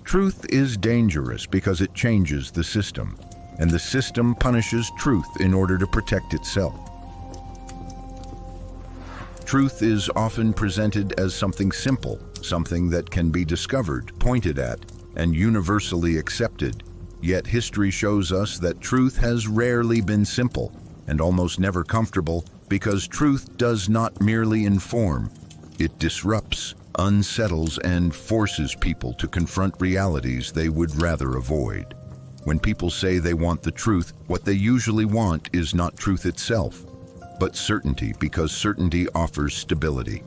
Truth is dangerous because it changes the system, and the system punishes truth in order to protect itself. Truth is often presented as something simple, something that can be discovered, pointed at, and universally accepted. Yet history shows us that truth has rarely been simple and almost never comfortable, because truth does not merely inform, it disrupts, unsettles, and forces people to confront realities they would rather avoid. When people say they want the truth, what they usually want is not truth itself, but certainty, because certainty offers stability.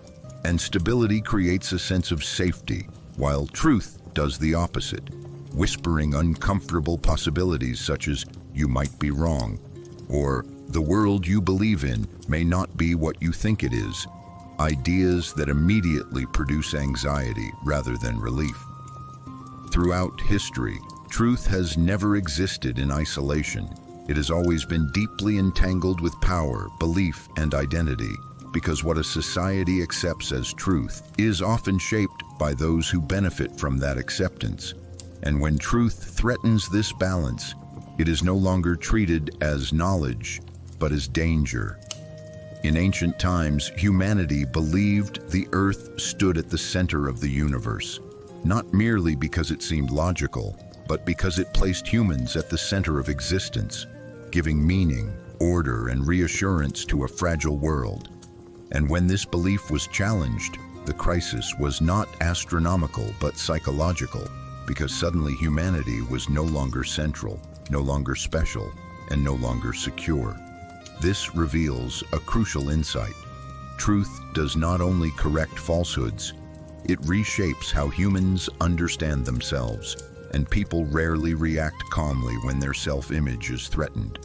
And stability creates a sense of safety, while truth does the opposite, whispering uncomfortable possibilities such as, "You might be wrong," or "The world you believe in may not be what you think it is." Ideas that immediately produce anxiety rather than relief. Throughout history, truth has never existed in isolation. It has always been deeply entangled with power, belief, and identity, because what a society accepts as truth is often shaped by those who benefit from that acceptance. And when truth threatens this balance, it is no longer treated as knowledge, but as danger. In ancient times, humanity believed the earth stood at the center of the universe, not merely because it seemed logical, but because it placed humans at the center of existence, giving meaning, order, and reassurance to a fragile world. And when this belief was challenged, the crisis was not astronomical but psychological, because suddenly humanity was no longer central, no longer special, and no longer secure. This reveals a crucial insight. Truth does not only correct falsehoods, it reshapes how humans understand themselves, and people rarely react calmly when their self-image is threatened.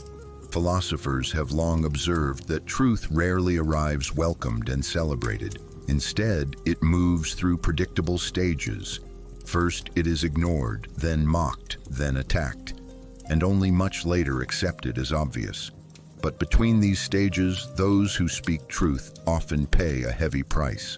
Philosophers have long observed that truth rarely arrives welcomed and celebrated. Instead, it moves through predictable stages. First, it is ignored, then mocked, then attacked, and only much later accepted as obvious. But between these stages, those who speak truth often pay a heavy price.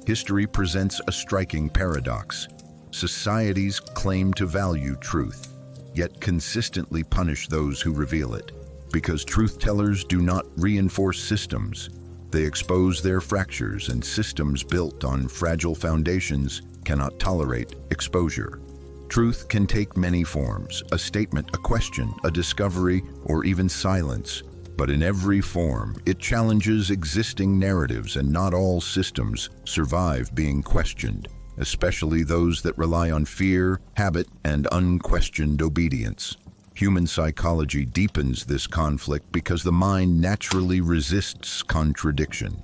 History presents a striking paradox. Societies claim to value truth, yet consistently punish those who reveal it. Because truth-tellers do not reinforce systems, they expose their fractures, and systems built on fragile foundations cannot tolerate exposure. Truth can take many forms: a statement, a question, a discovery, or even silence. But in every form, it challenges existing narratives, and not all systems survive being questioned, especially those that rely on fear, habit, and unquestioned obedience. Human psychology deepens this conflict because the mind naturally resists contradiction.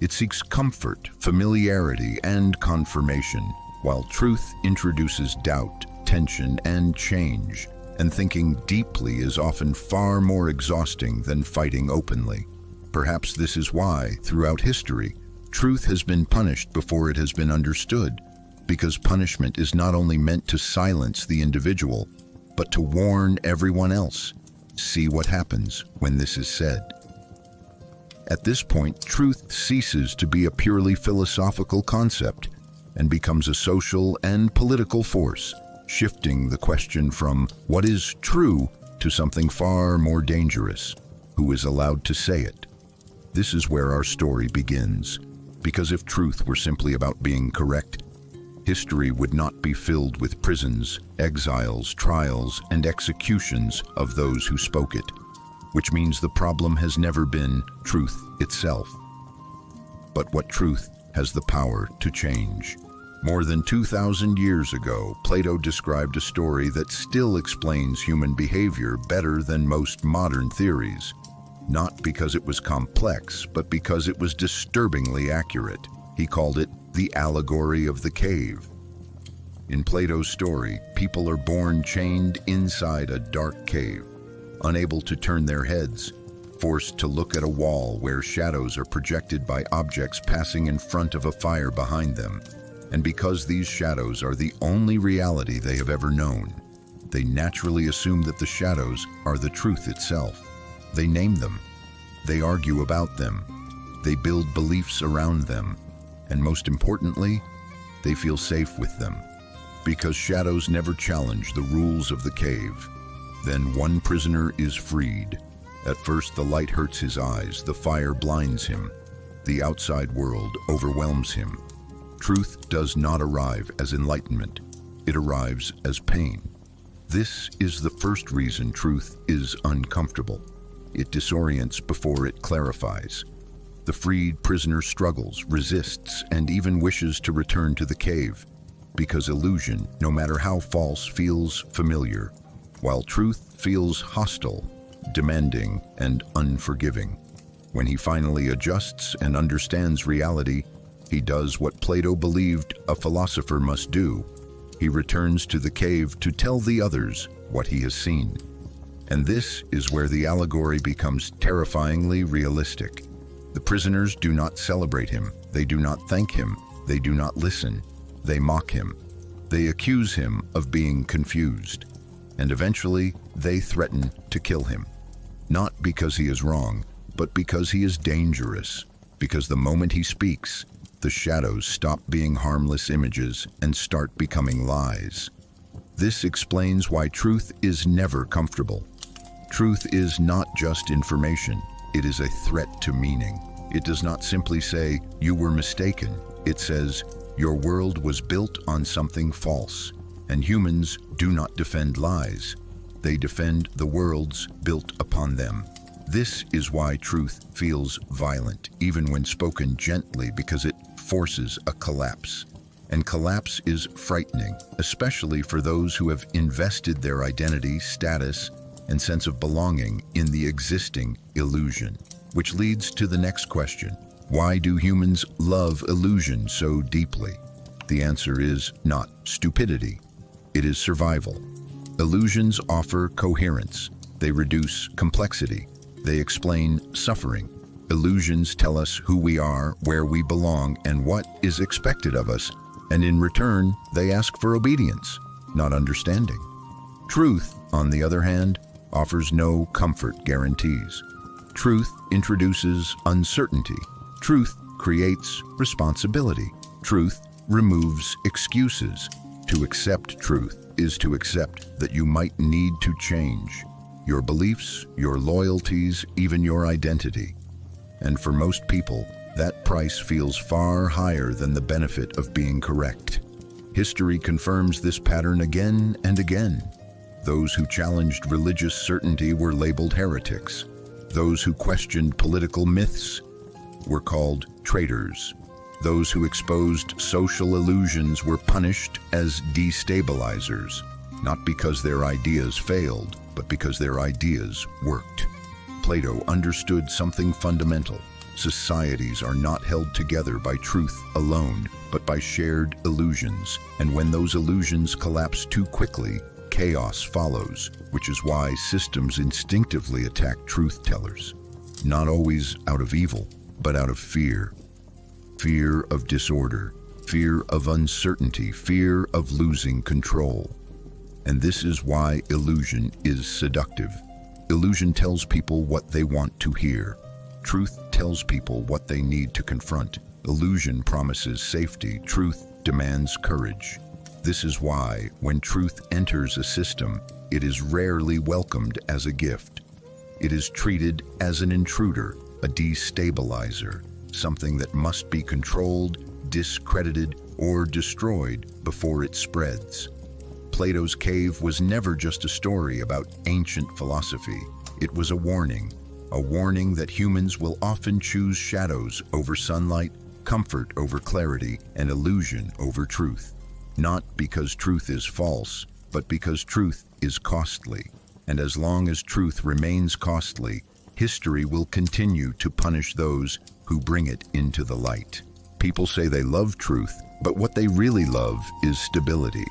It seeks comfort, familiarity, and confirmation, while truth introduces doubt, tension, and change. And thinking deeply is often far more exhausting than fighting openly. Perhaps this is why, throughout history, truth has been punished before it has been understood, because punishment is not only meant to silence the individual, but to warn everyone else. See what happens when this is said. At this point, truth ceases to be a purely philosophical concept and becomes a social and political force, shifting the question from what is true to something far more dangerous: who is allowed to say it? This is where our story begins, because if truth were simply about being correct, history would not be filled with prisons, exiles, trials, and executions of those who spoke it, which means the problem has never been truth itself, but what truth has the power to change. More than 2,000 years ago, Plato described a story that still explains human behavior better than most modern theories, not because it was complex, but because it was disturbingly accurate. He called it the allegory of the cave. In Plato's story, people are born chained inside a dark cave, unable to turn their heads, forced to look at a wall where shadows are projected by objects passing in front of a fire behind them. And because these shadows are the only reality they have ever known, they naturally assume that the shadows are the truth itself. They name them, they argue about them, they build beliefs around them, and most importantly, they feel safe with them. Because shadows never challenge the rules of the cave. Then one prisoner is freed. At first the light hurts his eyes, the fire blinds him. The outside world overwhelms him. Truth does not arrive as enlightenment. It arrives as pain. This is the first reason truth is uncomfortable. It disorients before it clarifies. The freed prisoner struggles, resists, and even wishes to return to the cave, because illusion, no matter how false, feels familiar, while truth feels hostile, demanding, and unforgiving. When he finally adjusts and understands reality, he does what Plato believed a philosopher must do. He returns to the cave to tell the others what he has seen. And this is where the allegory becomes terrifyingly realistic. The prisoners do not celebrate him. They do not thank him. They do not listen. They mock him. They accuse him of being confused. And eventually, they threaten to kill him. Not because he is wrong, but because he is dangerous. Because the moment he speaks, the shadows stop being harmless images and start becoming lies. This explains why truth is never comfortable. Truth is not just information. It is a threat to meaning. It does not simply say, "You were mistaken." It says, "Your world was built on something false." And humans do not defend lies. They defend the worlds built upon them. This is why truth feels violent, even when spoken gently, because it forces a collapse. And collapse is frightening, especially for those who have invested their identity, status, and sense of belonging in the existing illusion. Which leads to the next question. Why do humans love illusion so deeply? The answer is not stupidity. It is survival. Illusions offer coherence. They reduce complexity. They explain suffering. Illusions tell us who we are, where we belong, and what is expected of us. And in return, they ask for obedience, not understanding. Truth, on the other hand, offers no comfort guarantees. Truth introduces uncertainty. Truth creates responsibility. Truth removes excuses. To accept truth is to accept that you might need to change your beliefs, your loyalties, even your identity. And for most people, that price feels far higher than the benefit of being correct. History confirms this pattern again and again. Those who challenged religious certainty were labeled heretics. Those who questioned political myths were called traitors. Those who exposed social illusions were punished as destabilizers, not because their ideas failed, but because their ideas worked. Plato understood something fundamental. Societies are not held together by truth alone, but by shared illusions. And when those illusions collapse too quickly, chaos follows, which is why systems instinctively attack truth-tellers. Not always out of evil, but out of fear. Fear of disorder, fear of uncertainty, fear of losing control. And this is why illusion is seductive. Illusion tells people what they want to hear. Truth tells people what they need to confront. Illusion promises safety. Truth demands courage. This is why, when truth enters a system, it is rarely welcomed as a gift. It is treated as an intruder, a destabilizer, something that must be controlled, discredited, or destroyed before it spreads. Plato's cave was never just a story about ancient philosophy. It was a warning that humans will often choose shadows over sunlight, comfort over clarity, and illusion over truth. Not because truth is false, but because truth is costly. And as long as truth remains costly, history will continue to punish those who bring it into the light. People say they love truth, but what they really love is stability.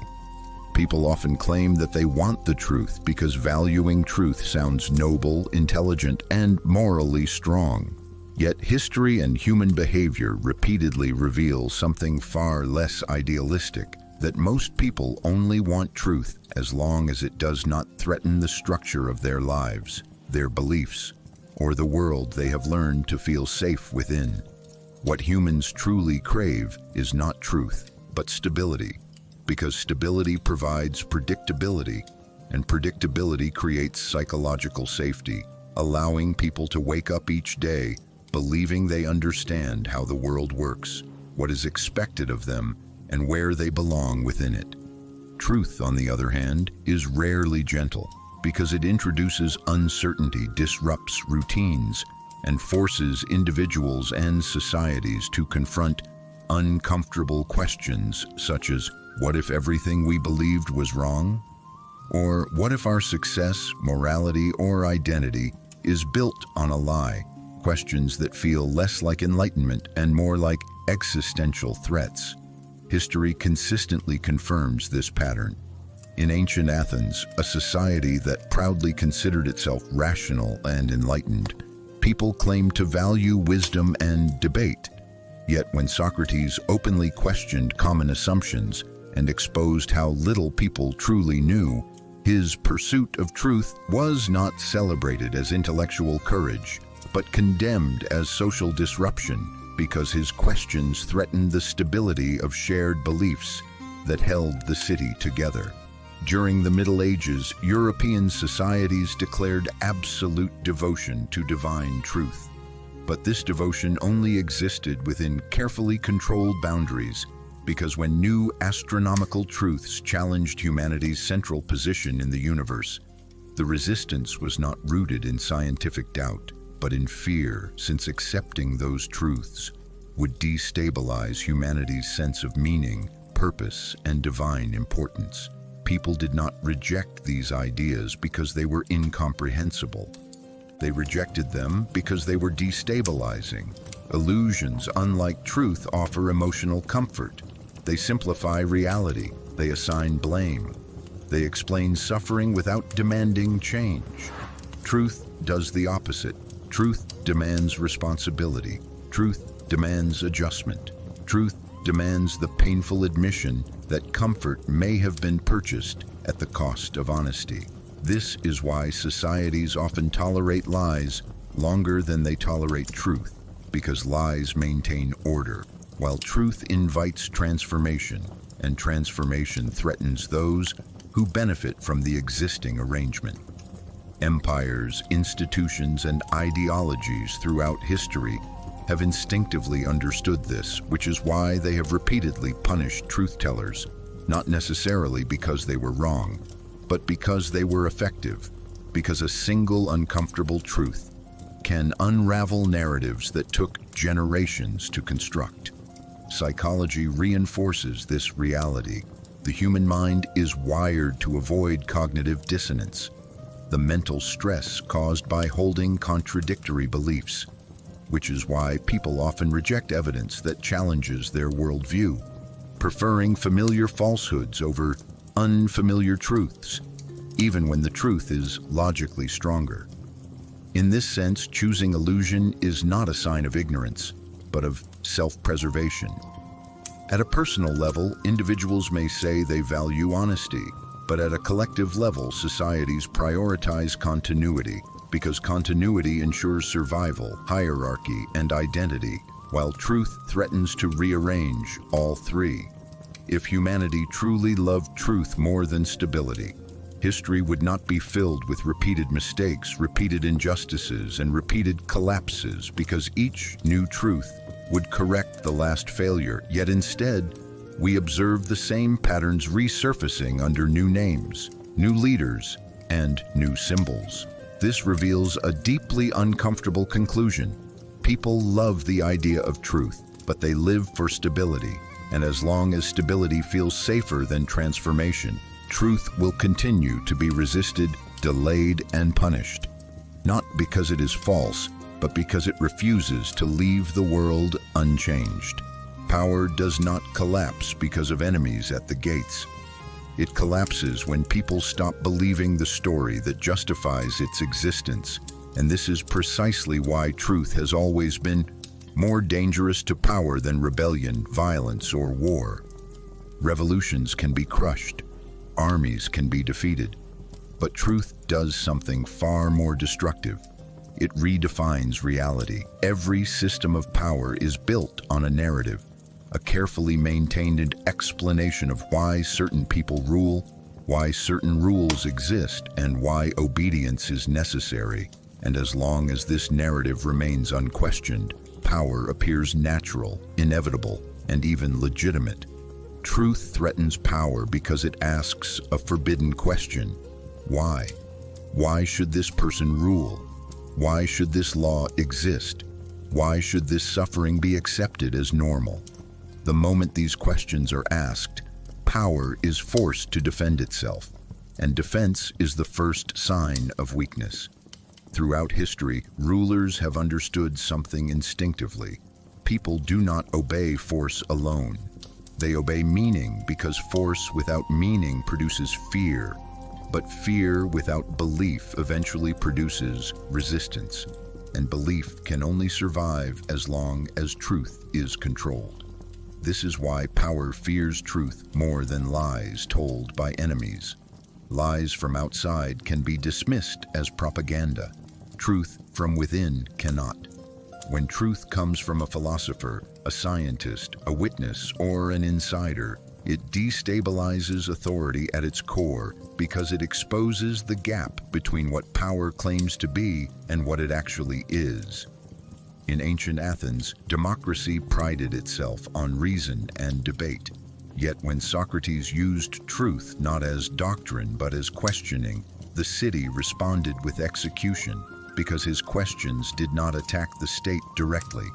People often claim that they want the truth because valuing truth sounds noble, intelligent, and morally strong. Yet history and human behavior repeatedly reveal something far less idealistic, that most people only want truth as long as it does not threaten the structure of their lives, their beliefs, or the world they have learned to feel safe within. What humans truly crave is not truth, but stability, because stability provides predictability, and predictability creates psychological safety, allowing people to wake up each day believing they understand how the world works, what is expected of them, and where they belong within it. Truth, on the other hand, is rarely gentle because it introduces uncertainty, disrupts routines, and forces individuals and societies to confront uncomfortable questions such as, what if everything we believed was wrong? Or what if our success, morality, or identity is built on a lie? Questions that feel less like enlightenment and more like existential threats. History consistently confirms this pattern. In ancient Athens, a society that proudly considered itself rational and enlightened, people claimed to value wisdom and debate. Yet when Socrates openly questioned common assumptions and exposed how little people truly knew, his pursuit of truth was not celebrated as intellectual courage, but condemned as social disruption because his questions threatened the stability of shared beliefs that held the city together. During the Middle Ages, European societies declared absolute devotion to divine truth. But this devotion only existed within carefully controlled boundaries, because when new astronomical truths challenged humanity's central position in the universe, the resistance was not rooted in scientific doubt, but in fear, since accepting those truths would destabilize humanity's sense of meaning, purpose, and divine importance. People did not reject these ideas because they were incomprehensible. They rejected them because they were destabilizing. Illusions, unlike truth, offer emotional comfort. They simplify reality. They assign blame. They explain suffering without demanding change. Truth does the opposite. Truth demands responsibility. Truth demands adjustment. Truth demands the painful admission that comfort may have been purchased at the cost of honesty. This is why societies often tolerate lies longer than they tolerate truth, because lies maintain order, while truth invites transformation, and transformation threatens those who benefit from the existing arrangement. Empires, institutions, and ideologies throughout history have instinctively understood this, which is why they have repeatedly punished truth-tellers, not necessarily because they were wrong, but because they were effective, because a single uncomfortable truth can unravel narratives that took generations to construct. Psychology reinforces this reality. The human mind is wired to avoid cognitive dissonance, the mental stress caused by holding contradictory beliefs, which is why people often reject evidence that challenges their worldview, preferring familiar falsehoods over unfamiliar truths, even when the truth is logically stronger. In this sense, choosing illusion is not a sign of ignorance, but of self-preservation. At a personal level, individuals may say they value honesty, but at a collective level, societies prioritize continuity, because continuity ensures survival, hierarchy, and identity, while truth threatens to rearrange all three. If humanity truly loved truth more than stability, history would not be filled with repeated mistakes, repeated injustices, and repeated collapses, because each new truth would correct the last failure. Yet instead, we observe the same patterns resurfacing under new names, new leaders, and new symbols. This reveals a deeply uncomfortable conclusion. People love the idea of truth, but they live for stability. And as long as stability feels safer than transformation, truth will continue to be resisted, delayed, and punished. Not because it is false, but because it refuses to leave the world unchanged. Power does not collapse because of enemies at the gates. It collapses when people stop believing the story that justifies its existence, and this is precisely why truth has always been more dangerous to power than rebellion, violence, or war. Revolutions can be crushed, armies can be defeated, but truth does something far more destructive. It redefines reality. Every system of power is built on a narrative a carefully maintained explanation of why certain people rule, why certain rules exist, and why obedience is necessary. And as long as this narrative remains unquestioned, power appears natural, inevitable, and even legitimate. Truth threatens power because it asks a forbidden question. Why? Why should this person rule? Why should this law exist? Why should this suffering be accepted as normal? The moment these questions are asked, power is forced to defend itself, and defense is the first sign of weakness. Throughout history, rulers have understood something instinctively. People do not obey force alone. They obey meaning because force without meaning produces fear, but fear without belief eventually produces resistance, and belief can only survive as long as truth is controlled. This is why power fears truth more than lies told by enemies. Lies from outside can be dismissed as propaganda. Truth from within cannot. When truth comes from a philosopher, a scientist, a witness, or an insider, it destabilizes authority at its core because it exposes the gap between what power claims to be and what it actually is. In ancient Athens, democracy prided itself on reason and debate. Yet when Socrates used truth not as doctrine but as questioning, the city responded with execution because his questions did not attack the state directly.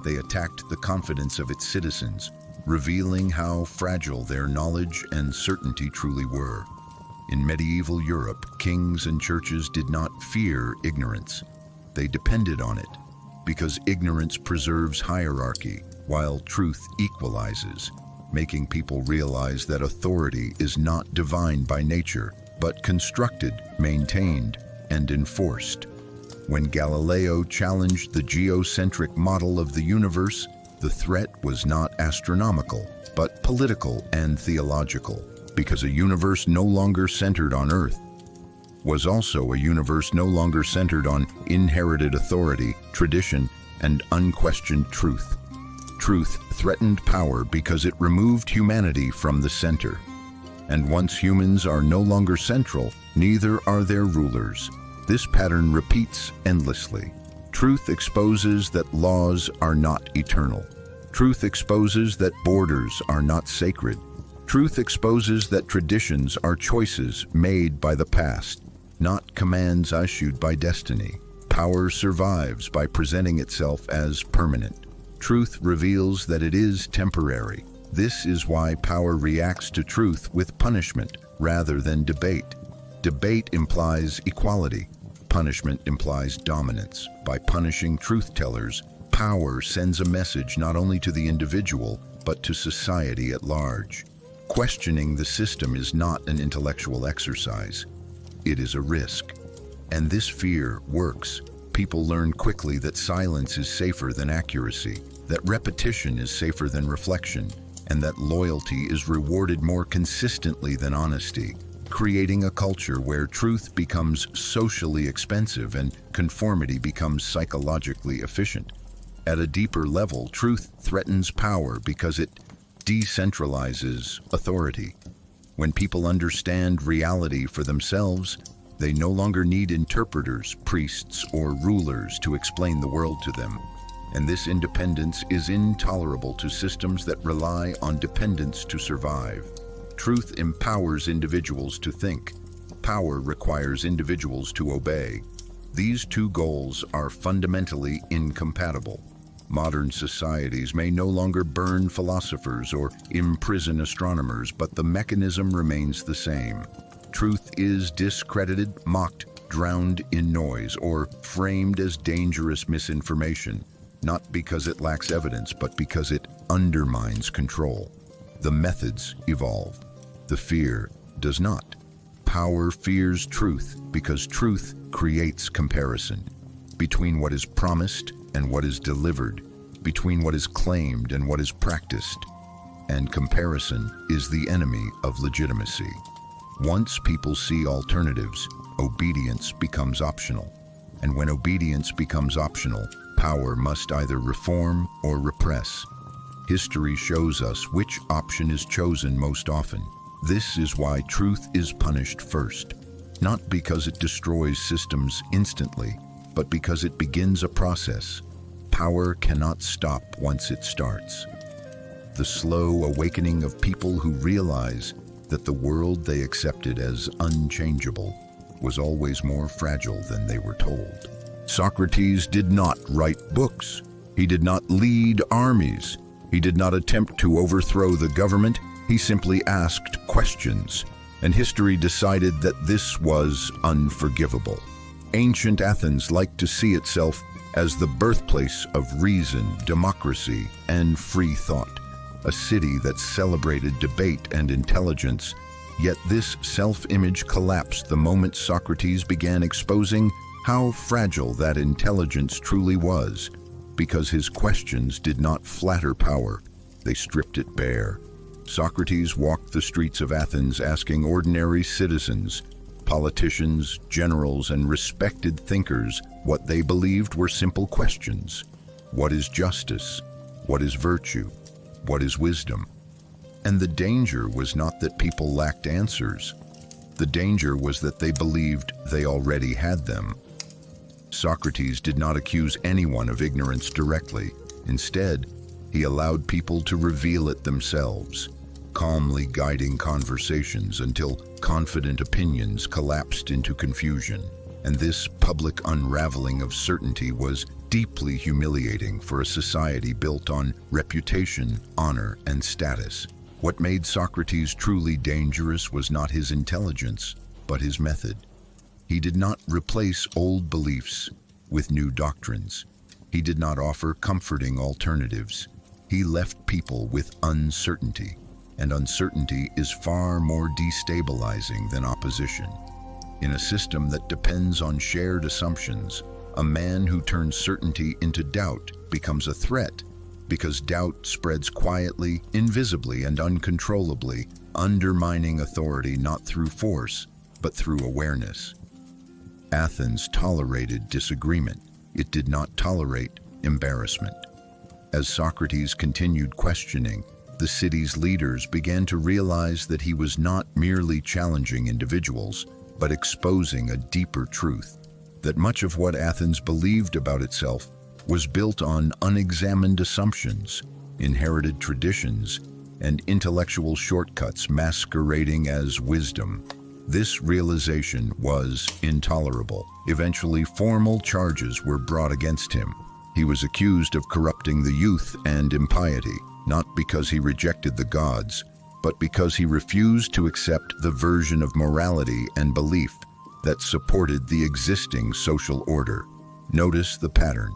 They attacked the confidence of its citizens, revealing how fragile their knowledge and certainty truly were. In medieval Europe, kings and churches did not fear ignorance. They depended on it, because ignorance preserves hierarchy, while truth equalizes, making people realize that authority is not divine by nature, but constructed, maintained, and enforced. When Galileo challenged the geocentric model of the universe, the threat was not astronomical, but political and theological, because a universe no longer centered on Earth was also a universe no longer centered on inherited authority, tradition, and unquestioned truth. Truth threatened power because it removed humanity from the center. And once humans are no longer central, neither are their rulers. This pattern repeats endlessly. Truth exposes that laws are not eternal. Truth exposes that borders are not sacred. Truth exposes that traditions are choices made by the past, not commands issued by destiny. Power survives by presenting itself as permanent. Truth reveals that it is temporary. This is why power reacts to truth with punishment rather than debate. Debate implies equality. Punishment implies dominance. By punishing truth-tellers, power sends a message not only to the individual, but to society at large. Questioning the system is not an intellectual exercise. It is a risk. And this fear works. People learn quickly that silence is safer than accuracy, that repetition is safer than reflection, and that loyalty is rewarded more consistently than honesty, creating a culture where truth becomes socially expensive and conformity becomes psychologically efficient. At a deeper level, truth threatens power because it decentralizes authority. When people understand reality for themselves, they no longer need interpreters, priests, or rulers to explain the world to them. And this independence is intolerable to systems that rely on dependence to survive. Truth empowers individuals to think. Power requires individuals to obey. These two goals are fundamentally incompatible. Modern societies may no longer burn philosophers or imprison astronomers, but the mechanism remains the same. Truth is discredited, mocked, drowned in noise, or framed as dangerous misinformation, not because it lacks evidence, but because it undermines control. The methods evolve. The fear does not. Power fears truth because truth creates comparison between what is promised and what is delivered, between what is claimed and what is practiced. And comparison is the enemy of legitimacy. Once people see alternatives, obedience becomes optional. And when obedience becomes optional, power must either reform or repress. History shows us which option is chosen most often. This is why truth is punished first, not because it destroys systems instantly, but because it begins a process. Power cannot stop once it starts. The slow awakening of people who realize that the world they accepted as unchangeable was always more fragile than they were told. Socrates did not write books. He did not lead armies. He did not attempt to overthrow the government. He simply asked questions, and history decided that this was unforgivable. Ancient Athens liked to see itself as the birthplace of reason, democracy, and free thought, a city that celebrated debate and intelligence. Yet this self-image collapsed the moment Socrates began exposing how fragile that intelligence truly was, because his questions did not flatter power, they stripped it bare. Socrates walked the streets of Athens asking ordinary citizens, politicians, generals, and respected thinkers what they believed were simple questions. What is justice? What is virtue? What is wisdom? And the danger was not that people lacked answers. The danger was that they believed they already had them. Socrates did not accuse anyone of ignorance directly. Instead, he allowed people to reveal it themselves, calmly guiding conversations until confident opinions collapsed into confusion. And this public unraveling of certainty was deeply humiliating for a society built on reputation, honor, and status. What made Socrates truly dangerous was not his intelligence, but his method. He did not replace old beliefs with new doctrines. He did not offer comforting alternatives. He left people with uncertainty, and uncertainty is far more destabilizing than opposition. In a system that depends on shared assumptions, a man who turns certainty into doubt becomes a threat, because doubt spreads quietly, invisibly, and uncontrollably, undermining authority not through force, but through awareness. Athens tolerated disagreement. It did not tolerate embarrassment. As Socrates continued questioning, the city's leaders began to realize that he was not merely challenging individuals, but exposing a deeper truth, that much of what Athens believed about itself was built on unexamined assumptions, inherited traditions, and intellectual shortcuts masquerading as wisdom. This realization was intolerable. Eventually, formal charges were brought against him. He was accused of corrupting the youth and impiety, not because he rejected the gods, but because he refused to accept the version of morality and belief that supported the existing social order. Notice the pattern.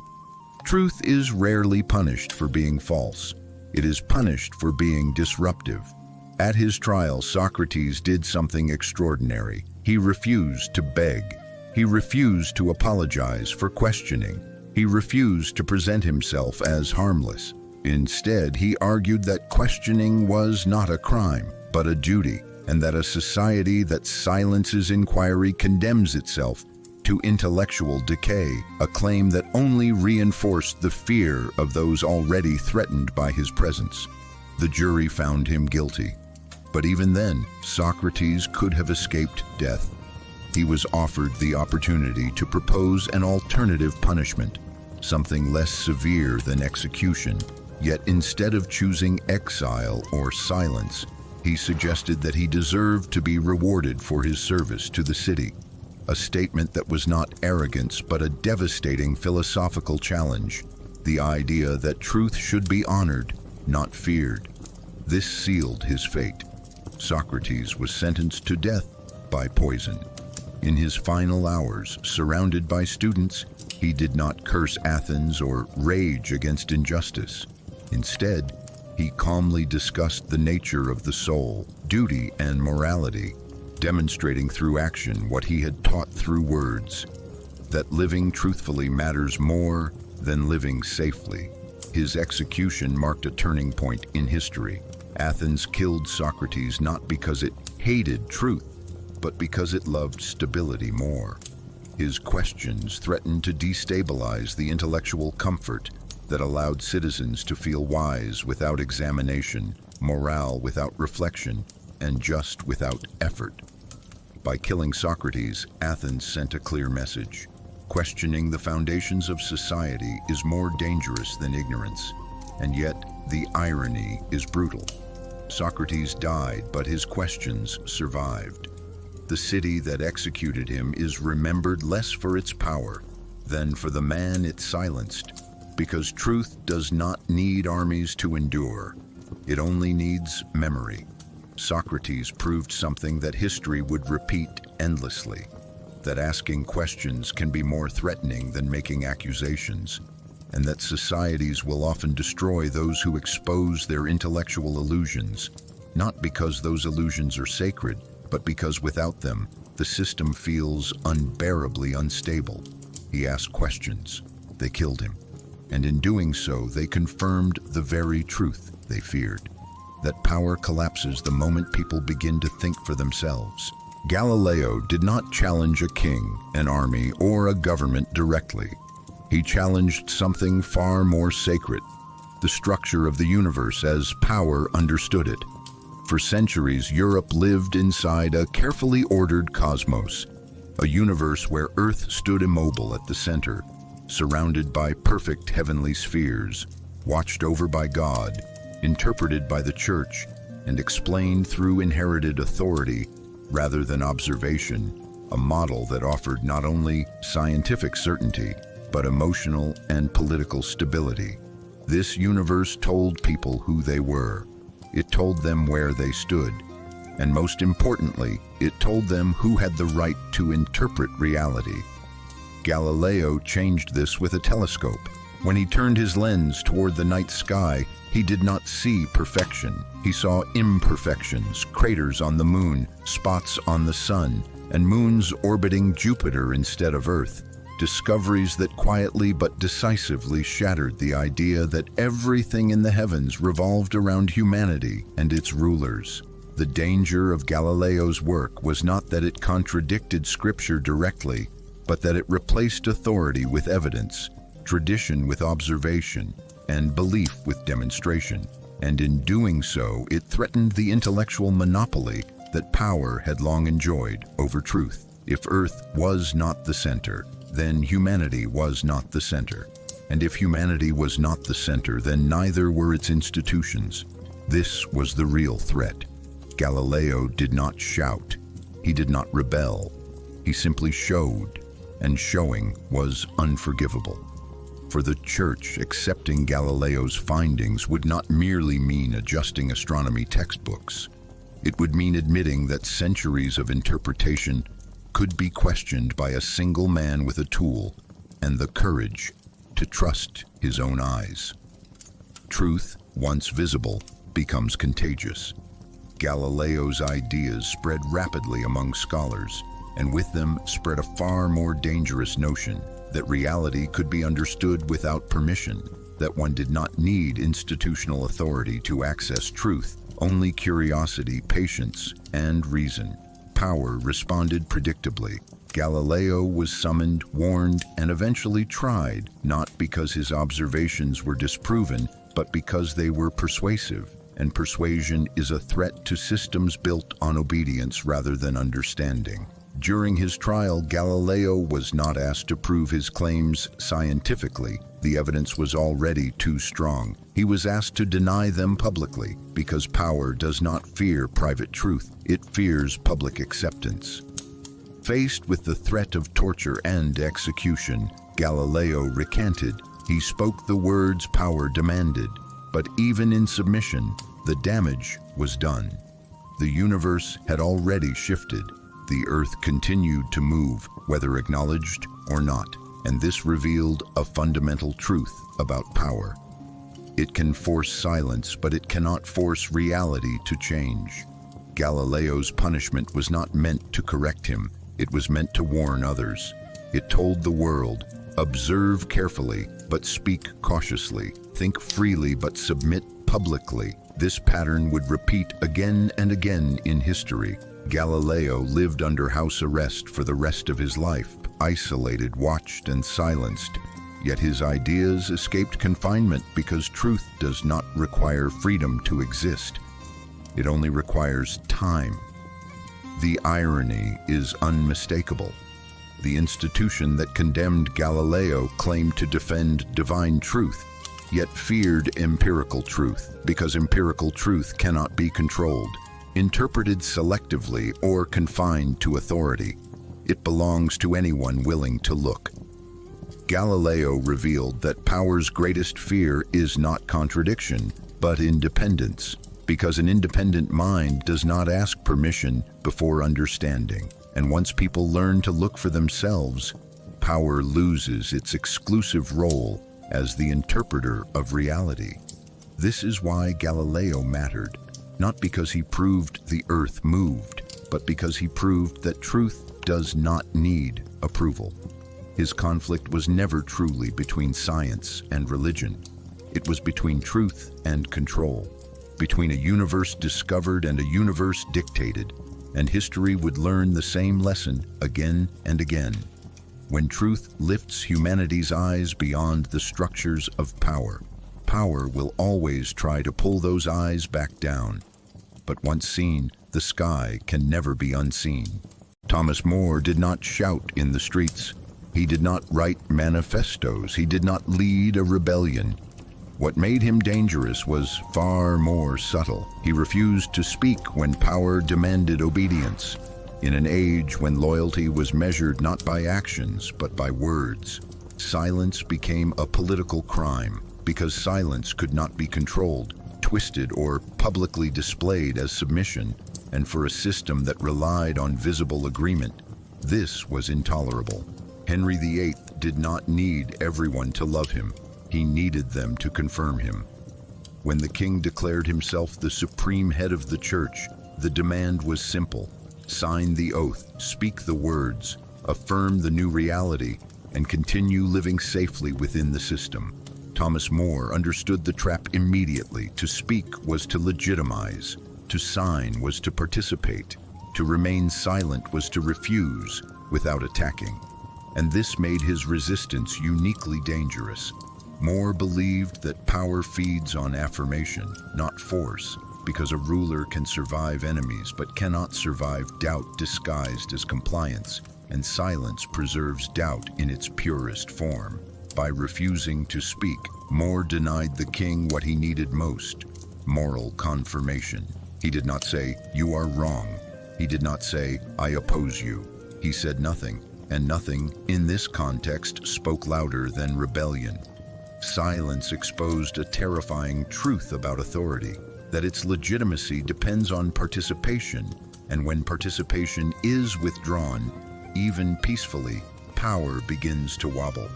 Truth is rarely punished for being false. It is punished for being disruptive. At his trial, Socrates did something extraordinary. He refused to beg. He refused to apologize for questioning. He refused to present himself as harmless. Instead, he argued that questioning was not a crime, but a duty, and that a society that silences inquiry condemns itself to intellectual decay, a claim that only reinforced the fear of those already threatened by his presence. The jury found him guilty. But even then, Socrates could have escaped death. He was offered the opportunity to propose an alternative punishment, something less severe than execution. Yet instead of choosing exile or silence, he suggested that he deserved to be rewarded for his service to the city, a statement that was not arrogance but a devastating philosophical challenge, the idea that truth should be honored, not feared. This sealed his fate. Socrates was sentenced to death by poison. In his final hours, surrounded by students, he did not curse Athens or rage against injustice. Instead, he calmly discussed the nature of the soul, duty, and morality, demonstrating through action what he had taught through words, that living truthfully matters more than living safely. His execution marked a turning point in history. Athens killed Socrates not because it hated truth, but because it loved stability more. His questions threatened to destabilize the intellectual comfort that allowed citizens to feel wise without examination, morale without reflection, and just without effort. By killing Socrates, Athens sent a clear message. Questioning the foundations of society is more dangerous than ignorance, and yet the irony is brutal. Socrates died, but his questions survived. The city that executed him is remembered less for its power than for the man it silenced, because truth does not need armies to endure. It only needs memory. Socrates proved something that history would repeat endlessly, that asking questions can be more threatening than making accusations, and that societies will often destroy those who expose their intellectual illusions, not because those illusions are sacred, but because without them, the system feels unbearably unstable. He asked questions. They killed him. And in doing so, they confirmed the very truth they feared, that power collapses the moment people begin to think for themselves. Galileo did not challenge a king, an army, or a government directly. He challenged something far more sacred, the structure of the universe as power understood it. For centuries, Europe lived inside a carefully ordered cosmos, a universe where Earth stood immobile at the center, surrounded by perfect heavenly spheres, watched over by God, interpreted by the Church, and explained through inherited authority rather than observation, a model that offered not only scientific certainty, but emotional and political stability. This universe told people who they were. It told them where they stood. And most importantly, it told them who had the right to interpret reality. Galileo changed this with a telescope. When he turned his lens toward the night sky, he did not see perfection. He saw imperfections, craters on the moon, spots on the sun, and moons orbiting Jupiter instead of Earth. Discoveries that quietly but decisively shattered the idea that everything in the heavens revolved around humanity and its rulers. The danger of Galileo's work was not that it contradicted Scripture directly, but that it replaced authority with evidence, tradition with observation, and belief with demonstration. And in doing so, it threatened the intellectual monopoly that power had long enjoyed over truth. If Earth was not the center, then humanity was not the center. And if humanity was not the center, then neither were its institutions. This was the real threat. Galileo did not shout. He did not rebel. He simply showed, and showing was unforgivable. For the Church, accepting Galileo's findings would not merely mean adjusting astronomy textbooks. It would mean admitting that centuries of interpretation could be questioned by a single man with a tool and the courage to trust his own eyes. Truth, once visible, becomes contagious. Galileo's ideas spread rapidly among scholars, and with them spread a far more dangerous notion that reality could be understood without permission, that one did not need institutional authority to access truth, only curiosity, patience, and reason. Power responded predictably. Galileo was summoned, warned, and eventually tried, not because his observations were disproven, but because they were persuasive. And persuasion is a threat to systems built on obedience rather than understanding. During his trial, Galileo was not asked to prove his claims scientifically. The evidence was already too strong. He was asked to deny them publicly, because power does not fear private truth, it fears public acceptance. Faced with the threat of torture and execution, Galileo recanted. He spoke the words power demanded, but even in submission, the damage was done. The universe had already shifted. The Earth continued to move, whether acknowledged or not, and this revealed a fundamental truth about power. It can force silence, but it cannot force reality to change. Galileo's punishment was not meant to correct him, it was meant to warn others. It told the world, observe carefully, but speak cautiously. Think freely, but submit publicly. This pattern would repeat again and again in history. Galileo lived under house arrest for the rest of his life, isolated, watched, and silenced. Yet his ideas escaped confinement because truth does not require freedom to exist. It only requires time. The irony is unmistakable. The institution that condemned Galileo claimed to defend divine truth, yet feared empirical truth, because empirical truth cannot be controlled, interpreted selectively, or confined to authority. It belongs to anyone willing to look. Galileo revealed that power's greatest fear is not contradiction, but independence, because an independent mind does not ask permission before understanding. And once people learn to look for themselves, power loses its exclusive role as the interpreter of reality. This is why Galileo mattered, not because he proved the earth moved, but because he proved that truth does not need approval. His conflict was never truly between science and religion. It was between truth and control, between a universe discovered and a universe dictated, and history would learn the same lesson again and again. When truth lifts humanity's eyes beyond the structures of power, power will always try to pull those eyes back down. But once seen, the sky can never be unseen. Thomas More did not shout in the streets. He did not write manifestos. He did not lead a rebellion. What made him dangerous was far more subtle. He refused to speak when power demanded obedience. In an age when loyalty was measured not by actions, but by words, silence became a political crime, because silence could not be controlled, twisted, or publicly displayed as submission, and for a system that relied on visible agreement, this was intolerable. Henry VIII did not need everyone to love him. He needed them to confirm him. When the king declared himself the supreme head of the church, the demand was simple: sign the oath, speak the words, affirm the new reality, and continue living safely within the system. Thomas More understood the trap immediately. To speak was to legitimize. To sign was to participate. To remain silent was to refuse without attacking. And this made his resistance uniquely dangerous. More believed that power feeds on affirmation, not force, because a ruler can survive enemies but cannot survive doubt disguised as compliance, and silence preserves doubt in its purest form. By refusing to speak, More denied the king what he needed most: moral confirmation. He did not say, "You are wrong." He did not say, "I oppose you." He said nothing, and nothing in this context spoke louder than rebellion. Silence exposed a terrifying truth about authority, that its legitimacy depends on participation, and when participation is withdrawn, even peacefully, power begins to wobble.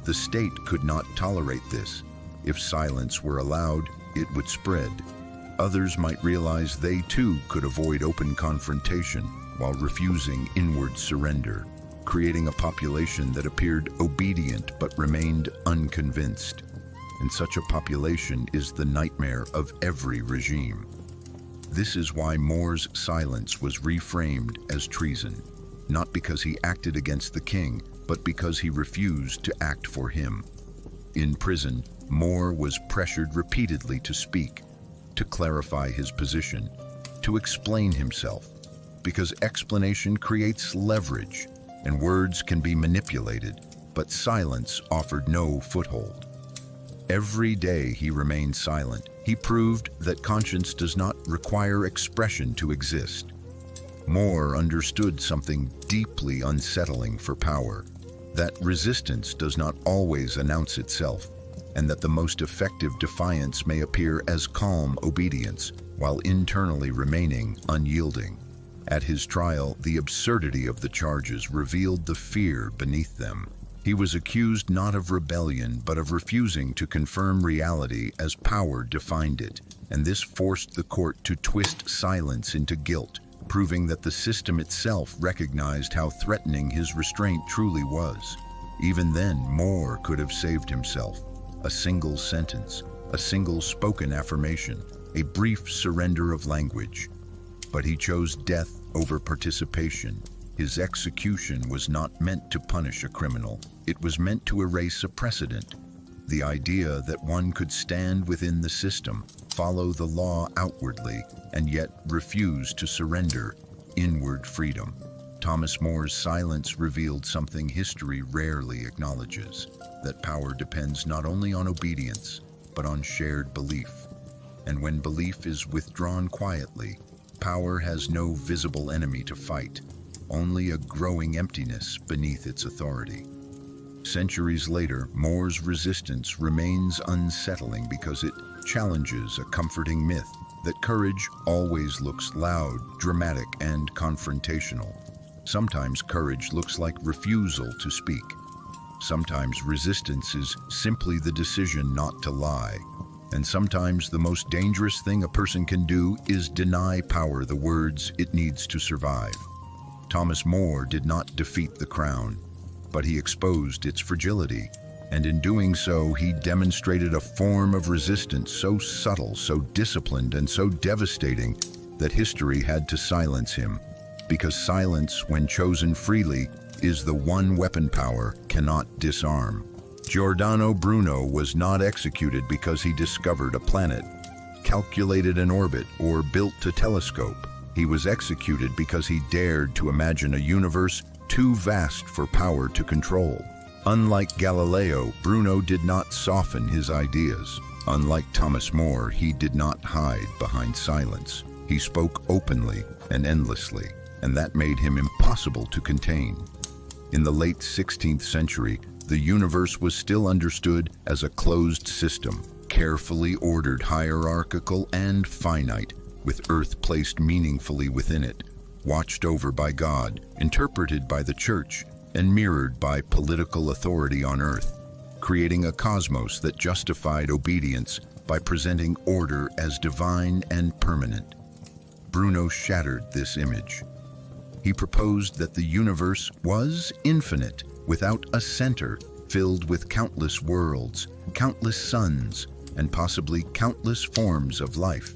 The state could not tolerate this. If silence were allowed, it would spread. Others might realize they too could avoid open confrontation while refusing inward surrender, creating a population that appeared obedient but remained unconvinced. And such a population is the nightmare of every regime. This is why More's silence was reframed as treason, not because he acted against the king, but because he refused to act for him. In prison, More was pressured repeatedly to speak, to clarify his position, to explain himself, because explanation creates leverage, and words can be manipulated, but silence offered no foothold. Every day he remained silent. He proved that conscience does not require expression to exist. More understood something deeply unsettling for power: that resistance does not always announce itself, and that the most effective defiance may appear as calm obedience, while internally remaining unyielding. At his trial, the absurdity of the charges revealed the fear beneath them. He was accused not of rebellion, but of refusing to confirm reality as power defined it, and this forced the court to twist silence into guilt, proving that the system itself recognized how threatening his restraint truly was. Even then, More could have saved himself. A single sentence, a single spoken affirmation, a brief surrender of language. But he chose death over participation. His execution was not meant to punish a criminal. It was meant to erase a precedent. The idea that one could stand within the system, follow the law outwardly, and yet refuse to surrender inward freedom. Thomas More's silence revealed something history rarely acknowledges, that power depends not only on obedience, but on shared belief. And when belief is withdrawn quietly, power has no visible enemy to fight, only a growing emptiness beneath its authority. Centuries later, More's resistance remains unsettling because it challenges a comforting myth that courage always looks loud, dramatic, and confrontational. Sometimes courage looks like refusal to speak. Sometimes resistance is simply the decision not to lie. And sometimes the most dangerous thing a person can do is deny power the words it needs to survive. Thomas More did not defeat the crown, but he exposed its fragility. And in doing so, he demonstrated a form of resistance so subtle, so disciplined, and so devastating that history had to silence him. Because silence, when chosen freely, is the one weapon power cannot disarm. Giordano Bruno was not executed because he discovered a planet, calculated an orbit, or built a telescope. He was executed because he dared to imagine a universe too vast for power to control. Unlike Galileo, Bruno did not soften his ideas. Unlike Thomas More, he did not hide behind silence. He spoke openly and endlessly, and that made him impossible to contain. In the late 16th century, the universe was still understood as a closed system, carefully ordered, hierarchical, and finite, with Earth placed meaningfully within it, watched over by God, interpreted by the Church, and mirrored by political authority on Earth, creating a cosmos that justified obedience by presenting order as divine and permanent. Bruno shattered this image. He proposed that the universe was infinite, without a center, filled with countless worlds, countless suns, and possibly countless forms of life.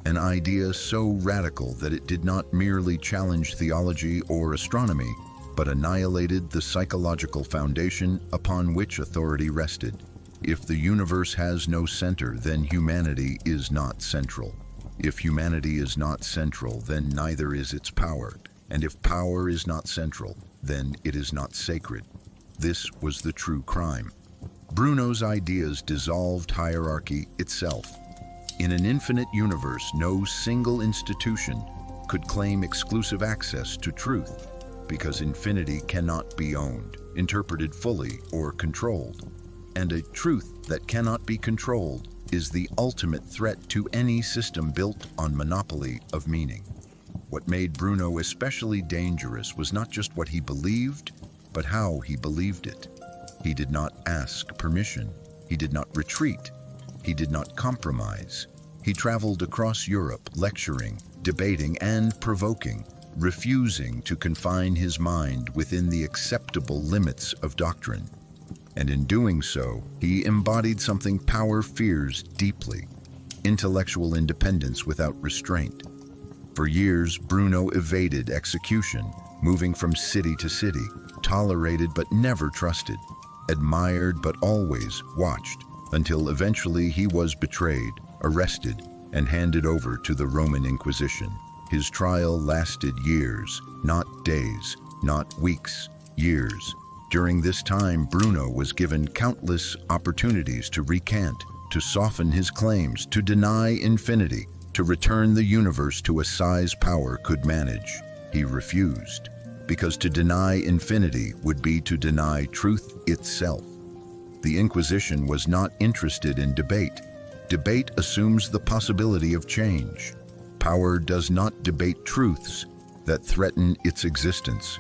An idea so radical that it did not merely challenge theology or astronomy, but annihilated the psychological foundation upon which authority rested. If the universe has no center, then humanity is not central. If humanity is not central, then neither is its power. And if power is not central, then it is not sacred. This was the true crime. Bruno's ideas dissolved hierarchy itself. In an infinite universe, no single institution could claim exclusive access to truth, because infinity cannot be owned, interpreted fully, or controlled. And a truth that cannot be controlled is the ultimate threat to any system built on monopoly of meaning. What made Bruno especially dangerous was not just what he believed, but how he believed it. He did not ask permission. He did not retreat. He did not compromise. He traveled across Europe, lecturing, debating, and provoking, refusing to confine his mind within the acceptable limits of doctrine. And in doing so, he embodied something power fears deeply: intellectual independence without restraint. For years, Bruno evaded execution, moving from city to city, tolerated but never trusted, admired but always watched, until eventually he was betrayed, arrested, and handed over to the Roman Inquisition. His trial lasted years, not days, not weeks, years. During this time, Bruno was given countless opportunities to recant, to soften his claims, to deny infinity, to return the universe to a size power could manage. He refused, because to deny infinity would be to deny truth itself. The Inquisition was not interested in debate. Debate assumes the possibility of change. Power does not debate truths that threaten its existence.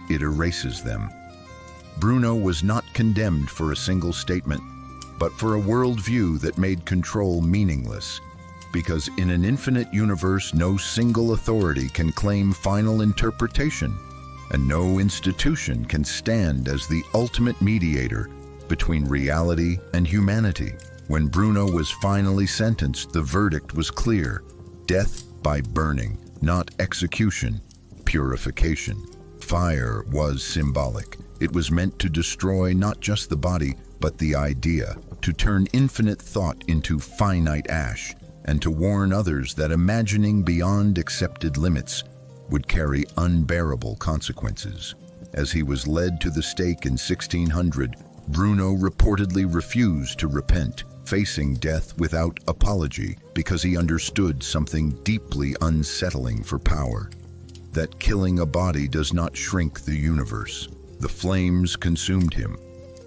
It erases them. Bruno was not condemned for a single statement, but for a worldview that made control meaningless. Because in an infinite universe, no single authority can claim final interpretation, and no institution can stand as the ultimate mediator between reality and humanity. When Bruno was finally sentenced, the verdict was clear: death by burning, not execution, purification. fire was symbolic. It was meant to destroy not just the body, but the idea, to turn infinite thought into finite ash, and to warn others that imagining beyond accepted limits would carry unbearable consequences. As he was led to the stake in 1600, Bruno reportedly refused to repent, facing death without apology because he understood something deeply unsettling for power: that killing a body does not shrink the universe. The flames consumed him,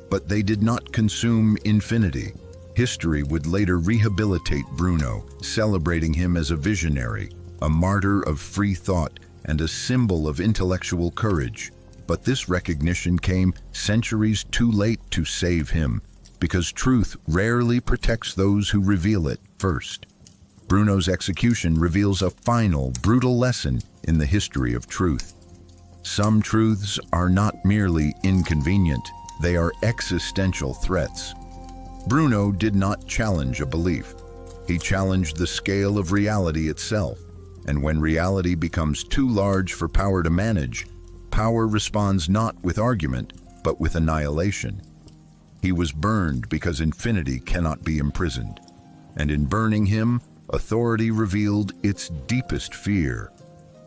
but they did not consume infinity. History would later rehabilitate Bruno, celebrating him as a visionary, a martyr of free thought, and a symbol of intellectual courage. But this recognition came centuries too late to save him, because truth rarely protects those who reveal it first. Bruno's execution reveals a final, brutal lesson in the history of truth. Some truths are not merely inconvenient, they are existential threats. Bruno did not challenge a belief. He challenged the scale of reality itself. And when reality becomes too large for power to manage, power responds not with argument, but with annihilation. He was burned because infinity cannot be imprisoned. And in burning him, authority revealed its deepest fear.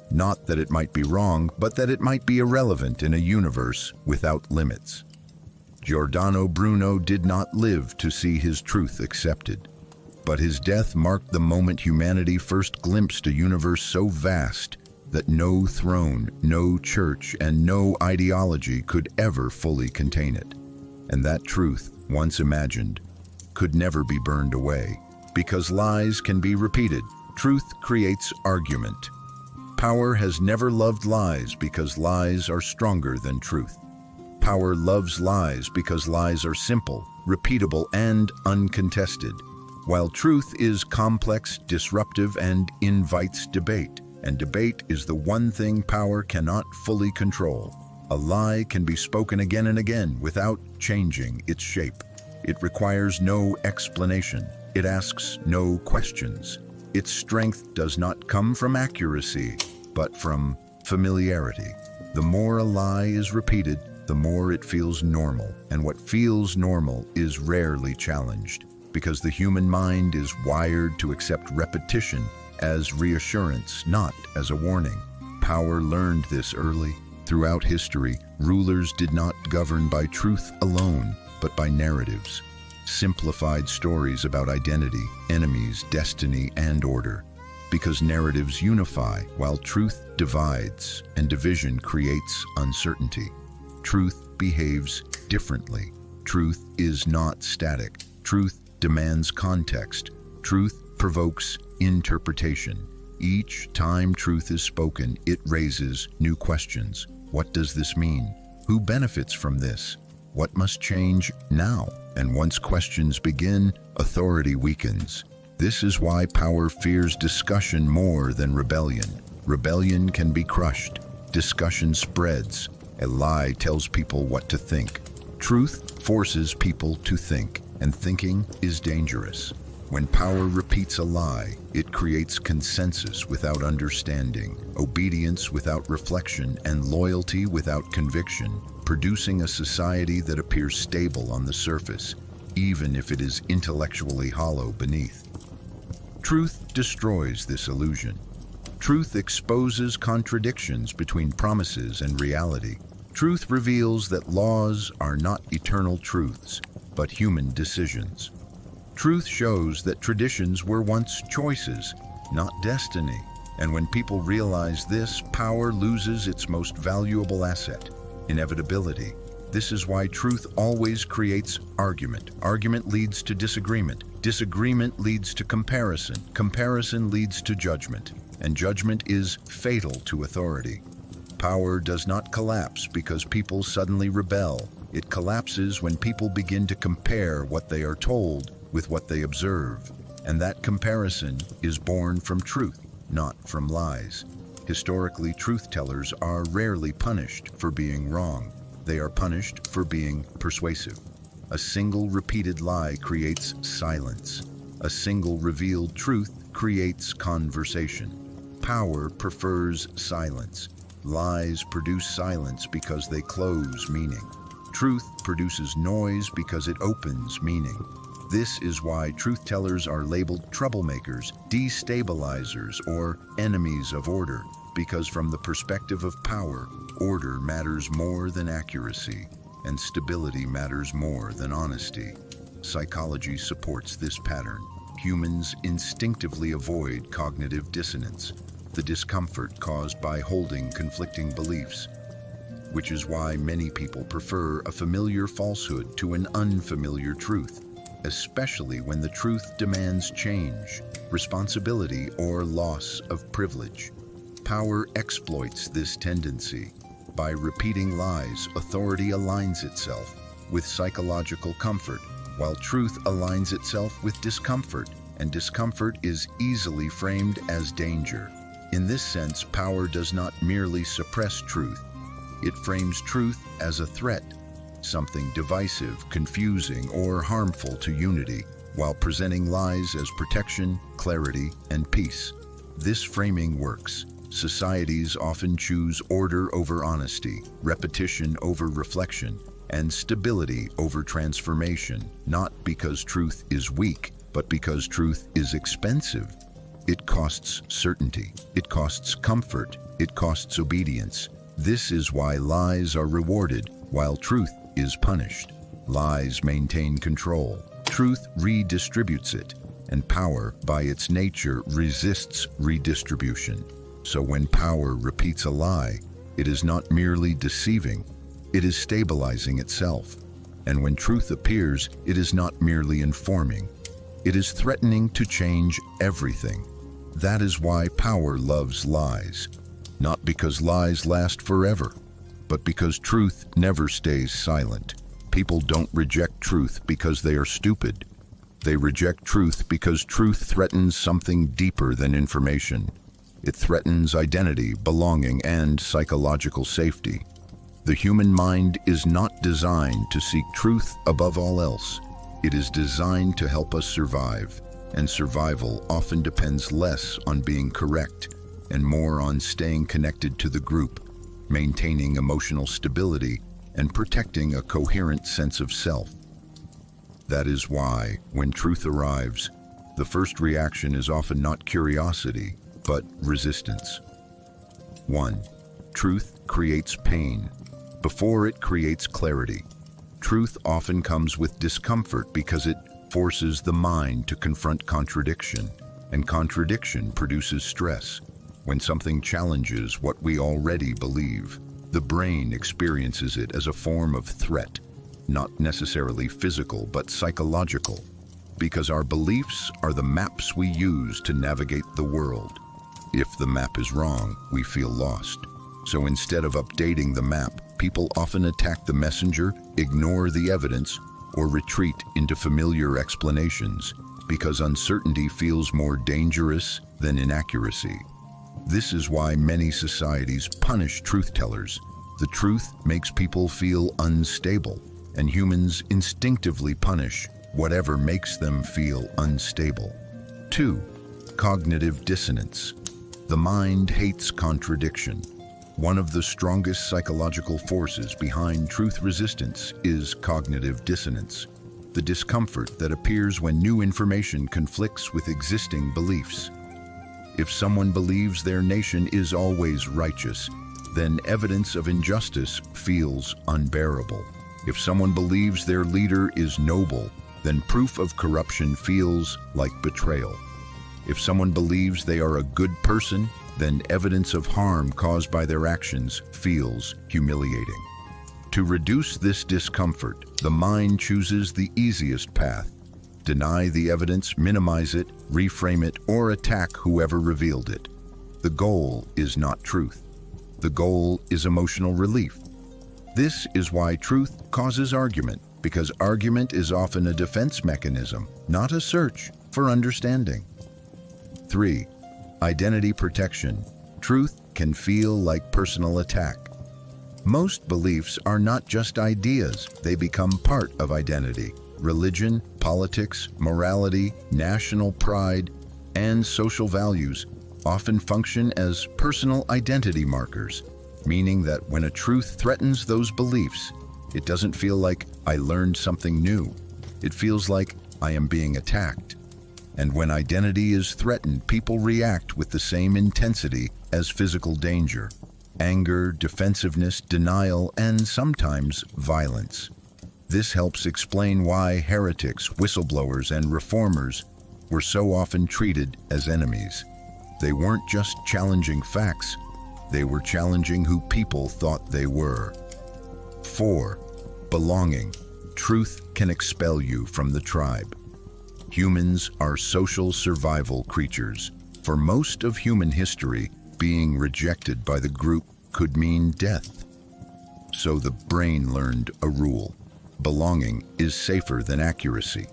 Not that it might be wrong, but that it might be irrelevant in a universe without limits. Giordano Bruno did not live to see his truth accepted, but his death marked the moment humanity first glimpsed a universe so vast that no throne, no church, and no ideology could ever fully contain it. And that truth, once imagined, could never be burned away. Because lies can be repeated, truth creates argument. Power has never loved lies because lies are stronger than truth. Power loves lies because lies are simple, repeatable, and uncontested, while truth is complex, disruptive, and invites debate. And debate is the one thing power cannot fully control. A lie can be spoken again and again without changing its shape. It requires no explanation. It asks no questions. Its strength does not come from accuracy, but from familiarity. The more a lie is repeated, the more it feels normal. And what feels normal is rarely challenged, because the human mind is wired to accept repetition as reassurance, not as a warning. Power learned this early. Throughout history, rulers did not govern by truth alone, but by narratives. Simplified stories about identity, enemies, destiny, and order. Because narratives unify, while truth divides, and division creates uncertainty. Truth behaves differently. Truth is not static. Truth demands context. Truth provokes interpretation. Each time truth is spoken, it raises new questions. What does this mean? Who benefits from this? What must change now? And once questions begin, authority weakens. This is why power fears discussion more than rebellion. Rebellion can be crushed. Discussion spreads. A lie tells people what to think. Truth forces people to think, and thinking is dangerous. When power repeats a lie, it creates consensus without understanding, obedience without reflection, and loyalty without conviction, producing a society that appears stable on the surface, even if it is intellectually hollow beneath. Truth destroys this illusion. Truth exposes contradictions between promises and reality. Truth reveals that laws are not eternal truths, but human decisions. Truth shows that traditions were once choices, not destiny. And when people realize this, power loses its most valuable asset, inevitability. This is why truth always creates argument. Argument leads to disagreement. Disagreement leads to comparison. Comparison leads to judgment. And judgment is fatal to authority. Power does not collapse because people suddenly rebel. It collapses when people begin to compare what they are told with what they observe. And that comparison is born from truth, not from lies. Historically, truth-tellers are rarely punished for being wrong. They are punished for being persuasive. A single repeated lie creates silence. A single revealed truth creates conversation. Power prefers silence. Lies produce silence because they close meaning. Truth produces noise because it opens meaning. This is why truth-tellers are labeled troublemakers, destabilizers, or enemies of order, because from the perspective of power, order matters more than accuracy, and stability matters more than honesty. Psychology supports this pattern. Humans instinctively avoid cognitive dissonance, the discomfort caused by holding conflicting beliefs, which is why many people prefer a familiar falsehood to an unfamiliar truth, especially when the truth demands change, responsibility, or loss of privilege. Power exploits this tendency. By repeating lies, authority aligns itself with psychological comfort, while truth aligns itself with discomfort, and discomfort is easily framed as danger. In this sense, power does not merely suppress truth. It frames truth as a threat, something divisive, confusing, or harmful to unity, while presenting lies as protection, clarity, and peace. This framing works. Societies often choose order over honesty, repetition over reflection, and stability over transformation, not because truth is weak, but because truth is expensive. It costs certainty, it costs comfort, it costs obedience. This is why lies are rewarded, while truth is punished. Lies maintain control. Truth redistributes it, and power, by its nature, resists redistribution. So when power repeats a lie, it is not merely deceiving, it is stabilizing itself. And when truth appears, it is not merely informing, it is threatening to change everything. That is why power loves lies, not because lies last forever, but because truth never stays silent. People don't reject truth because they are stupid. They reject truth because truth threatens something deeper than information. It threatens identity, belonging, and psychological safety. The human mind is not designed to seek truth above all else. It is designed to help us survive, and survival often depends less on being correct and more on staying connected to the group, maintaining emotional stability, and protecting a coherent sense of self. That is why, when truth arrives, the first reaction is often not curiosity, but resistance. 1. Truth creates pain before it creates clarity. Truth often comes with discomfort because it forces the mind to confront contradiction, and contradiction produces stress. When something challenges what we already believe, the brain experiences it as a form of threat, not necessarily physical but psychological, because our beliefs are the maps we use to navigate the world. If the map is wrong, we feel lost. So instead of updating the map, people often attack the messenger, ignore the evidence, or retreat into familiar explanations, because uncertainty feels more dangerous than inaccuracy. This is why many societies punish truth-tellers. The truth makes people feel unstable, and humans instinctively punish whatever makes them feel unstable. 2. Cognitive dissonance. The mind hates contradiction. One of the strongest psychological forces behind truth resistance is cognitive dissonance, the discomfort that appears when new information conflicts with existing beliefs. If someone believes their nation is always righteous, then evidence of injustice feels unbearable. If someone believes their leader is noble, then proof of corruption feels like betrayal. If someone believes they are a good person, then evidence of harm caused by their actions feels humiliating. To reduce this discomfort, the mind chooses the easiest path. Deny the evidence, minimize it, reframe it, or attack whoever revealed it. The goal is not truth. The goal is emotional relief. This is why truth causes argument, because argument is often a defense mechanism, not a search for understanding. 3. Identity protection. Truth can feel like personal attack. Most beliefs are not just ideas, they become part of identity. Religion, politics, morality, national pride, and social values often function as personal identity markers. meaning that when a truth threatens those beliefs, it doesn't feel like I learned something new. It feels like I am being attacked. And when identity is threatened, people react with the same intensity as physical danger: anger, defensiveness, denial, and sometimes violence. This helps explain why heretics, whistleblowers, and reformers were so often treated as enemies. They weren't just challenging facts, they were challenging who people thought they were. 4. Belonging. Truth can expel you from the tribe. Humans are social survival creatures. For most of human history, being rejected by the group could mean death. So the brain learned a rule: belonging is safer than accuracy.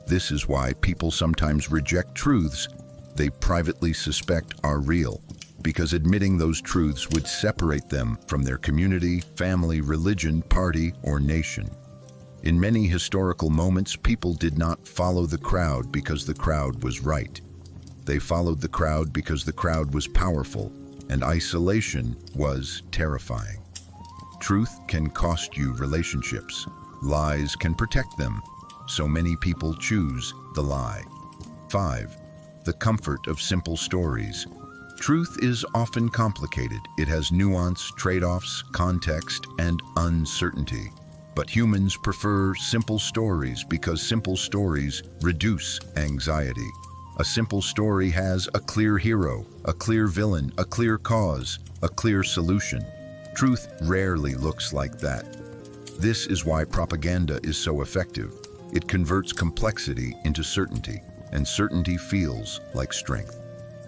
This is why people sometimes reject truths they privately suspect are real, because admitting those truths would separate them from their community, family, religion, party, or nation. In many historical moments, people did not follow the crowd because the crowd was right. They followed the crowd because the crowd was powerful, and isolation was terrifying. Truth can cost you relationships. Lies can protect them. So many people choose the lie. 5. The comfort of simple stories. Truth is often complicated. It has nuance, trade-offs, context, and uncertainty. But humans prefer simple stories because simple stories reduce anxiety. A simple story has a clear hero, a clear villain, a clear cause, a clear solution. Truth rarely looks like that. This is why propaganda is so effective. It converts complexity into certainty, and certainty feels like strength.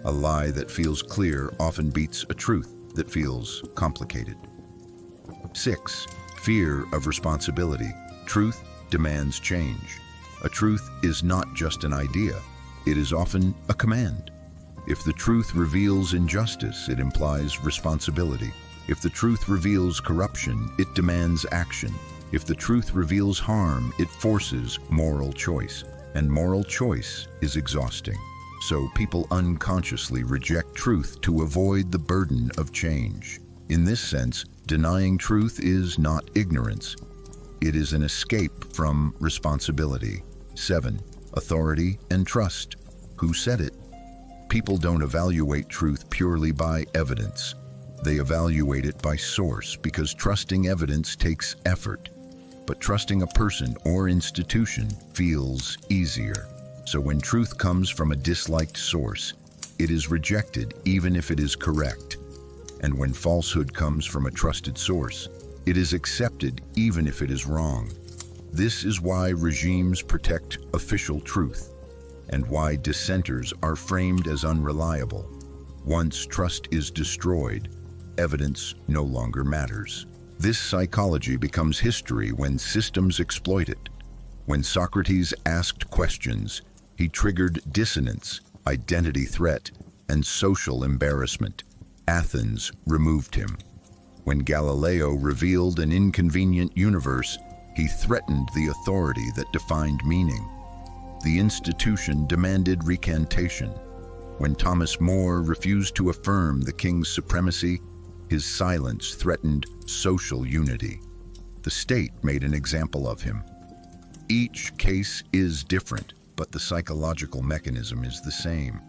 A lie that feels clear often beats a truth that feels complicated. 6. Fear of responsibility. Truth demands change. A truth is not just an idea, it is often a command. If the truth reveals injustice, it implies responsibility. If the truth reveals corruption, it demands action. If the truth reveals harm, it forces moral choice. And moral choice is exhausting. So people unconsciously reject truth to avoid the burden of change. In this sense, denying truth is not ignorance. It is an escape from responsibility. 7. Authority and trust. Who said it? People don't evaluate truth purely by evidence. They evaluate it by source because trusting evidence takes effort. But trusting a person or institution feels easier. So when truth comes from a disliked source, it is rejected even if it is correct. And when falsehood comes from a trusted source, it is accepted even if it is wrong. This is why regimes protect official truth, and why dissenters are framed as unreliable. Once trust is destroyed, evidence no longer matters. This psychology becomes history when systems exploit it. When Socrates asked questions, he triggered dissonance, identity threat, and social embarrassment. Athens removed him. When Galileo revealed an inconvenient universe, he threatened the authority that defined meaning. The institution demanded recantation. When Thomas More refused to affirm the king's supremacy, his silence threatened social unity. The state made an example of him. Each case is different, but the psychological mechanism is the same.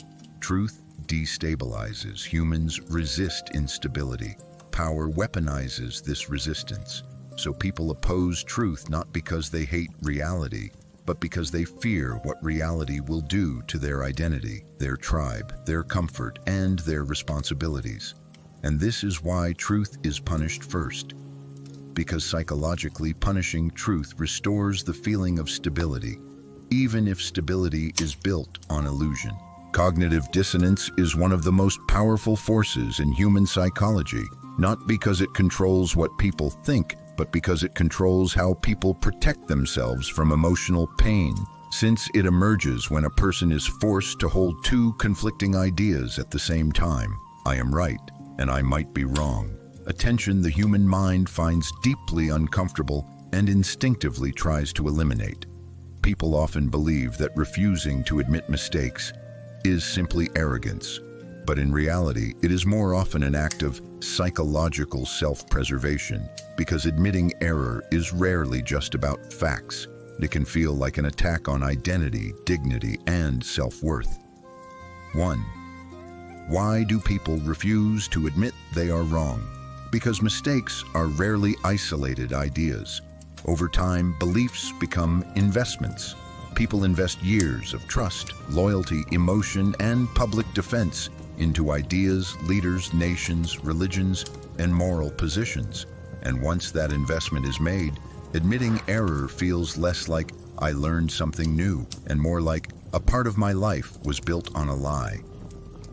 Truth destabilizes. Humans resist instability. Power weaponizes this resistance. So people oppose truth not because they hate reality, but because they fear what reality will do to their identity, their tribe, their comfort, and their responsibilities. And this is why truth is punished first. Because psychologically, punishing truth restores the feeling of stability, even if stability is built on illusion. Cognitive dissonance is one of the most powerful forces in human psychology, not because it controls what people think, but because it controls how people protect themselves from emotional pain, since it emerges when a person is forced to hold two conflicting ideas at the same time. I am right, and I might be wrong. A tension the human mind finds deeply uncomfortable and instinctively tries to eliminate. People often believe that refusing to admit mistakes is simply arrogance, But in reality, it is more often an act of psychological self-preservation, because admitting error is rarely just about facts. It can feel like an attack on identity, dignity, and self-worth. 1. Why do people refuse to admit they are wrong? Because mistakes are rarely isolated ideas. Over time, beliefs become investments. People invest years of trust, loyalty, emotion, and public defense into ideas, leaders, nations, religions, and moral positions. And once that investment is made, admitting error feels less like I learned something new and more like a part of my life was built on a lie.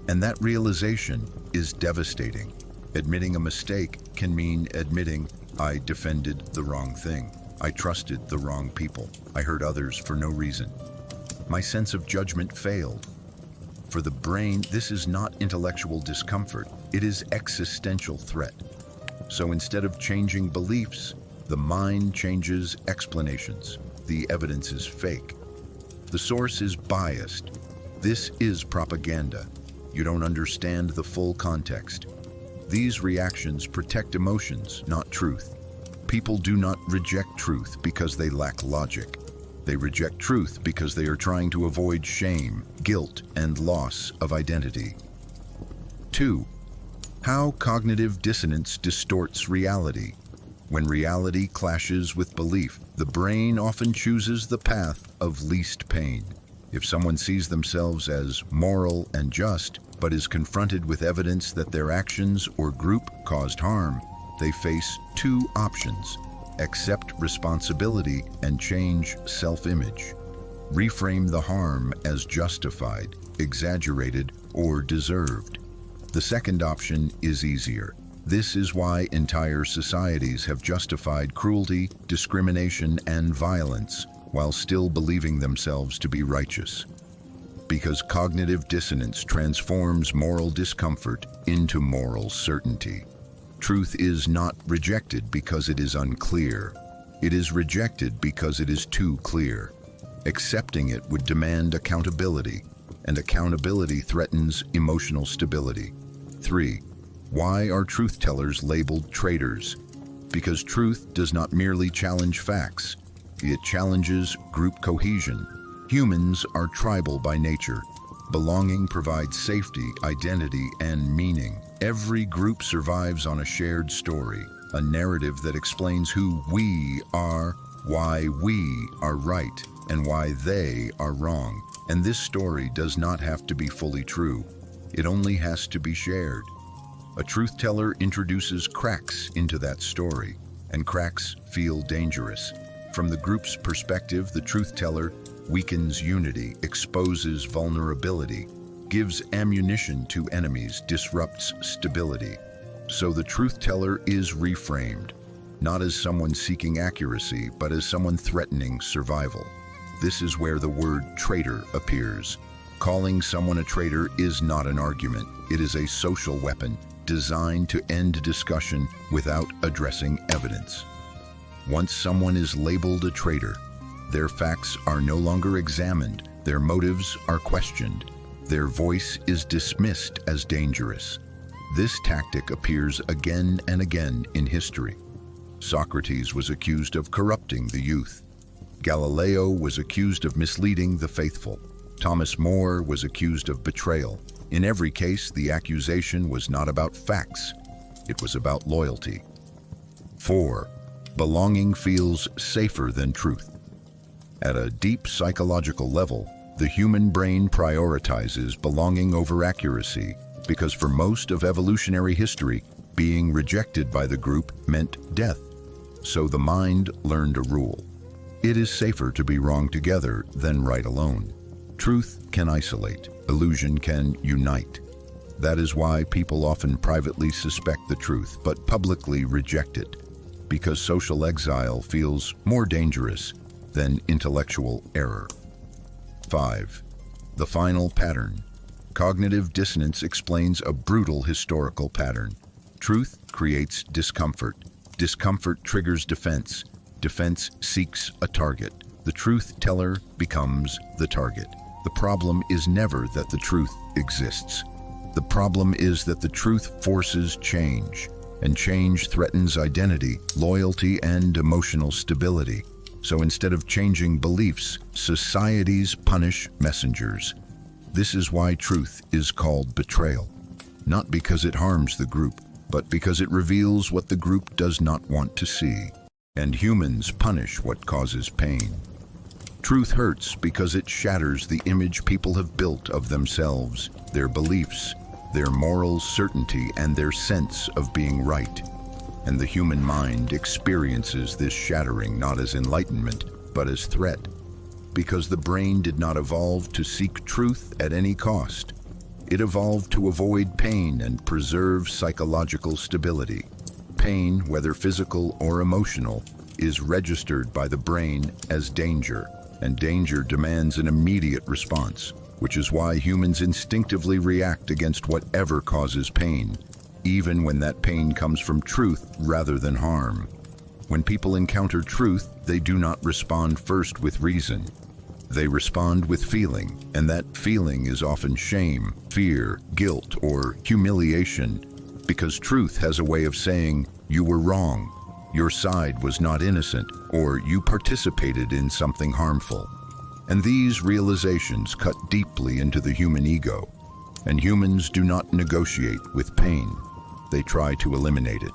And that realization is devastating. Admitting a mistake can mean admitting I defended the wrong thing. I trusted the wrong people. I hurt others for no reason. My sense of judgment failed. For the brain, this is not intellectual discomfort. It is existential threat. So instead of changing beliefs, the mind changes explanations. The evidence is fake. The source is biased. This is propaganda. You don't understand the full context. These reactions protect emotions, not truth. People do not reject truth because they lack logic. They reject truth because they are trying to avoid shame, guilt, and loss of identity. 2. How cognitive dissonance distorts reality. When reality clashes with belief, the brain often chooses the path of least pain. If someone sees themselves as moral and just, but is confronted with evidence that their actions or group caused harm, they face two options: accept responsibility and change self-image. Reframe the harm as justified, exaggerated, or deserved. The second option is easier. This is why entire societies have justified cruelty, discrimination, and violence while still believing themselves to be righteous. Because cognitive dissonance transforms moral discomfort into moral certainty. Truth is not rejected because it is unclear. It is rejected because it is too clear. Accepting it would demand accountability, and accountability threatens emotional stability. 3. Why are truth-tellers labeled traitors? Because truth does not merely challenge facts. It challenges group cohesion. Humans are tribal by nature. Belonging provides safety, identity, and meaning. Every group survives on a shared story, a narrative that explains who we are, why we are right, and why they are wrong. And this story does not have to be fully true. It only has to be shared. A truth teller introduces cracks into that story, and cracks feel dangerous. From the group's perspective, the truth teller weakens unity, exposes vulnerability, gives ammunition to enemies, disrupts stability. So the truth teller is reframed, not as someone seeking accuracy, but as someone threatening survival. This is where the word traitor appears. Calling someone a traitor is not an argument. It is a social weapon designed to end discussion without addressing evidence. Once someone is labeled a traitor, their facts are no longer examined, their motives are questioned, their voice is dismissed as dangerous. This tactic appears again and again in history. Socrates was accused of corrupting the youth. Galileo was accused of misleading the faithful. Thomas More was accused of betrayal. In every case, the accusation was not about facts. It was about loyalty. 4. Belonging feels safer than truth. At a deep psychological level, the human brain prioritizes belonging over accuracy because for most of evolutionary history, being rejected by the group meant death. So the mind learned a rule. It is safer to be wrong together than right alone. Truth can isolate, illusion can unite. That is why people often privately suspect the truth but publicly reject it, because social exile feels more dangerous than intellectual error. 5. The final pattern. Cognitive dissonance explains a brutal historical pattern. Truth creates discomfort. Discomfort triggers defense. Defense seeks a target. The truth teller becomes the target. The problem is never that the truth exists. The problem is that the truth forces change, and change threatens identity, loyalty, and emotional stability. So instead of changing beliefs, societies punish messengers. This is why truth is called betrayal. Not because it harms the group, but because it reveals what the group does not want to see. And humans punish what causes pain. Truth hurts because it shatters the image people have built of themselves, their beliefs, their moral certainty, and their sense of being right. And the human mind experiences this shattering not as enlightenment, but as threat. Because the brain did not evolve to seek truth at any cost. It evolved to avoid pain and preserve psychological stability. Pain, whether physical or emotional, is registered by the brain as danger, and danger demands an immediate response, which is why humans instinctively react against whatever causes pain, even when that pain comes from truth rather than harm. When people encounter truth, they do not respond first with reason. They respond with feeling, and that feeling is often shame, fear, guilt, or humiliation, because truth has a way of saying, "You were wrong, your side was not innocent," or "You participated in something harmful." And these realizations cut deeply into the human ego, and humans do not negotiate with pain. They try to eliminate it.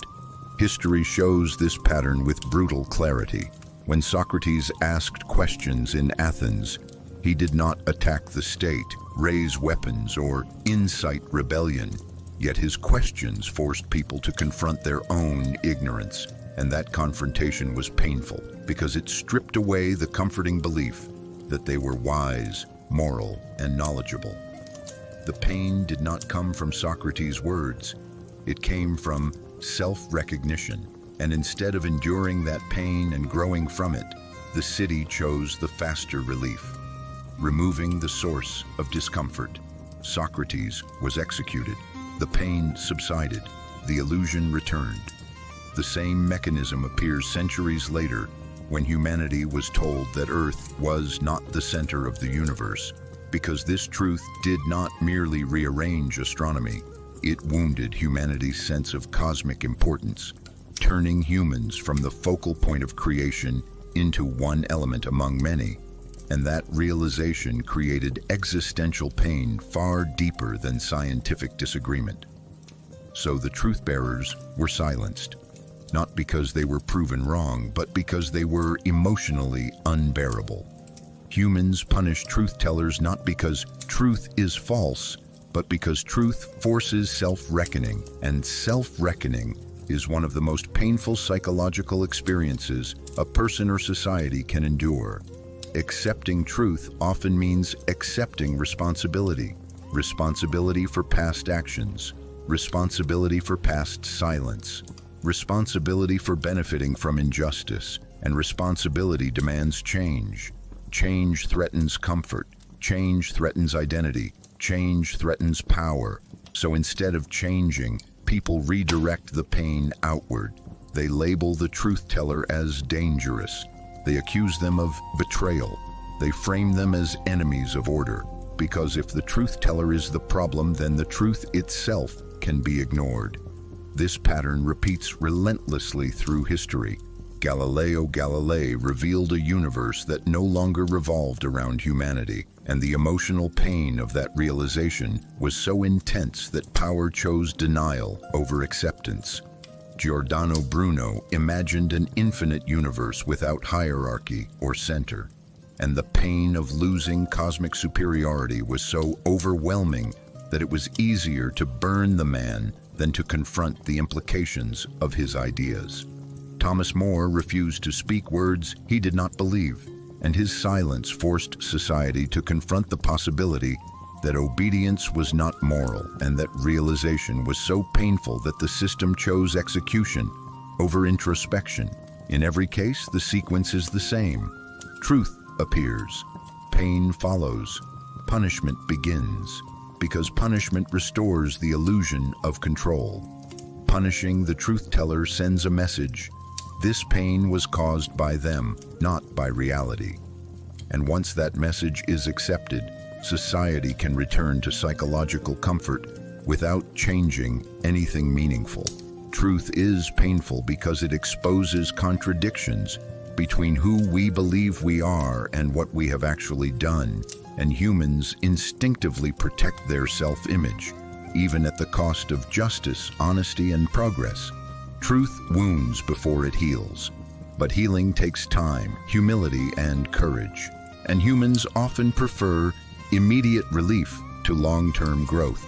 History shows this pattern with brutal clarity. When Socrates asked questions in Athens, he did not attack the state, raise weapons, or incite rebellion. Yet his questions forced people to confront their own ignorance, and that confrontation was painful because it stripped away the comforting belief that they were wise, moral, and knowledgeable. The pain did not come from Socrates' words. It came from self-recognition. And instead of enduring that pain and growing from it, the city chose the faster relief, removing the source of discomfort. Socrates was executed. The pain subsided. The illusion returned. The same mechanism appears centuries later when humanity was told that Earth was not the center of the universe, because this truth did not merely rearrange astronomy. It wounded humanity's sense of cosmic importance, turning humans from the focal point of creation into one element among many. And that realization created existential pain far deeper than scientific disagreement. So the truth-bearers were silenced, not because they were proven wrong, but because they were emotionally unbearable. Humans punish truth-tellers not because truth is false, but because truth forces self-reckoning, and self-reckoning is one of the most painful psychological experiences a person or society can endure. Accepting truth often means accepting responsibility. Responsibility for past actions, responsibility for past silence, responsibility for benefiting from injustice, and responsibility demands change. Change threatens comfort, change threatens identity, change threatens power. So instead of changing, people redirect the pain outward. They label the truth-teller as dangerous. They accuse them of betrayal. They frame them as enemies of order. Because if the truth-teller is the problem, then the truth itself can be ignored. This pattern repeats relentlessly through history. Galileo Galilei revealed a universe that no longer revolved around humanity, and the emotional pain of that realization was so intense that power chose denial over acceptance. Giordano Bruno imagined an infinite universe without hierarchy or center, and the pain of losing cosmic superiority was so overwhelming that it was easier to burn the man than to confront the implications of his ideas. Thomas More refused to speak words he did not believe, and his silence forced society to confront the possibility that obedience was not moral, and that realization was so painful that the system chose execution over introspection. In every case, the sequence is the same. Truth appears, pain follows, punishment begins, because punishment restores the illusion of control. Punishing the truth-teller sends a message. This pain was caused by them, not by reality. And once that message is accepted, society can return to psychological comfort without changing anything meaningful. Truth is painful because it exposes contradictions between who we believe we are and what we have actually done, and humans instinctively protect their self-image, even at the cost of justice, honesty, and progress. Truth wounds before it heals, but healing takes time, humility, and courage, and humans often prefer immediate relief to long-term growth.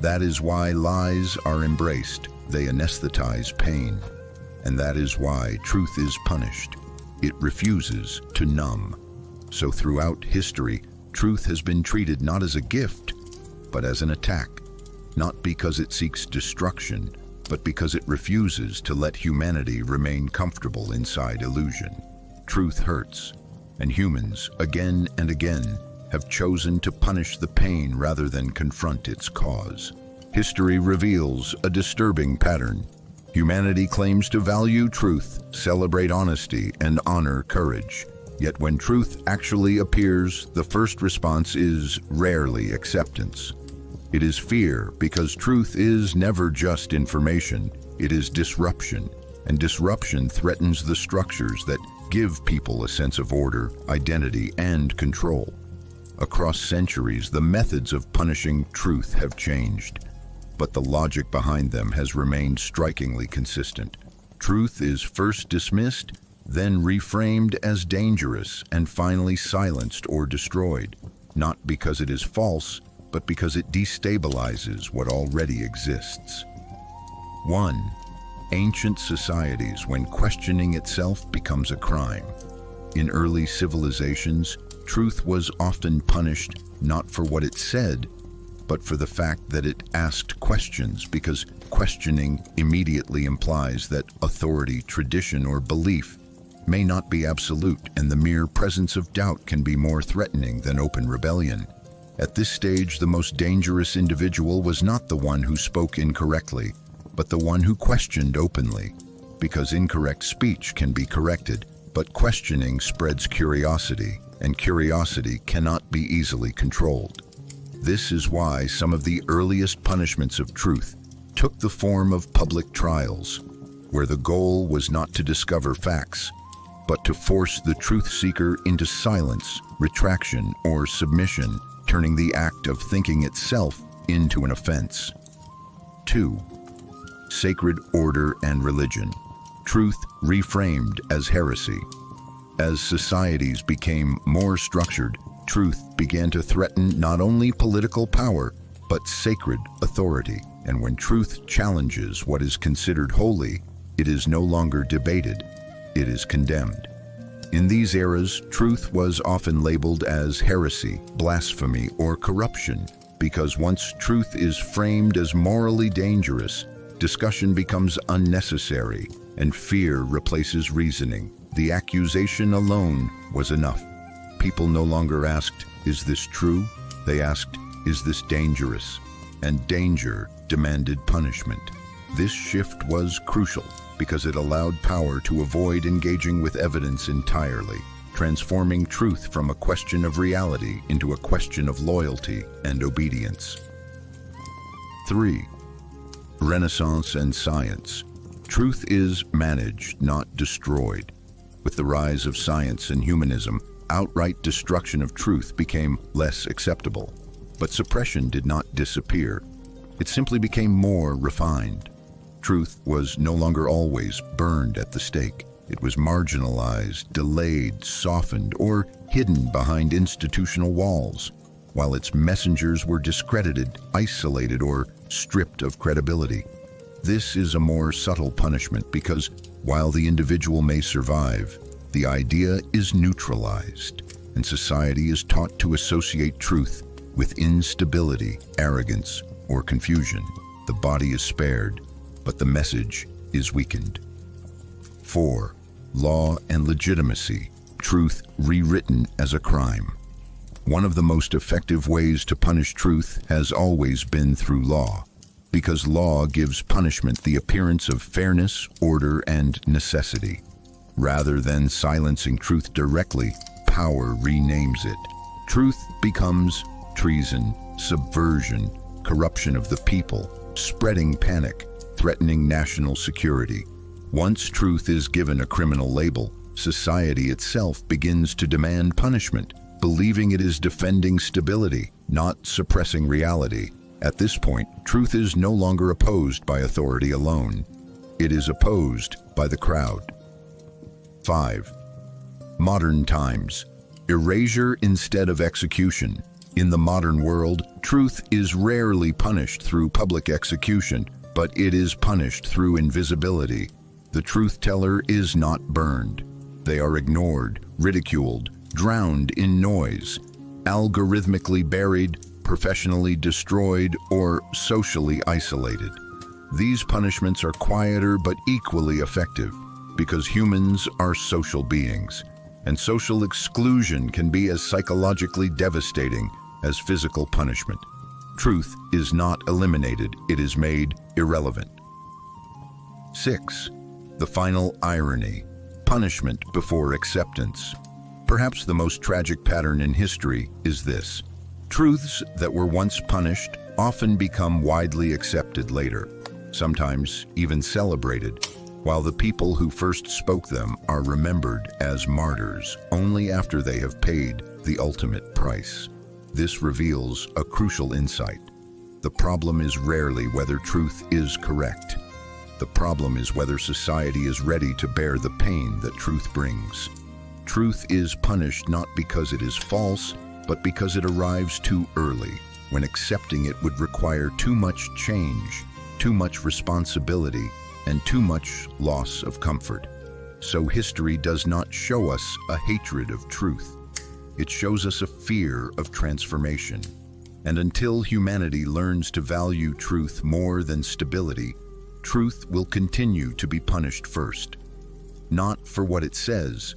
That is why lies are embraced. They anesthetize pain, and that is why truth is punished. It refuses to numb. So throughout history, truth has been treated not as a gift, but as an attack, not because it seeks destruction, but because it refuses to let humanity remain comfortable inside illusion. Truth hurts, and humans, again and again, have chosen to punish the pain rather than confront its cause. History reveals a disturbing pattern. Humanity claims to value truth, celebrate honesty, and honor courage. Yet when truth actually appears, the first response is rarely acceptance. It is fear, because truth is never just information. It is disruption, and disruption threatens the structures that give people a sense of order, identity, and control. Across centuries, the methods of punishing truth have changed, but the logic behind them has remained strikingly consistent. Truth is first dismissed, then reframed as dangerous, and finally silenced or destroyed, not because it is false, but because it destabilizes what already exists. 1. Ancient societies, when questioning itself becomes a crime. In early civilizations, truth was often punished not for what it said, but for the fact that it asked questions, because questioning immediately implies that authority, tradition, or belief may not be absolute, and the mere presence of doubt can be more threatening than open rebellion. At this stage, the most dangerous individual was not the one who spoke incorrectly, but the one who questioned openly, because incorrect speech can be corrected, but questioning spreads curiosity, and curiosity cannot be easily controlled. This is why some of the earliest punishments of truth took the form of public trials, where the goal was not to discover facts, but to force the truth seeker into silence, retraction, or submission, turning the act of thinking itself into an offense. 2. Sacred order and religion. Truth reframed as heresy. As societies became more structured, truth began to threaten not only political power, but sacred authority. And when truth challenges what is considered holy, it is no longer debated, it is condemned. In these eras, truth was often labeled as heresy, blasphemy, or corruption, because once truth is framed as morally dangerous, discussion becomes unnecessary, and fear replaces reasoning. The accusation alone was enough. People no longer asked, "Is this true?" They asked, "Is this dangerous?" And danger demanded punishment. This shift was crucial because it allowed power to avoid engaging with evidence entirely, transforming truth from a question of reality into a question of loyalty and obedience. 3. Renaissance and science. Truth is managed, not destroyed. With the rise of science and humanism, outright destruction of truth became less acceptable. But suppression did not disappear. It simply became more refined. Truth was no longer always burned at the stake. It was marginalized, delayed, softened, or hidden behind institutional walls, while its messengers were discredited, isolated, or stripped of credibility. This is a more subtle punishment because, while the individual may survive, the idea is neutralized, and society is taught to associate truth with instability, arrogance, or confusion. The body is spared, but the message is weakened. 4. Law and legitimacy. Truth rewritten as a crime. One of the most effective ways to punish truth has always been through law, because law gives punishment the appearance of fairness, order, and necessity. Rather than silencing truth directly, power renames it. Truth becomes treason, subversion, corruption of the people, spreading panic, threatening national security. Once truth is given a criminal label, society itself begins to demand punishment, believing it is defending stability, not suppressing reality. At this point, truth is no longer opposed by authority alone. It is opposed by the crowd. 5. Modern times. Erasure instead of execution. In the modern world, truth is rarely punished through public execution, but it is punished through invisibility. The truth teller is not burned. They are ignored, ridiculed, drowned in noise, algorithmically buried, professionally destroyed, or socially isolated. These punishments are quieter but equally effective because humans are social beings, and social exclusion can be as psychologically devastating as physical punishment. Truth is not eliminated, it is made irrelevant. 6. The final irony. Punishment before acceptance. Perhaps the most tragic pattern in history is this. Truths that were once punished often become widely accepted later, sometimes even celebrated, while the people who first spoke them are remembered as martyrs only after they have paid the ultimate price. This reveals a crucial insight. The problem is rarely whether truth is correct. The problem is whether society is ready to bear the pain that truth brings. Truth is punished not because it is false, but because it arrives too early, when accepting it would require too much change, too much responsibility, and too much loss of comfort. So history does not show us a hatred of truth. It shows us a fear of transformation. And until humanity learns to value truth more than stability, truth will continue to be punished first, not for what it says,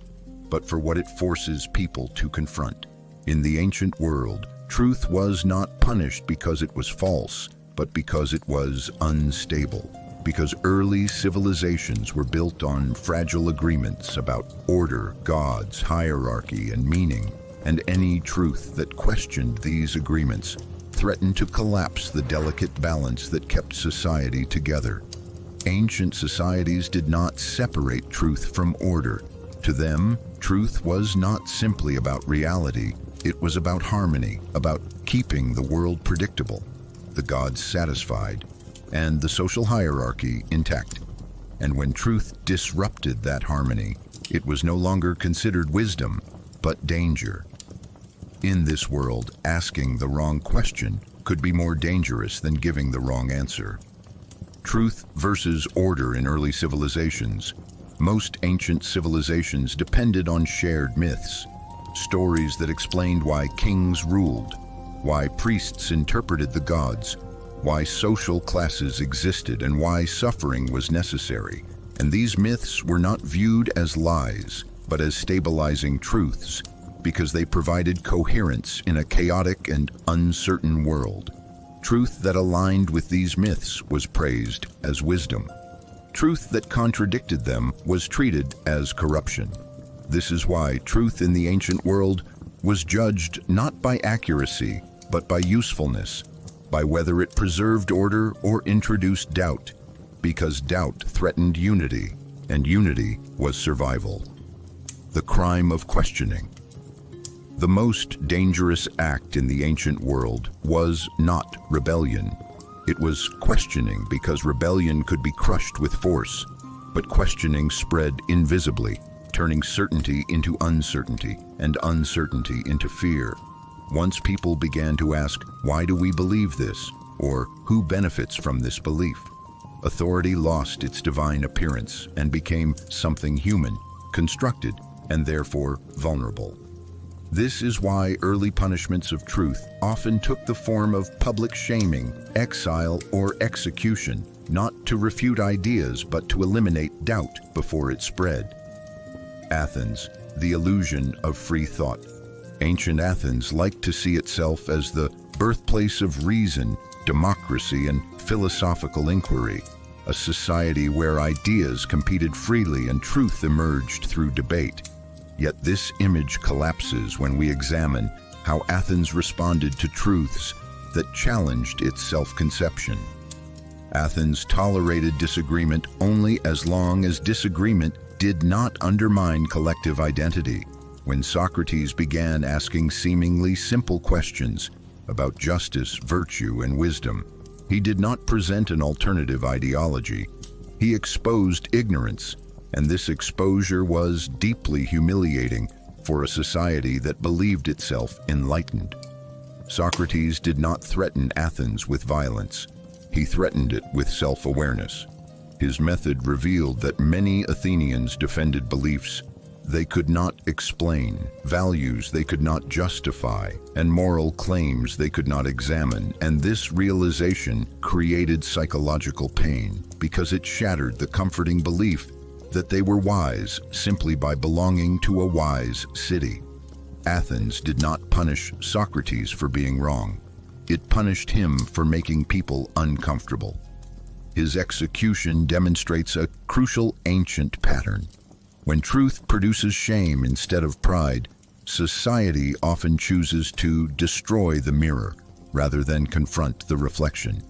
but for what it forces people to confront. In the ancient world, truth was not punished because it was false, but because it was unstable, because early civilizations were built on fragile agreements about order, gods, hierarchy, and meaning, and any truth that questioned these agreements threatened to collapse the delicate balance that kept society together. Ancient societies did not separate truth from order. To them, truth was not simply about reality, it was about harmony, about keeping the world predictable, the gods satisfied, and the social hierarchy intact. And when truth disrupted that harmony, it was no longer considered wisdom, but danger. In this world, asking the wrong question could be more dangerous than giving the wrong answer. Truth versus order in early civilizations. Most ancient civilizations depended on shared myths, stories that explained why kings ruled, why priests interpreted the gods, why social classes existed, and why suffering was necessary. And these myths were not viewed as lies, but as stabilizing truths, because they provided coherence in a chaotic and uncertain world. Truth that aligned with these myths was praised as wisdom. Truth that contradicted them was treated as corruption. This is why truth in the ancient world was judged not by accuracy, but by usefulness, by whether it preserved order or introduced doubt, because doubt threatened unity, and unity was survival. The crime of questioning. The most dangerous act in the ancient world was not rebellion. It was questioning, because rebellion could be crushed with force, but questioning spread invisibly, turning certainty into uncertainty and uncertainty into fear. Once people began to ask, "Why do we believe this?" or "Who benefits from this belief?" authority lost its divine appearance and became something human, constructed, and therefore vulnerable. This is why early punishments of truth often took the form of public shaming, exile, or execution, not to refute ideas but to eliminate doubt before it spread. Athens, the illusion of free thought. Ancient Athens liked to see itself as the birthplace of reason, democracy, and philosophical inquiry, a society where ideas competed freely and truth emerged through debate. Yet this image collapses when we examine how Athens responded to truths that challenged its self-conception. Athens tolerated disagreement only as long as disagreement did not undermine collective identity. When Socrates began asking seemingly simple questions about justice, virtue, and wisdom, he did not present an alternative ideology. He exposed ignorance, and this exposure was deeply humiliating for a society that believed itself enlightened. Socrates did not threaten Athens with violence. He threatened it with self-awareness. His method revealed that many Athenians defended beliefs they could not explain, values they could not justify, and moral claims they could not examine, and this realization created psychological pain because it shattered the comforting belief that they were wise simply by belonging to a wise city. Athens did not punish Socrates for being wrong. It punished him for making people uncomfortable. His execution demonstrates a crucial ancient pattern. When truth produces shame instead of pride, society often chooses to destroy the mirror rather than confront the reflection.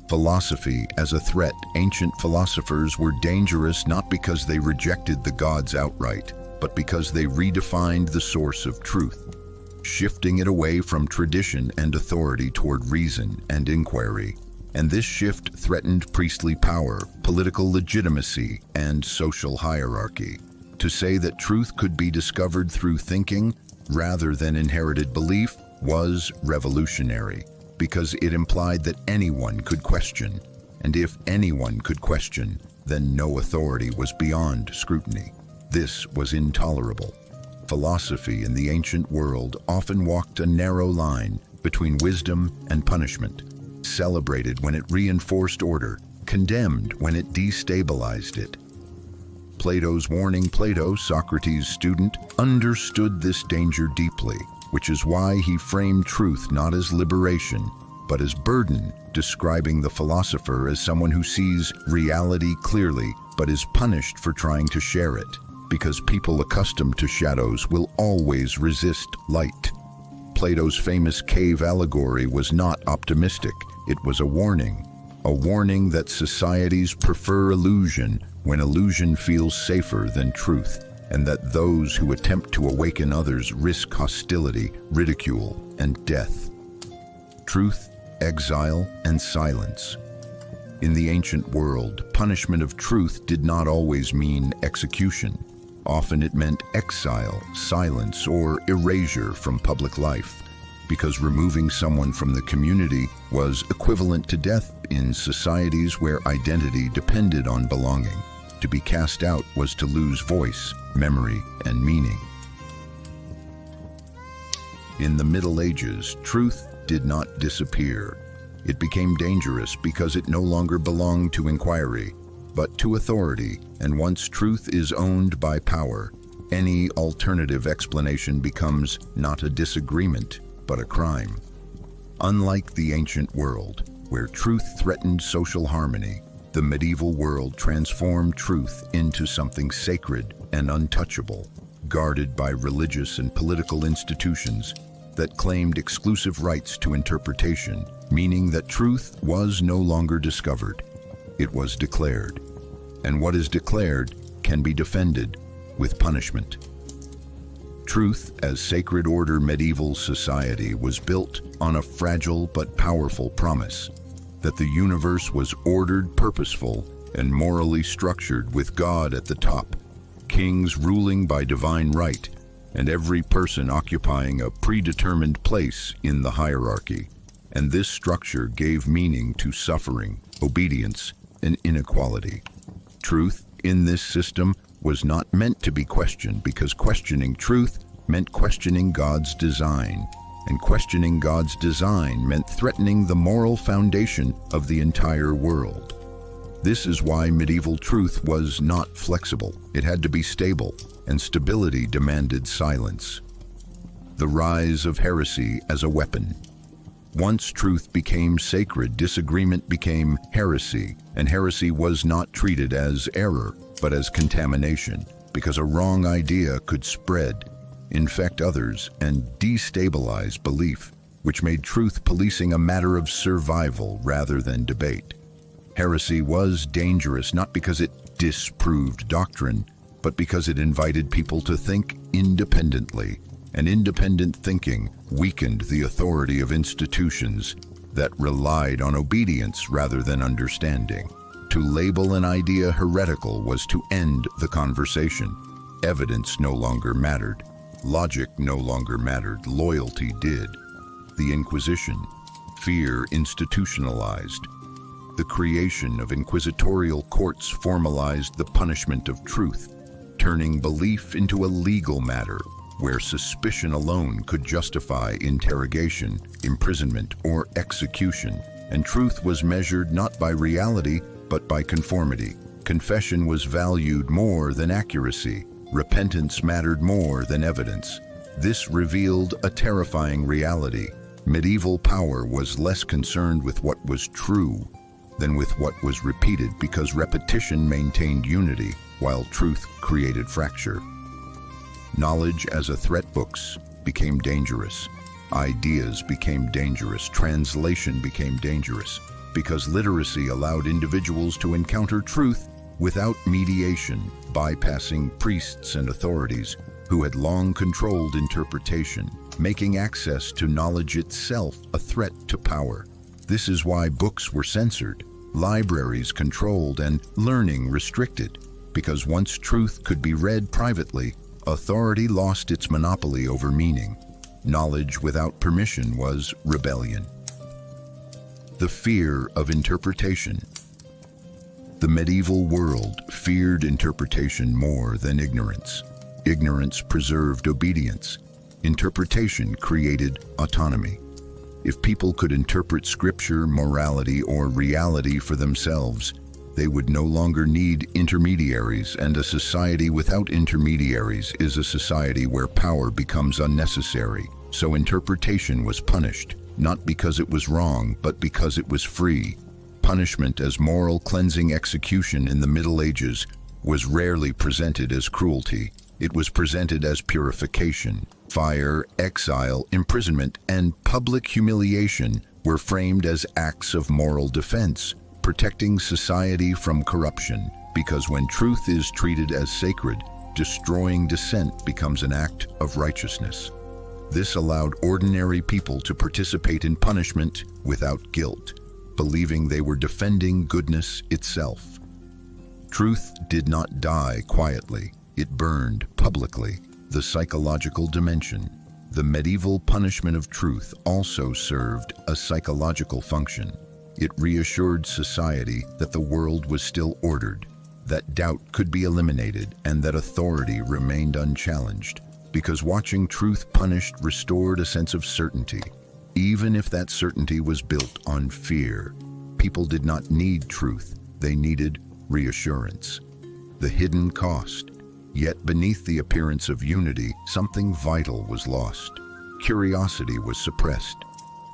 Philosophy as a threat. Ancient philosophers were dangerous not because they rejected the gods outright, but because they redefined the source of truth, shifting it away from tradition and authority toward reason and inquiry. And this shift threatened priestly power, political legitimacy, and social hierarchy. To say that truth could be discovered through thinking rather than inherited belief was revolutionary, because it implied that anyone could question, and if anyone could question, then no authority was beyond scrutiny. This was intolerable. Philosophy in the ancient world often walked a narrow line between wisdom and punishment, celebrated when it reinforced order, condemned when it destabilized it. Plato's warning. Plato, Socrates' student, understood this danger deeply, which is why he framed truth not as liberation, but as burden, describing the philosopher as someone who sees reality clearly, but is punished for trying to share it, because people accustomed to shadows will always resist light. Plato's famous cave allegory was not optimistic. It was a warning that societies prefer illusion when illusion feels safer than truth, and that those who attempt to awaken others risk hostility, ridicule, and death. Truth, exile, and silence. In the ancient world, punishment of truth did not always mean execution. Often it meant exile, silence, or erasure from public life, because removing someone from the community was equivalent to death in societies where identity depended on belonging. To be cast out was to lose voice, memory, and meaning. In the Middle Ages, truth did not disappear. It became dangerous because it no longer belonged to inquiry, but to authority, and once truth is owned by power, any alternative explanation becomes not a disagreement, but a crime. Unlike the ancient world, where truth threatened social harmony, the medieval world transformed truth into something sacred and untouchable, guarded by religious and political institutions that claimed exclusive rights to interpretation, meaning that truth was no longer discovered. It was declared. And what is declared can be defended with punishment. Truth as sacred order. Medieval society was built on a fragile but powerful promise that the universe was ordered, purposeful, and morally structured, with God at the top, kings ruling by divine right, and every person occupying a predetermined place in the hierarchy. And this structure gave meaning to suffering, obedience, and inequality. Truth in this system was not meant to be questioned, because questioning truth meant questioning God's design, and questioning God's design meant threatening the moral foundation of the entire world. This is why medieval truth was not flexible. It had to be stable, and stability demanded silence. The rise of heresy as a weapon. Once truth became sacred, disagreement became heresy, and heresy was not treated as error, but as contamination, because a wrong idea could spread, infect others, and destabilize belief. which made truth policing a matter of survival rather than debate. Heresy was dangerous not because it disproved doctrine, but because it invited people to think independently, and independent thinking weakened the authority of institutions that relied on obedience rather than understanding. To label an idea heretical was to end the conversation. Evidence no longer mattered. Logic no longer mattered. Loyalty did. The Inquisition, fear institutionalized. The creation of inquisitorial courts formalized the punishment of truth, turning belief into a legal matter where suspicion alone could justify interrogation, imprisonment, or execution, and truth was measured not by reality but by conformity. Confession was valued more than accuracy. Repentance mattered more than evidence. This revealed a terrifying reality. Medieval power was less concerned with what was true than with what was repeated, because repetition maintained unity while truth created fracture. Knowledge as a threat. Books became dangerous. Ideas became dangerous. Translation became dangerous, because literacy allowed individuals to encounter truth without mediation, bypassing priests and authorities who had long controlled interpretation, making access to knowledge itself a threat to power. This is why books were censored, libraries controlled, and learning restricted, because once truth could be read privately, authority lost its monopoly over meaning. Knowledge without permission was rebellion. The fear of interpretation. The medieval world feared interpretation more than ignorance. Ignorance preserved obedience. Interpretation created autonomy. If people could interpret scripture, morality, or reality for themselves, they would no longer need intermediaries, and a society without intermediaries is a society where power becomes unnecessary. So interpretation was punished, not because it was wrong, but because it was free. Punishment as moral cleansing. Execution in the Middle Ages was rarely presented as cruelty. It was presented as purification. Fire, exile, imprisonment, and public humiliation were framed as acts of moral defense, protecting society from corruption. Because when truth is treated as sacred, destroying dissent becomes an act of righteousness. This allowed ordinary people to participate in punishment without guilt, believing they were defending goodness itself. Truth did not die quietly. It burned publicly. The psychological dimension. The medieval punishment of truth also served a psychological function. It reassured society that the world was still ordered, that doubt could be eliminated, and that authority remained unchallenged. Because watching truth punished restored a sense of certainty, even if that certainty was built on fear. People did not need truth, they needed reassurance. The hidden cost. Yet beneath the appearance of unity, something vital was lost. Curiosity was suppressed.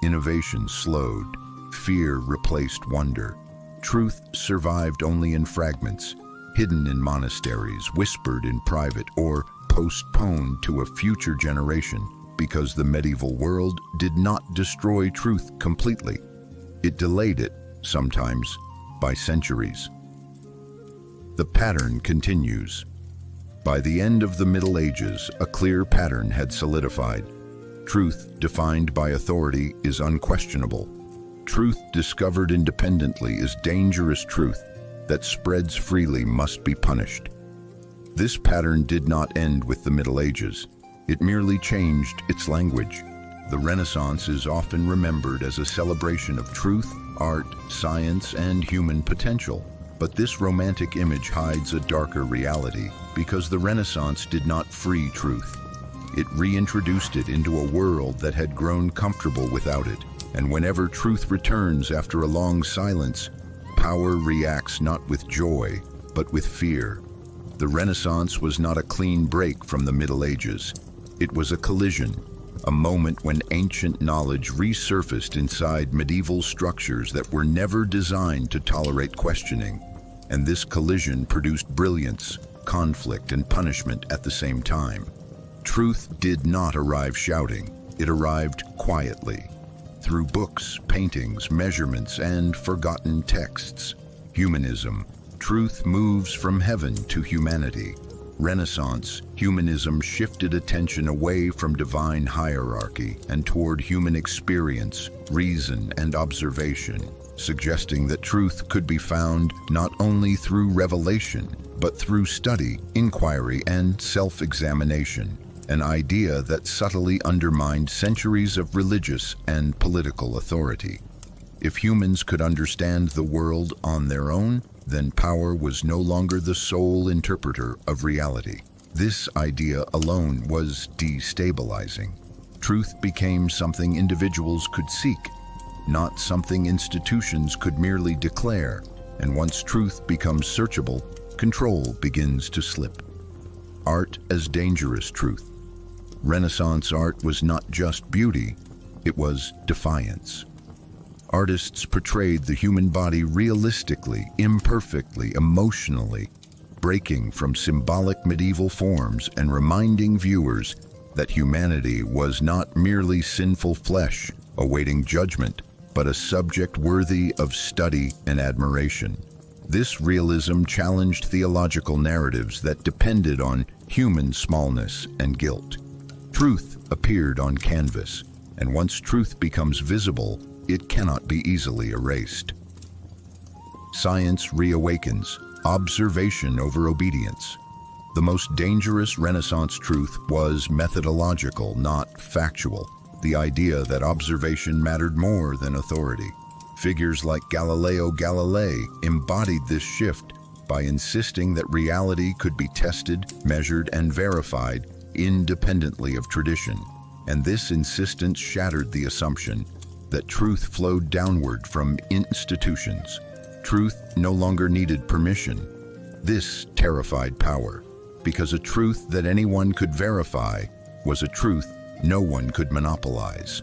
Innovation slowed. Fear replaced wonder. Truth survived only in fragments, hidden in monasteries, whispered in private, or postponed to a future generation, because the medieval world did not destroy truth completely. It delayed it, sometimes by centuries. The pattern continues. By the end of the Middle Ages, a clear pattern had solidified. Truth defined by authority is unquestionable. Truth discovered independently is dangerous. Truth that spreads freely must be punished. This pattern did not end with the Middle Ages. It merely changed its language. The Renaissance is often remembered as a celebration of truth, art, science, and human potential. But this romantic image hides a darker reality, because the Renaissance did not free truth. It reintroduced it into a world that had grown comfortable without it. And whenever truth returns after a long silence, power reacts not with joy, but with fear. The Renaissance was not a clean break from the Middle Ages. It was a collision, a moment when ancient knowledge resurfaced inside medieval structures that were never designed to tolerate questioning. And this collision produced brilliance, conflict, and punishment at the same time. Truth did not arrive shouting. It arrived quietly, through books, paintings, measurements, and forgotten texts. Humanism. Truth moves from heaven to humanity. Renaissance. Humanism shifted attention away from divine hierarchy and toward human experience, reason, and observation, suggesting that truth could be found not only through revelation, but through study, inquiry, and self-examination, an idea that subtly undermined centuries of religious and political authority. If humans could understand the world on their own, then power was no longer the sole interpreter of reality. This idea alone was destabilizing. Truth became something individuals could seek, not something institutions could merely declare, and once truth becomes searchable, control begins to slip. Art as dangerous truth. Renaissance art was not just beauty, it was defiance. Artists portrayed the human body realistically, imperfectly, emotionally, breaking from symbolic medieval forms and reminding viewers that humanity was not merely sinful flesh awaiting judgment, but a subject worthy of study and admiration. This realism challenged theological narratives that depended on human smallness and guilt. Truth appeared on canvas, and once truth becomes visible, it cannot be easily erased. Science reawakens, observation over obedience. The most dangerous Renaissance truth was methodological, not factual, the idea that observation mattered more than authority. Figures like Galileo Galilei embodied this shift by insisting that reality could be tested, measured, and verified independently of tradition. And this insistence shattered the assumption that truth flowed downward from institutions. Truth no longer needed permission. This terrified power, because a truth that anyone could verify was a truth no one could monopolize.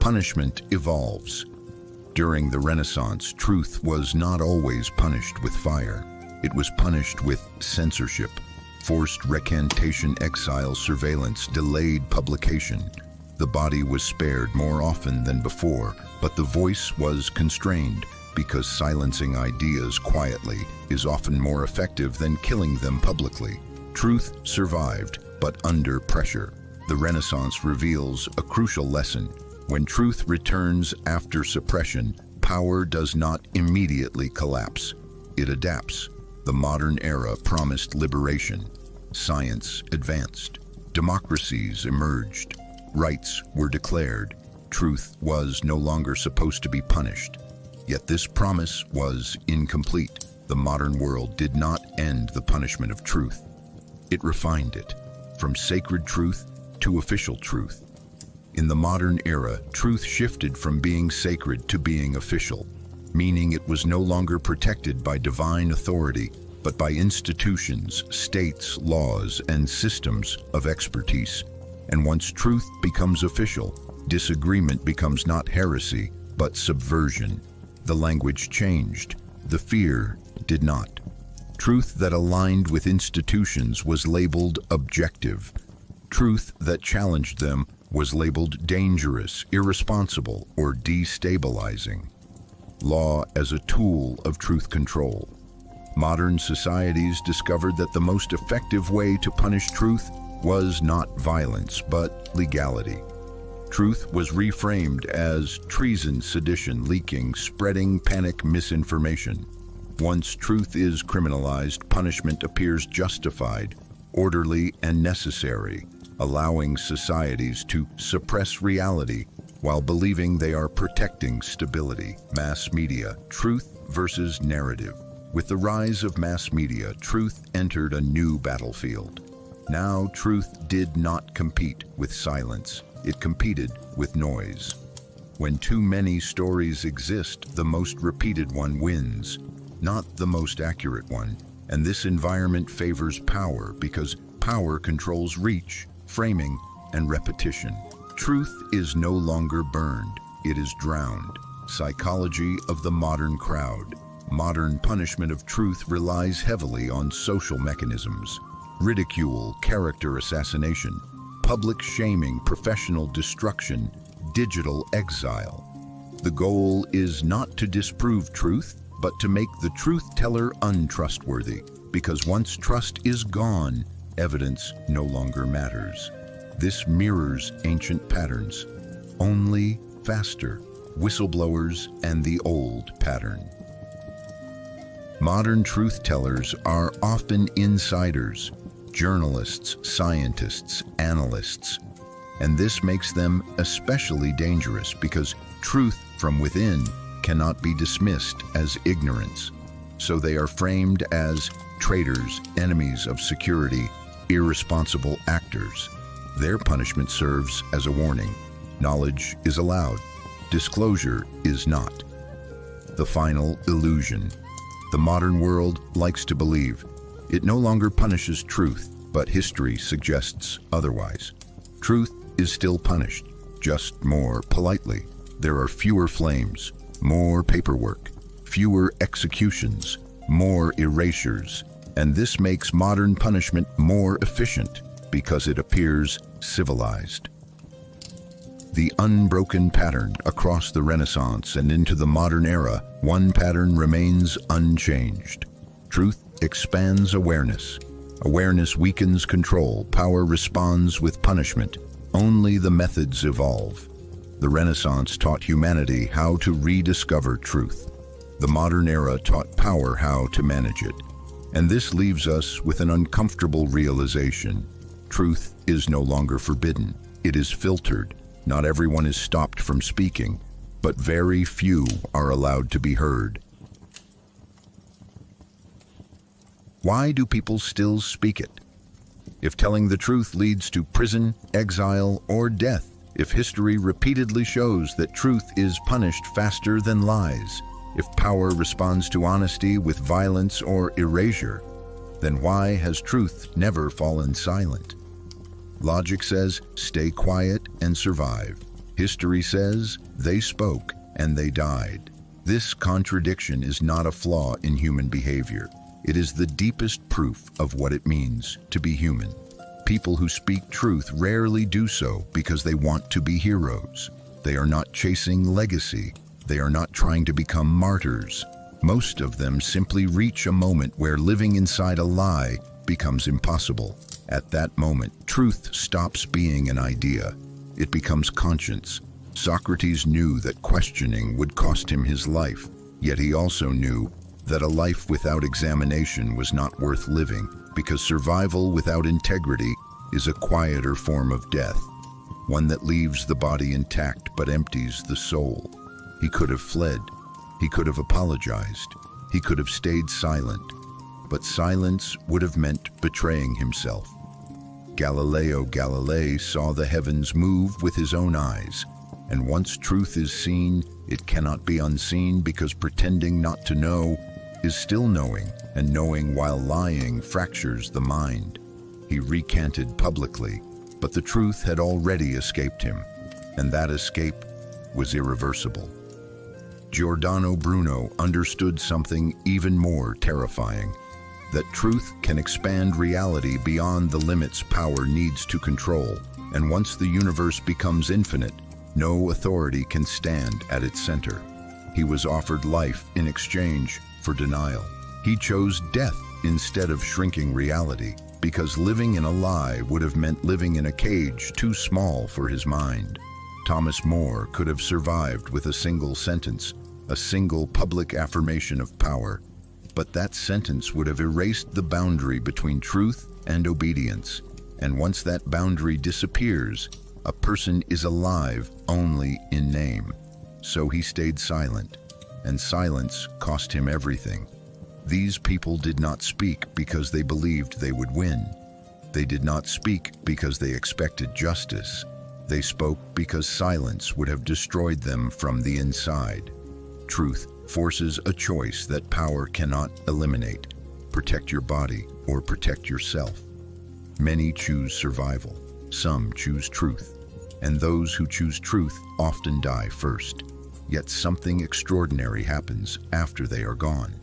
Punishment evolves. During the Renaissance, truth was not always punished with fire. It was punished with censorship, forced recantation, exile, surveillance, delayed publication. The body was spared more often than before, but the voice was constrained, because silencing ideas quietly is often more effective than killing them publicly. Truth survived, but under pressure. The Renaissance reveals a crucial lesson. When truth returns after suppression, power does not immediately collapse. It adapts. The modern era promised liberation. Science advanced. Democracies emerged. Rights were declared. Truth was no longer supposed to be punished. Yet this promise was incomplete. The modern world did not end the punishment of truth. It refined it, from sacred truth to official truth. In the modern era, truth shifted from being sacred to being official, meaning it was no longer protected by divine authority, but by institutions, states, laws, and systems of expertise. And once truth becomes official, disagreement becomes not heresy, but subversion. The language changed. The fear did not. Truth that aligned with institutions was labeled objective. Truth that challenged them was labeled dangerous, irresponsible, or destabilizing. Law as a tool of truth control. Modern societies discovered that the most effective way to punish truth was not violence, but legality. Truth was reframed as treason, sedition, leaking, spreading panic, misinformation. Once truth is criminalized, punishment appears justified, orderly, and necessary, allowing societies to suppress reality while believing they are protecting stability. Mass media, truth versus narrative. With the rise of mass media, truth entered a new battlefield. Now, truth did not compete with silence. It competed with noise. When too many stories exist, the most repeated one wins, not the most accurate one. And this environment favors power because power controls reach, framing, and repetition. Truth is no longer burned, it is drowned. Psychology of the modern crowd. Modern punishment of truth relies heavily on social mechanisms. Ridicule, character assassination, public shaming, professional destruction, digital exile. The goal is not to disprove truth, but to make the truth teller untrustworthy, because once trust is gone, evidence no longer matters. This mirrors ancient patterns, only faster, whistleblowers and the old pattern. Modern truth tellers are often insiders, journalists, scientists, analysts, and this makes them especially dangerous because truth from within cannot be dismissed as ignorance. So they are framed as traitors, enemies of security, irresponsible actors. Their punishment serves as a warning. Knowledge is allowed. Disclosure is not. The final illusion. The modern world likes to believe. It no longer punishes truth, but history suggests otherwise. Truth is still punished, just more politely. There are fewer flames, more paperwork, fewer executions, more erasures, and this makes modern punishment more efficient because it appears civilized. The unbroken pattern across the Renaissance and into the modern era, one pattern remains unchanged. Truth expands awareness. Awareness weakens control. Power responds with punishment. Only the methods evolve. The Renaissance taught humanity how to rediscover truth. The modern era taught power how to manage it. And this leaves us with an uncomfortable realization. Truth is no longer forbidden. It is filtered. Not everyone is stopped from speaking, but very few are allowed to be heard. Why do people still speak it? If telling the truth leads to prison, exile, or death, if history repeatedly shows that truth is punished faster than lies, if power responds to honesty with violence or erasure, then why has truth never fallen silent? Logic says, stay quiet and survive. History says, they spoke and they died. This contradiction is not a flaw in human behavior. It is the deepest proof of what it means to be human. People who speak truth rarely do so because they want to be heroes. They are not chasing legacy. They are not trying to become martyrs. Most of them simply reach a moment where living inside a lie becomes impossible. At that moment, truth stops being an idea. It becomes conscience. Socrates knew that questioning would cost him his life, yet he also knew that a life without examination was not worth living, because survival without integrity is a quieter form of death, one that leaves the body intact but empties the soul. He could have fled. He could have apologized. He could have stayed silent. But silence would have meant betraying himself. Galileo Galilei saw the heavens move with his own eyes, and once truth is seen, it cannot be unseen because pretending not to know is still knowing, and knowing while lying fractures the mind. He recanted publicly, but the truth had already escaped him, and that escape was irreversible. Giordano Bruno understood something even more terrifying, that truth can expand reality beyond the limits power needs to control, and once the universe becomes infinite, no authority can stand at its center. He was offered life in exchange for denial. He chose death instead of shrinking reality, because living in a lie would have meant living in a cage too small for his mind. Thomas More could have survived with a single sentence, a single public affirmation of power, but that sentence would have erased the boundary between truth and obedience. And once that boundary disappears, a person is alive only in name. So he stayed silent, and silence cost him everything. These people did not speak because they believed they would win. They did not speak because they expected justice. They spoke because silence would have destroyed them from the inside. Truth forces a choice that power cannot eliminate. Protect your body or protect yourself. Many choose survival. Some choose truth. And those who choose truth often die first. Yet something extraordinary happens after they are gone.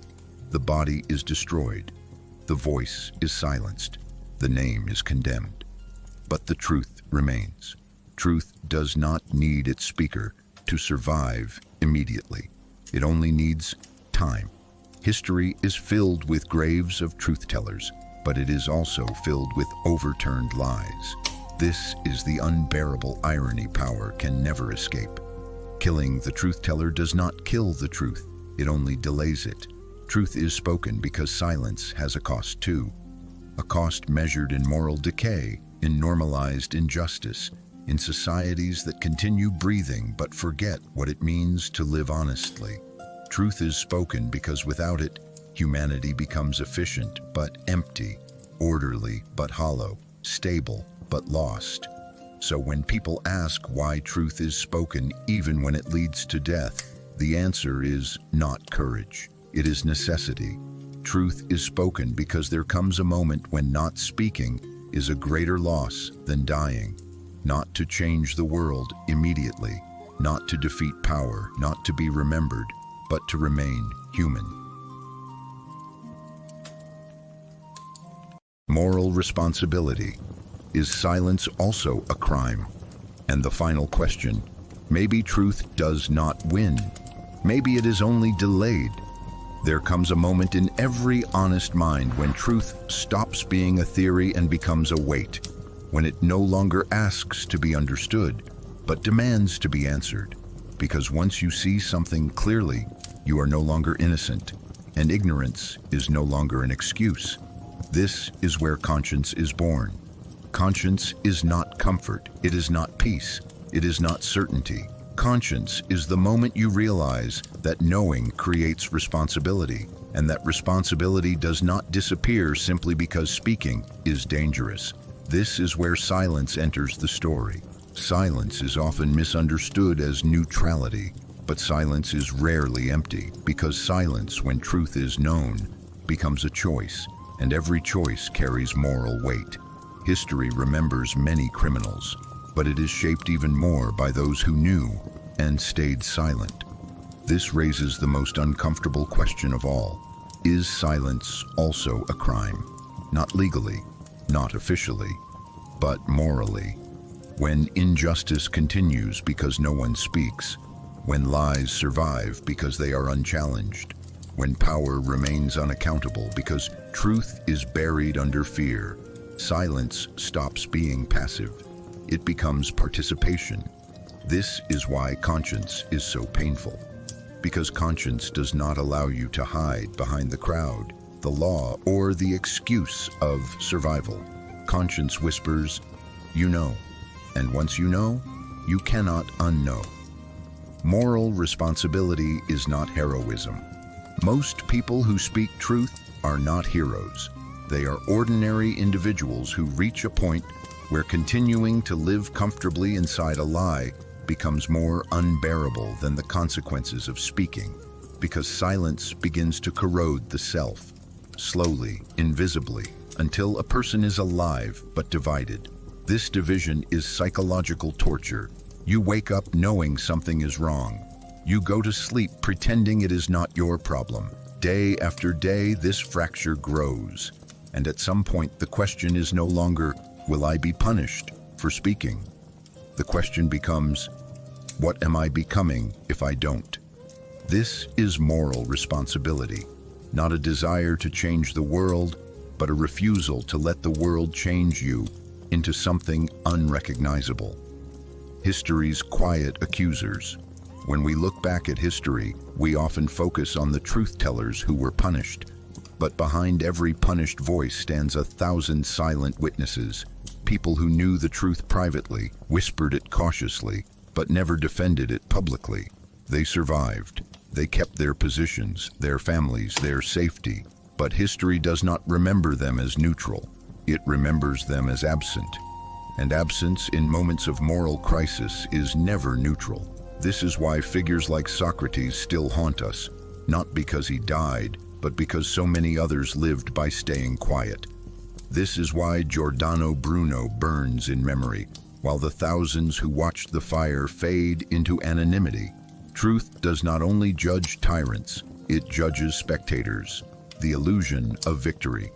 The body is destroyed. The voice is silenced. The name is condemned. But the truth remains. Truth does not need its speaker to survive immediately. It only needs time. History is filled with graves of truth-tellers, but it is also filled with overturned lies. This is the unbearable irony power can never escape. Killing the truth-teller does not kill the truth, it only delays it. Truth is spoken because silence has a cost too. A cost measured in moral decay, in normalized injustice, in societies that continue breathing but forget what it means to live honestly. Truth is spoken because without it, humanity becomes efficient but empty, orderly but hollow, stable but lost. So when people ask why truth is spoken even when it leads to death, the answer is not courage. It is necessity. Truth is spoken because there comes a moment when not speaking is a greater loss than dying. Not to change the world immediately, not to defeat power, not to be remembered, but to remain human. Moral responsibility. Is silence also a crime? And the final question, maybe truth does not win. Maybe it is only delayed. There comes a moment in every honest mind when truth stops being a theory and becomes a weight, when it no longer asks to be understood, but demands to be answered. Because once you see something clearly, you are no longer innocent, and ignorance is no longer an excuse. This is where conscience is born. Conscience is not comfort, it is not peace, it is not certainty. Conscience is the moment you realize that knowing creates responsibility, and that responsibility does not disappear simply because speaking is dangerous. This is where silence enters the story. Silence is often misunderstood as neutrality, but silence is rarely empty, because silence, when truth is known, becomes a choice, and every choice carries moral weight. History remembers many criminals, but it is shaped even more by those who knew and stayed silent. This raises the most uncomfortable question of all. Is silence also a crime? Not legally, not officially, but morally. When injustice continues because no one speaks, when lies survive because they are unchallenged, when power remains unaccountable because truth is buried under fear, silence stops being passive. It becomes participation. This is why conscience is so painful. Because conscience does not allow you to hide behind the crowd, the law, or the excuse of survival. Conscience whispers, you know. And once you know, you cannot unknow. Moral responsibility is not heroism. Most people who speak truth are not heroes. They are ordinary individuals who reach a point where continuing to live comfortably inside a lie becomes more unbearable than the consequences of speaking, because silence begins to corrode the self, slowly, invisibly, until a person is alive but divided. This division is psychological torture. You wake up knowing something is wrong. You go to sleep pretending it is not your problem. Day after day, this fracture grows. And at some point, the question is no longer, will I be punished for speaking? The question becomes, what am I becoming if I don't? This is moral responsibility, not a desire to change the world, but a refusal to let the world change you into something unrecognizable. History's quiet accusers. When we look back at history, we often focus on the truth-tellers who were punished. But behind every punished voice stands 1,000 silent witnesses, people who knew the truth privately, whispered it cautiously, but never defended it publicly. They survived. They kept their positions, their families, their safety. But history does not remember them as neutral. It remembers them as absent. And absence in moments of moral crisis is never neutral. This is why figures like Socrates still haunt us, not because he died, but because so many others lived by staying quiet. This is why Giordano Bruno burns in memory, while the thousands who watched the fire fade into anonymity. Truth does not only judge tyrants, it judges spectators, the illusion of victory.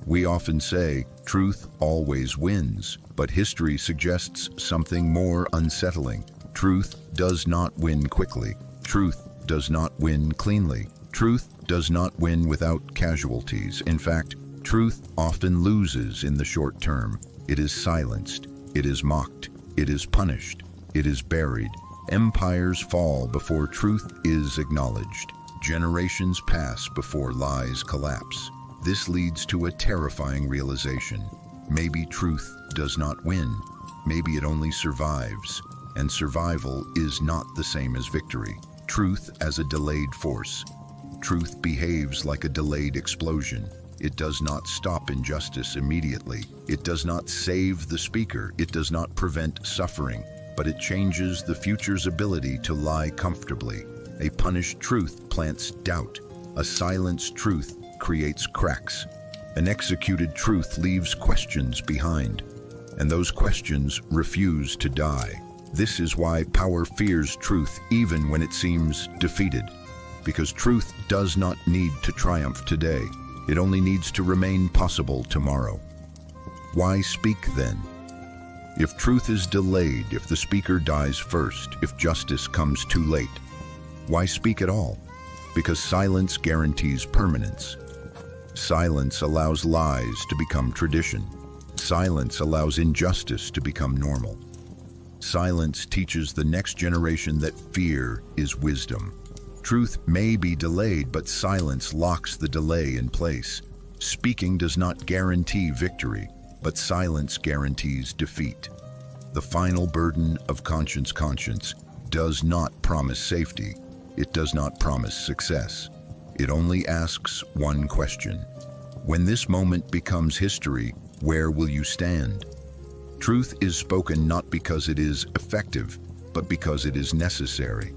We often say, truth always wins, but history suggests something more unsettling. Truth does not win quickly. Truth does not win cleanly. Truth does not win without casualties. In fact, truth often loses in the short term. It is silenced. It is mocked. It is punished. It is buried. Empires fall before truth is acknowledged. Generations pass before lies collapse. This leads to a terrifying realization. Maybe truth does not win. Maybe it only survives. And survival is not the same as victory. Truth as a delayed force. Truth behaves like a delayed explosion. It does not stop injustice immediately. It does not save the speaker. It does not prevent suffering, but it changes the future's ability to lie comfortably. A punished truth plants doubt. A silenced truth creates cracks. An executed truth leaves questions behind, and those questions refuse to die. This is why power fears truth even when it seems defeated, because truth does not need to triumph today. It only needs to remain possible tomorrow. Why speak then? If truth is delayed, if the speaker dies first, if justice comes too late, why speak at all? Because silence guarantees permanence. Silence allows lies to become tradition. Silence allows injustice to become normal. Silence teaches the next generation that fear is wisdom. Truth may be delayed, but silence locks the delay in place. Speaking does not guarantee victory, but silence guarantees defeat. The final burden of conscience does not promise safety. It does not promise success. It only asks one question. When this moment becomes history, where will you stand? Truth is spoken not because it is effective, but because it is necessary.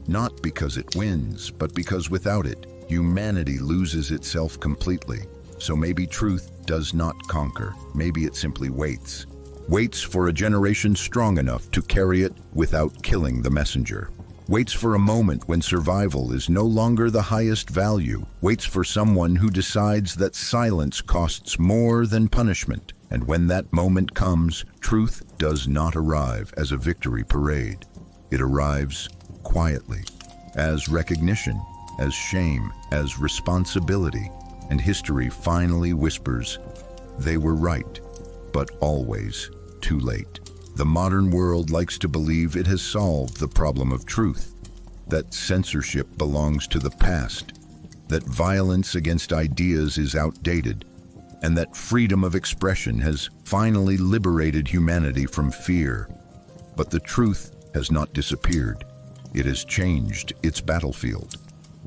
Not because it wins, but because without it, humanity loses itself completely. So maybe truth does not conquer. Maybe it simply waits. Waits for a generation strong enough to carry it without killing the messenger. Waits for a moment when survival is no longer the highest value. Waits for someone who decides that silence costs more than punishment. And when that moment comes, truth does not arrive as a victory parade. It arrives quietly, as recognition, as shame, as responsibility. And history finally whispers, they were right, but always too late. The modern world likes to believe it has solved the problem of truth, that censorship belongs to the past, that violence against ideas is outdated, and that freedom of expression has finally liberated humanity from fear. But the truth has not disappeared. It has changed its battlefield.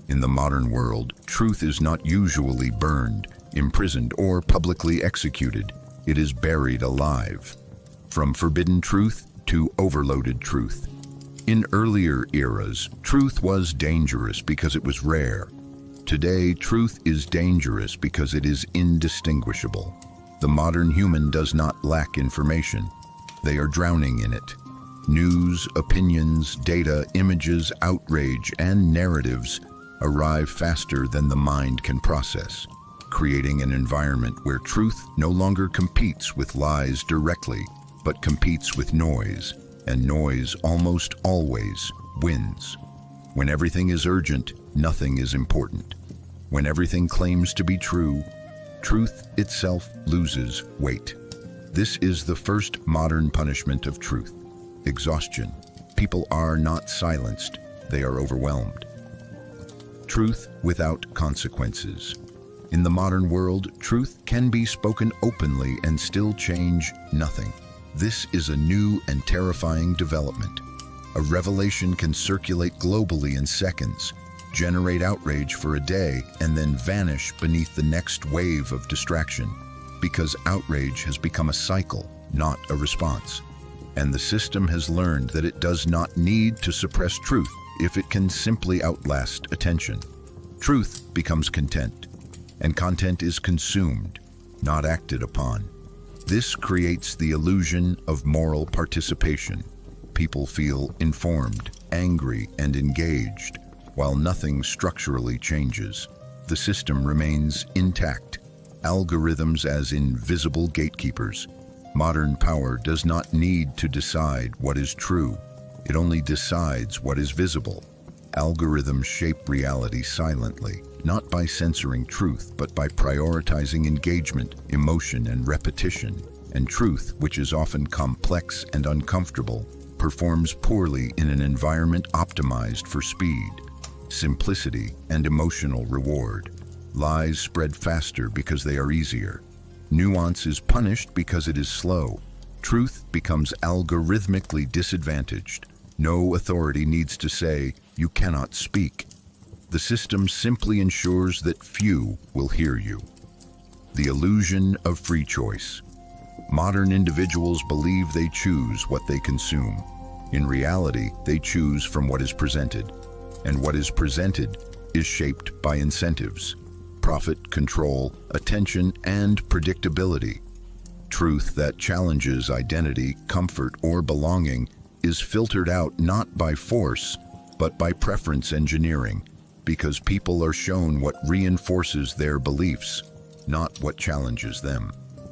In the modern world, truth is not usually burned, imprisoned, or publicly executed. It is buried alive. From forbidden truth to overloaded truth. In earlier eras, truth was dangerous because it was rare. Today, truth is dangerous because it is indistinguishable. The modern human does not lack information. They are drowning in it. News, opinions, data, images, outrage, and narratives arrive faster than the mind can process, creating an environment where truth no longer competes with lies directly, but competes with noise, and noise almost always wins. When everything is urgent, nothing is important. When everything claims to be true, truth itself loses weight. This is the first modern punishment of truth: exhaustion. People are not silenced, they are overwhelmed. Truth without consequences. In the modern world, truth can be spoken openly and still change nothing. This is a new and terrifying development. A revelation can circulate globally in seconds, generate outrage for a day, and then vanish beneath the next wave of distraction, because outrage has become a cycle, not a response. And the system has learned that it does not need to suppress truth if it can simply outlast attention. Truth becomes content, and content is consumed, not acted upon. This creates the illusion of moral participation. People feel informed, angry, and engaged, while nothing structurally changes. The system remains intact, algorithms as invisible gatekeepers. Modern power does not need to decide what is true. It only decides what is visible. Algorithms shape reality silently, not by censoring truth, but by prioritizing engagement, emotion, and repetition. And truth, which is often complex and uncomfortable, performs poorly in an environment optimized for speed, simplicity, and emotional reward. Lies spread faster because they are easier. Nuance is punished because it is slow. Truth becomes algorithmically disadvantaged. No authority needs to say, "You cannot speak." The system simply ensures that few will hear you. The illusion of free choice. Modern individuals believe they choose what they consume. In reality, they choose from what is presented. And what is presented is shaped by incentives: profit, control, attention, and predictability. Truth that challenges identity, comfort, or belonging is filtered out not by force, but by preference engineering, because people are shown what reinforces their beliefs, not what challenges them.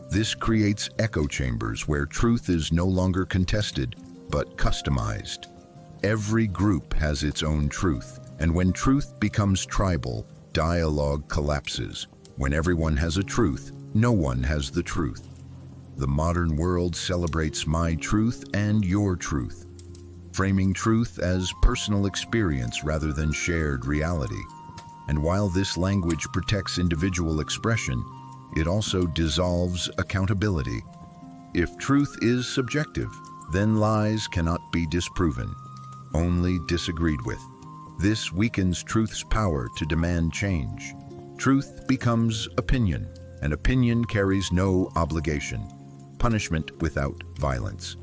This creates echo chambers where truth is no longer contested, but customized. Every group has its own truth, and when truth becomes tribal, dialogue collapses. When everyone has a truth, no one has the truth. The modern world celebrates my truth and your truth, framing truth as personal experience rather than shared reality. And while this language protects individual expression, it also dissolves accountability. If truth is subjective, then lies cannot be disproven, only disagreed with. This weakens truth's power to demand change. Truth becomes opinion, and opinion carries no obligation. Punishment without violence.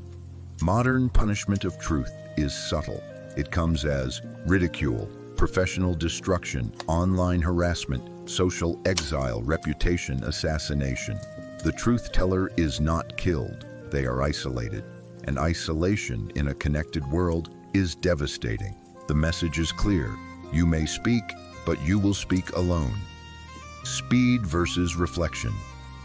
Modern punishment of truth is subtle. It comes as ridicule, professional destruction, online harassment, social exile, reputation assassination. The truth teller is not killed, they are isolated. And isolation in a connected world is devastating. The message is clear: you may speak, but you will speak alone. Speed versus reflection.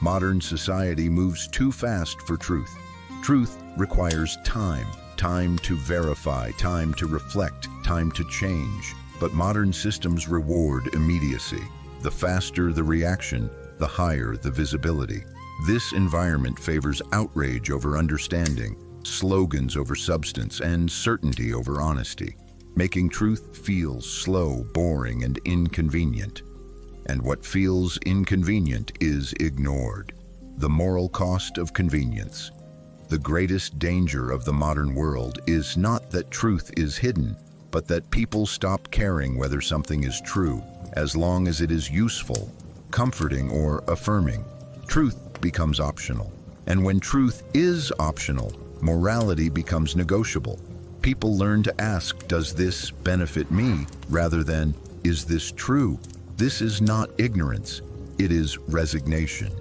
Modern society moves too fast for truth. Truth requires time to verify, time to reflect, time to change. But modern systems reward immediacy. The faster the reaction, the higher the visibility. This environment favors outrage over understanding, slogans over substance, and certainty over honesty, making truth feel slow, boring, and inconvenient. And what feels inconvenient is ignored. The moral cost of convenience. The greatest danger of the modern world is not that truth is hidden, but that people stop caring whether something is true, as long as it is useful, comforting, or affirming. Truth becomes optional. And when truth is optional, morality becomes negotiable. People learn to ask, does this benefit me, rather than, is this true? This is not ignorance, it is resignation.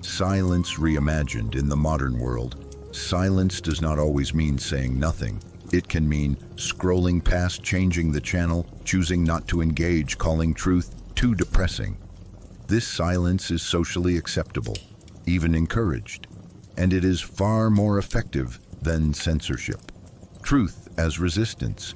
Silence reimagined in the modern world. Silence does not always mean saying nothing. It can mean scrolling past, changing the channel, choosing not to engage, calling truth too depressing. This silence is socially acceptable, even encouraged, and it is far more effective than censorship. Truth as resistance.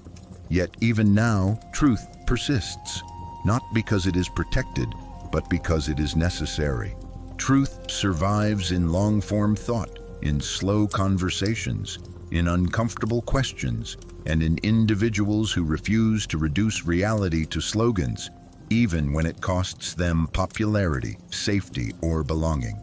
Yet even now, truth persists, not because it is protected, but because it is necessary. Truth survives in long-form thought, in slow conversations, in uncomfortable questions, and in individuals who refuse to reduce reality to slogans, even when it costs them popularity, safety, or belonging.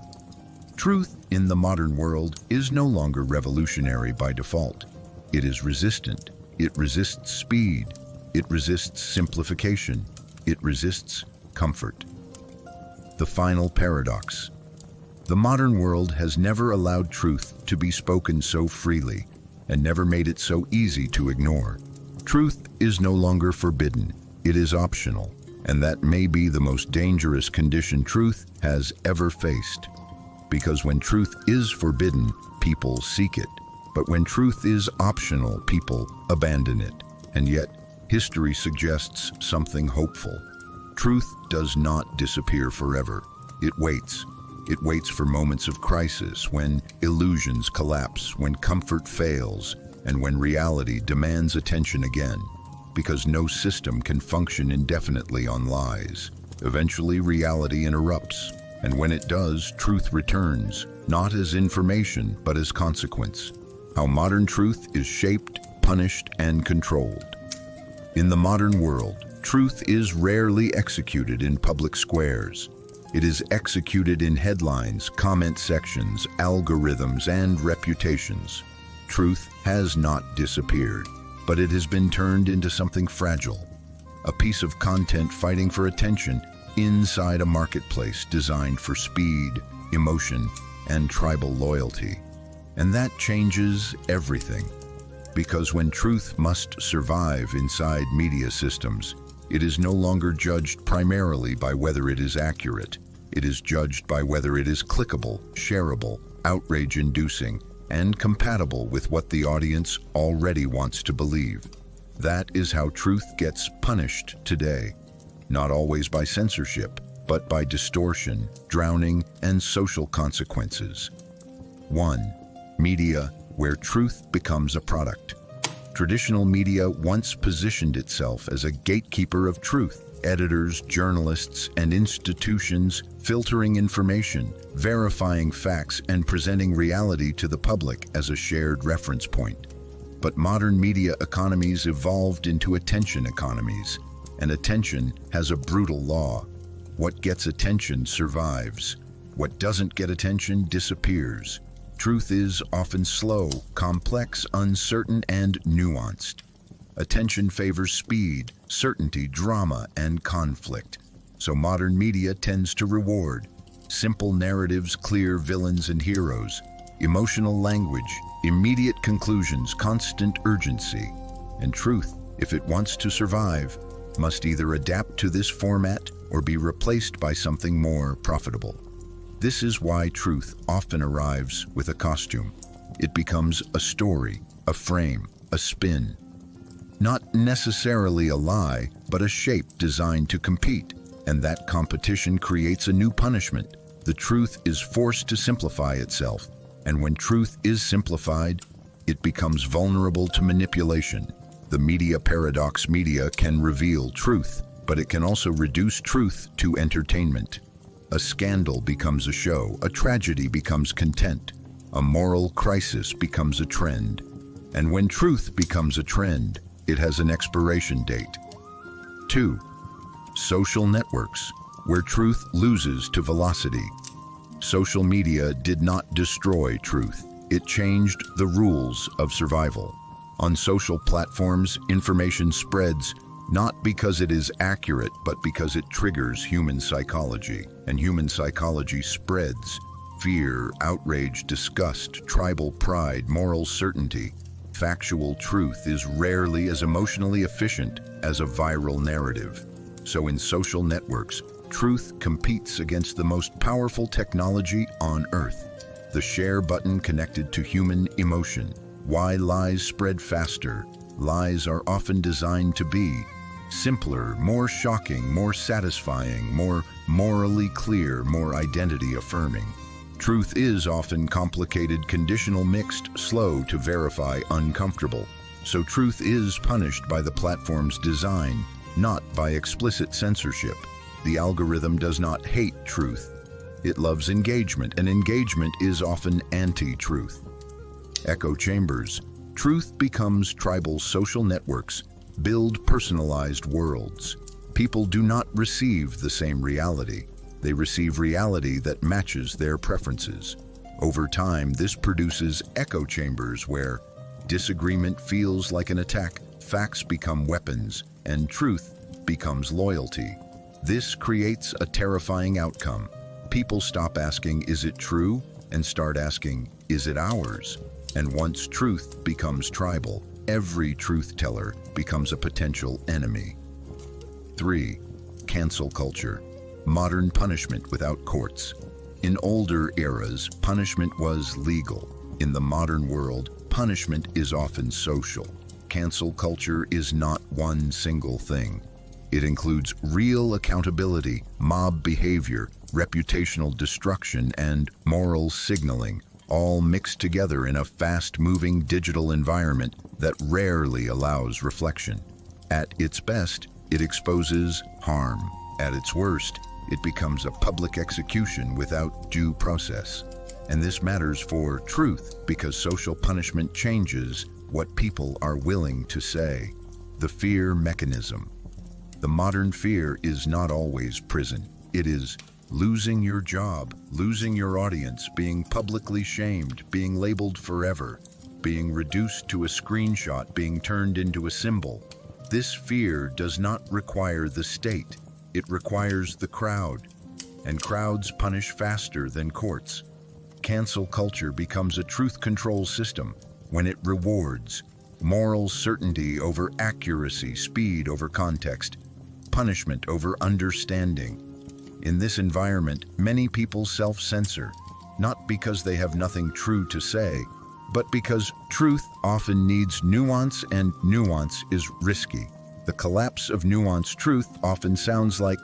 Truth in the modern world is no longer revolutionary by default. It is resistant. It resists speed. It resists simplification. It resists comfort. The final paradox. The modern world has never allowed truth to be spoken so freely, and never made it so easy to ignore. Truth is no longer forbidden. It is optional, and that may be the most dangerous condition truth has ever faced. Because when truth is forbidden, people seek it. But when truth is optional, people abandon it. And yet, history suggests something hopeful. Truth does not disappear forever. It waits. It waits for moments of crisis, when illusions collapse, when comfort fails, and when reality demands attention again, because no system can function indefinitely on lies. Eventually, reality interrupts, and when it does, truth returns, not as information, but as consequence. How modern truth is shaped, punished, and controlled. In the modern world, truth is rarely executed in public squares. It is executed in headlines, comment sections, algorithms, and reputations. Truth has not disappeared, but it has been turned into something fragile. A piece of content fighting for attention inside a marketplace designed for speed, emotion, and tribal loyalty. And that changes everything. Because when truth must survive inside media systems, it is no longer judged primarily by whether it is accurate. It is judged by whether it is clickable, shareable, outrage-inducing, and compatible with what the audience already wants to believe. That is how truth gets punished today. Not always by censorship, but by distortion, drowning, and social consequences. 1. Media where truth becomes a product. Traditional media once positioned itself as a gatekeeper of truth. Editors, journalists, and institutions filtering information, verifying facts, and presenting reality to the public as a shared reference point. But modern media economies evolved into attention economies, and attention has a brutal law. What gets attention survives. What doesn't get attention disappears. Truth is often slow, complex, uncertain, and nuanced. Attention favors speed, certainty, drama, and conflict. So modern media tends to reward simple narratives, clear villains and heroes, emotional language, immediate conclusions, constant urgency. And truth, if it wants to survive, must either adapt to this format or be replaced by something more profitable. This is why truth often arrives with a costume. It becomes a story, a frame, a spin. Not necessarily a lie, but a shape designed to compete. And that competition creates a new punishment. The truth is forced to simplify itself. And when truth is simplified, it becomes vulnerable to manipulation. The media paradox: media can reveal truth, but it can also reduce truth to entertainment. A scandal becomes a show, a tragedy becomes content, a moral crisis becomes a trend. And when truth becomes a trend, it has an expiration date. 2. Social networks, where truth loses to velocity. Social media did not destroy truth. It changed the rules of survival. On social platforms, information spreads not because it is accurate, but because it triggers human psychology. And human psychology spreads fear, outrage, disgust, tribal pride, moral certainty. Factual truth is rarely as emotionally efficient as a viral narrative. So in social networks, truth competes against the most powerful technology on Earth, the share button connected to human emotion. Why lies spread faster? Lies are often designed to be simpler, more shocking, more satisfying, more morally clear, more identity-affirming. Truth is often complicated, conditional, mixed, slow to verify, uncomfortable. So truth is punished by the platform's design, not by explicit censorship. The algorithm does not hate truth. It loves engagement, and engagement is often anti-truth. Echo chambers. Truth becomes tribal. Social networks build personalized worlds. People do not receive the same reality. They receive reality that matches their preferences. Over time, this produces echo chambers where disagreement feels like an attack, facts become weapons, and truth becomes loyalty. This creates a terrifying outcome. People stop asking, "Is it true?" and start asking, "Is it ours?" And once truth becomes tribal, every truth teller becomes a potential enemy. 3. Cancel culture. Modern punishment without courts. In older eras, punishment was legal. In the modern world, punishment is often social. Cancel culture is not one single thing. It includes real accountability, mob behavior, reputational destruction, and moral signaling, all mixed together in a fast-moving digital environment that rarely allows reflection. At its best, it exposes harm. At its worst, it becomes a public execution without due process. And this matters for truth because social punishment changes what people are willing to say. The fear mechanism. The modern fear is not always prison. It is losing your job, losing your audience, being publicly shamed, being labeled forever, being reduced to a screenshot, being turned into a symbol. This fear does not require the state. It requires the crowd. And crowds punish faster than courts. Cancel culture becomes a truth control system when it rewards moral certainty over accuracy, speed over context, punishment over understanding. In this environment, many people self-censor, not because they have nothing true to say, but because truth often needs nuance, and nuance is risky. The collapse of nuanced truth often sounds like,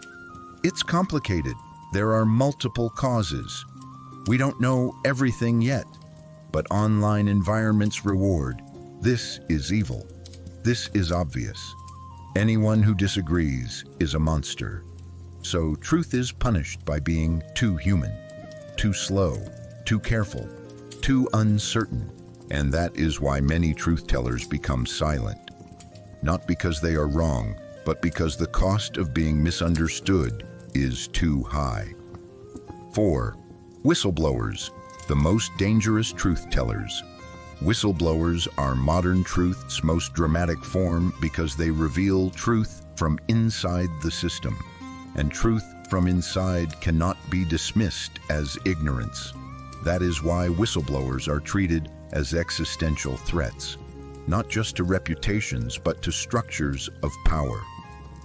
it's complicated. There are multiple causes. We don't know everything yet, but online environments reward. This is evil. This is obvious. Anyone who disagrees is a monster. So truth is punished by being too human, too slow, too careful, too uncertain. And that is why many truth-tellers become silent. Not because they are wrong, but because the cost of being misunderstood is too high. 4. Whistleblowers, the most dangerous truth-tellers. Whistleblowers are modern truth's most dramatic form because they reveal truth from inside the system. And truth from inside cannot be dismissed as ignorance. That is why whistleblowers are treated as existential threats, not just to reputations, but to structures of power.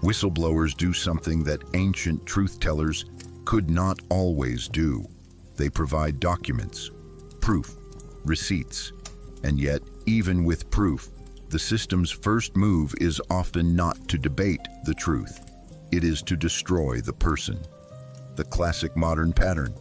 Whistleblowers do something that ancient truth-tellers could not always do. They provide documents, proof, receipts, and yet, even with proof, the system's first move is often not to debate the truth. It is to destroy the person. The classic modern pattern.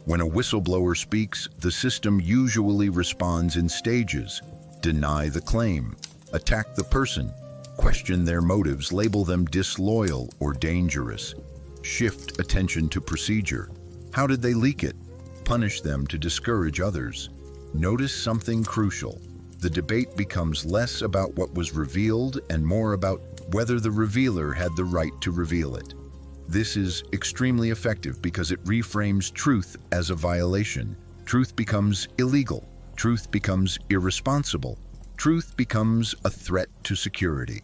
When a whistleblower speaks, the system usually responds in stages. Deny the claim, attack the person, question their motives, label them disloyal or dangerous, shift attention to procedure. How did they leak it? Punish them to discourage others. Notice something crucial. The debate becomes less about what was revealed and more about whether the revealer had the right to reveal it. This is extremely effective because it reframes truth as a violation. Truth becomes illegal. Truth becomes irresponsible. Truth becomes a threat to security.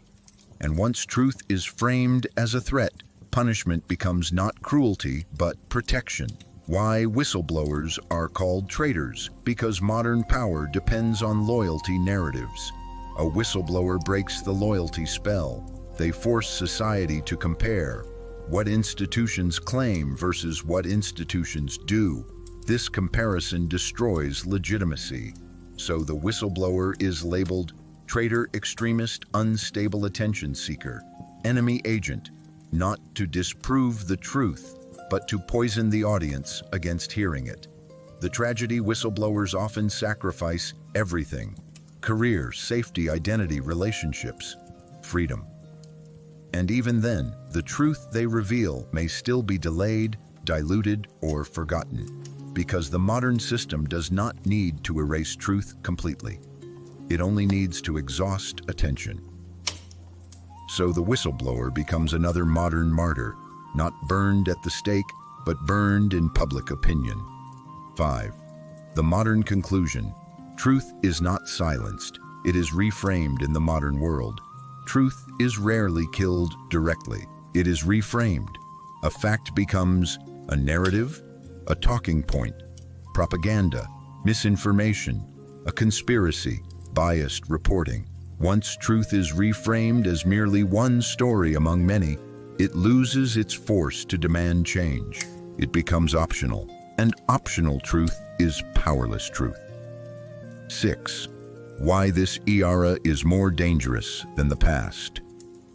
And once truth is framed as a threat, punishment becomes not cruelty, but protection. Why whistleblowers are called traitors? Because modern power depends on loyalty narratives. A whistleblower breaks the loyalty spell. They force society to compare what institutions claim versus what institutions do. This comparison destroys legitimacy. So the whistleblower is labeled traitor, extremist, unstable attention seeker, enemy agent, not to disprove the truth, but to poison the audience against hearing it. The tragedy: whistleblowers often sacrifice everything: career, safety, identity, relationships, freedom. And even then, the truth they reveal may still be delayed, diluted, or forgotten, because the modern system does not need to erase truth completely. It only needs to exhaust attention. So the whistleblower becomes another modern martyr, not burned at the stake, but burned in public opinion. 5. The modern conclusion. Truth is not silenced. It is reframed in the modern world. Truth is rarely killed directly. It is reframed. A fact becomes a narrative, a talking point, propaganda, misinformation, a conspiracy, biased reporting. Once truth is reframed as merely one story among many, it loses its force to demand change. It becomes optional, and optional truth is powerless truth. 6. Why this era is more dangerous than the past.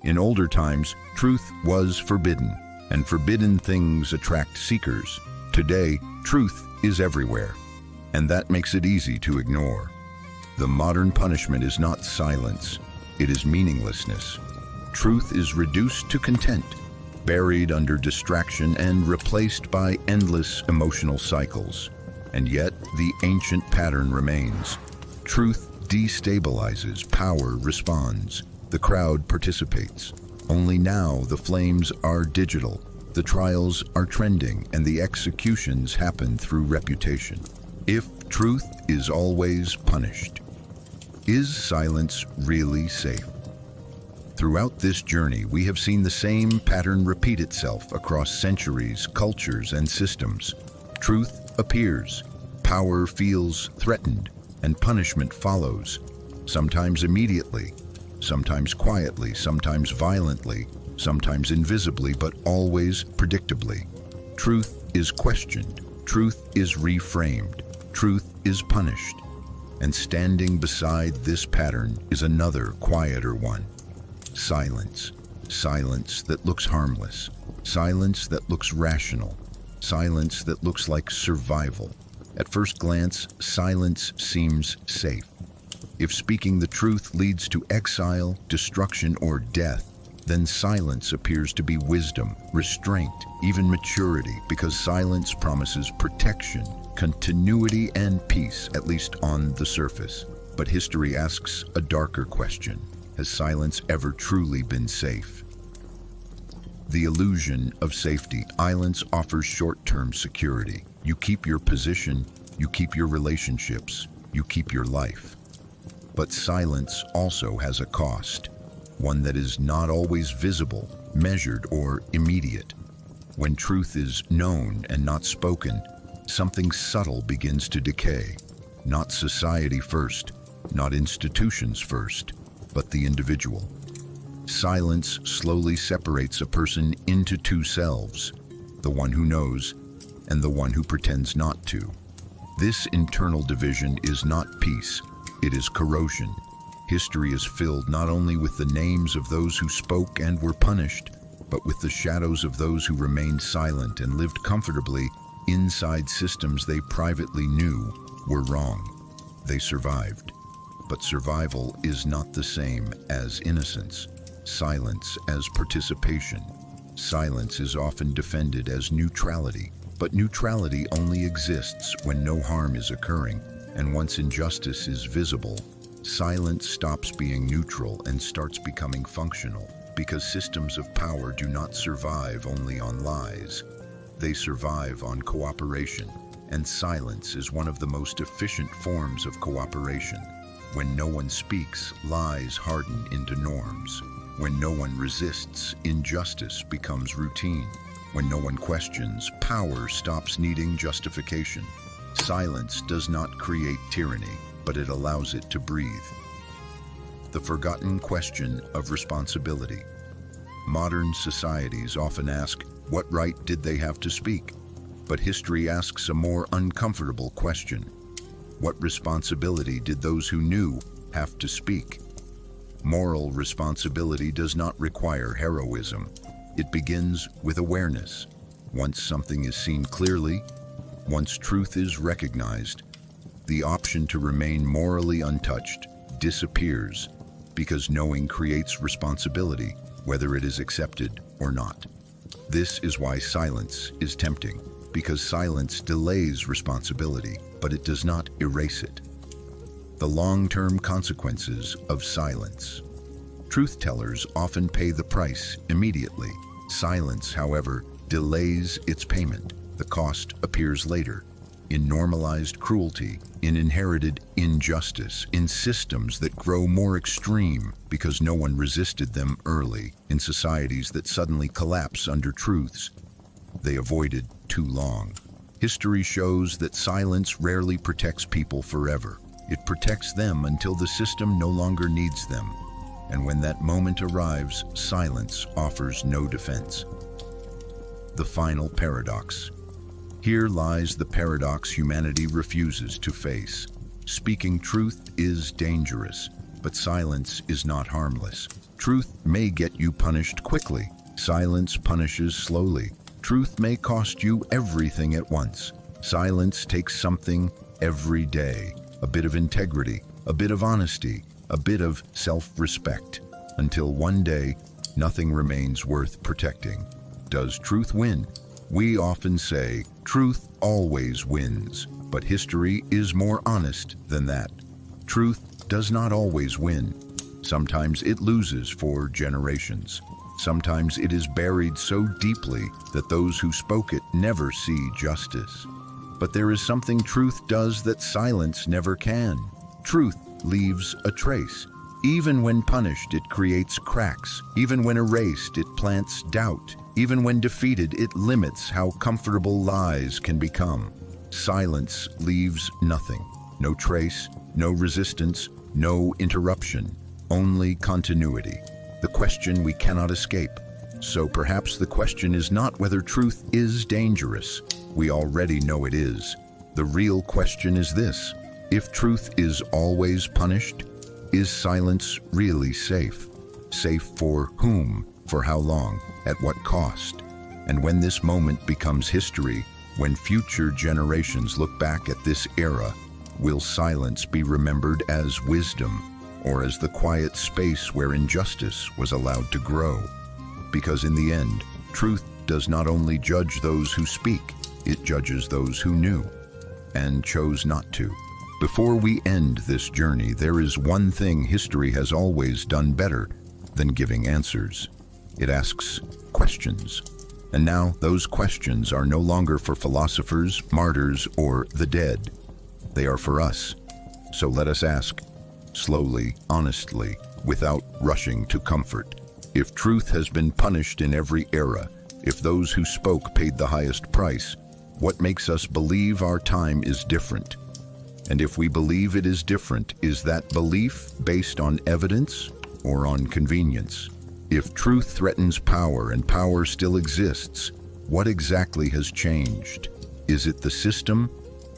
In older times, truth was forbidden, and forbidden things attract seekers. Today, truth is everywhere, and that makes it easy to ignore. The modern punishment is not silence, it is meaninglessness. Truth is reduced to contempt, buried under distraction and replaced by endless emotional cycles. And yet, the ancient pattern remains. Truth destabilizes, power responds, the crowd participates. Only now the flames are digital, the trials are trending, and the executions happen through reputation. If truth is always punished, is silence really safe? Throughout this journey, we have seen the same pattern repeat itself across centuries, cultures, and systems. Truth appears, power feels threatened, and punishment follows, sometimes immediately, sometimes quietly, sometimes violently, sometimes invisibly, but always predictably. Truth is questioned, truth is reframed, truth is punished. And standing beside this pattern is another, quieter one. Silence. Silence that looks harmless. Silence that looks rational. Silence that looks like survival. At first glance, silence seems safe. If speaking the truth leads to exile, destruction, or death, then silence appears to be wisdom, restraint, even maturity, because silence promises protection, continuity, and peace, at least on the surface. But history asks a darker question. Has silence ever truly been safe? The illusion of safety. Silence offers short-term security. You keep your position, you keep your relationships, you keep your life. But silence also has a cost, one that is not always visible, measured, or immediate. When truth is known and not spoken, something subtle begins to decay. Not society first, not institutions first, but the individual. Silence slowly separates a person into two selves, the one who knows and the one who pretends not to. This internal division is not peace, it is corrosion. History is filled not only with the names of those who spoke and were punished, but with the shadows of those who remained silent and lived comfortably inside systems they privately knew were wrong. They survived. But survival is not the same as innocence. Silence as participation. Silence is often defended as neutrality, but neutrality only exists when no harm is occurring, and once injustice is visible, silence stops being neutral and starts becoming functional, because systems of power do not survive only on lies. They survive on cooperation, and silence is one of the most efficient forms of cooperation. When no one speaks, lies harden into norms. When no one resists, injustice becomes routine. When no one questions, power stops needing justification. Silence does not create tyranny, but it allows it to breathe. The forgotten question of responsibility. Modern societies often ask, what right did they have to speak? But history asks a more uncomfortable question. What responsibility did those who knew have to speak? Moral responsibility does not require heroism. It begins with awareness. Once something is seen clearly, once truth is recognized, the option to remain morally untouched disappears, because knowing creates responsibility, whether it is accepted or not. This is why silence is tempting, because silence delays responsibility, but it does not erase it. The long-term consequences of silence. Truth-tellers often pay the price immediately. Silence, however, delays its payment. The cost appears later, in normalized cruelty, in inherited injustice, in systems that grow more extreme because no one resisted them early, in societies that suddenly collapse under truths they avoided too long. History shows that silence rarely protects people forever. It protects them until the system no longer needs them. And when that moment arrives, silence offers no defense. The final paradox. Here lies the paradox humanity refuses to face. Speaking truth is dangerous, but silence is not harmless. Truth may get you punished quickly. Silence punishes slowly. truth may cost you everything at once. Silence takes something every day, a bit of integrity, a bit of honesty, a bit of self-respect, until one day, nothing remains worth protecting. Does truth win? We often say, truth always wins, but history is more honest than that. Truth does not always win. Sometimes it loses for generations. Sometimes it is buried so deeply that those who spoke it never see justice. But there is something truth does that silence never can. Truth leaves a trace. Even when punished, it creates cracks. Even when erased, it plants doubt. Even when defeated, it limits how comfortable lies can become. Silence leaves nothing. No trace, no resistance, no interruption. Only continuity. The question we cannot escape. So perhaps the question is not whether truth is dangerous. We already know it is. The real question is this: if truth is always punished, is silence really safe? Safe for whom? For how long? At what cost? And when this moment becomes history, when future generations look back at this era, will silence be remembered as wisdom, or as the quiet space where injustice was allowed to grow? Because in the end, truth does not only judge those who speak, it judges those who knew and chose not to. Before we end this journey, there is one thing history has always done better than giving answers. It asks questions. And now those questions are no longer for philosophers, martyrs, or the dead. They are for us. So let us ask, slowly, honestly, without rushing to comfort. If truth has been punished in every era, if those who spoke paid the highest price, what makes us believe our time is different? And if we believe it is different, is that belief based on evidence or on convenience? If truth threatens power and power still exists, what exactly has changed? Is it the system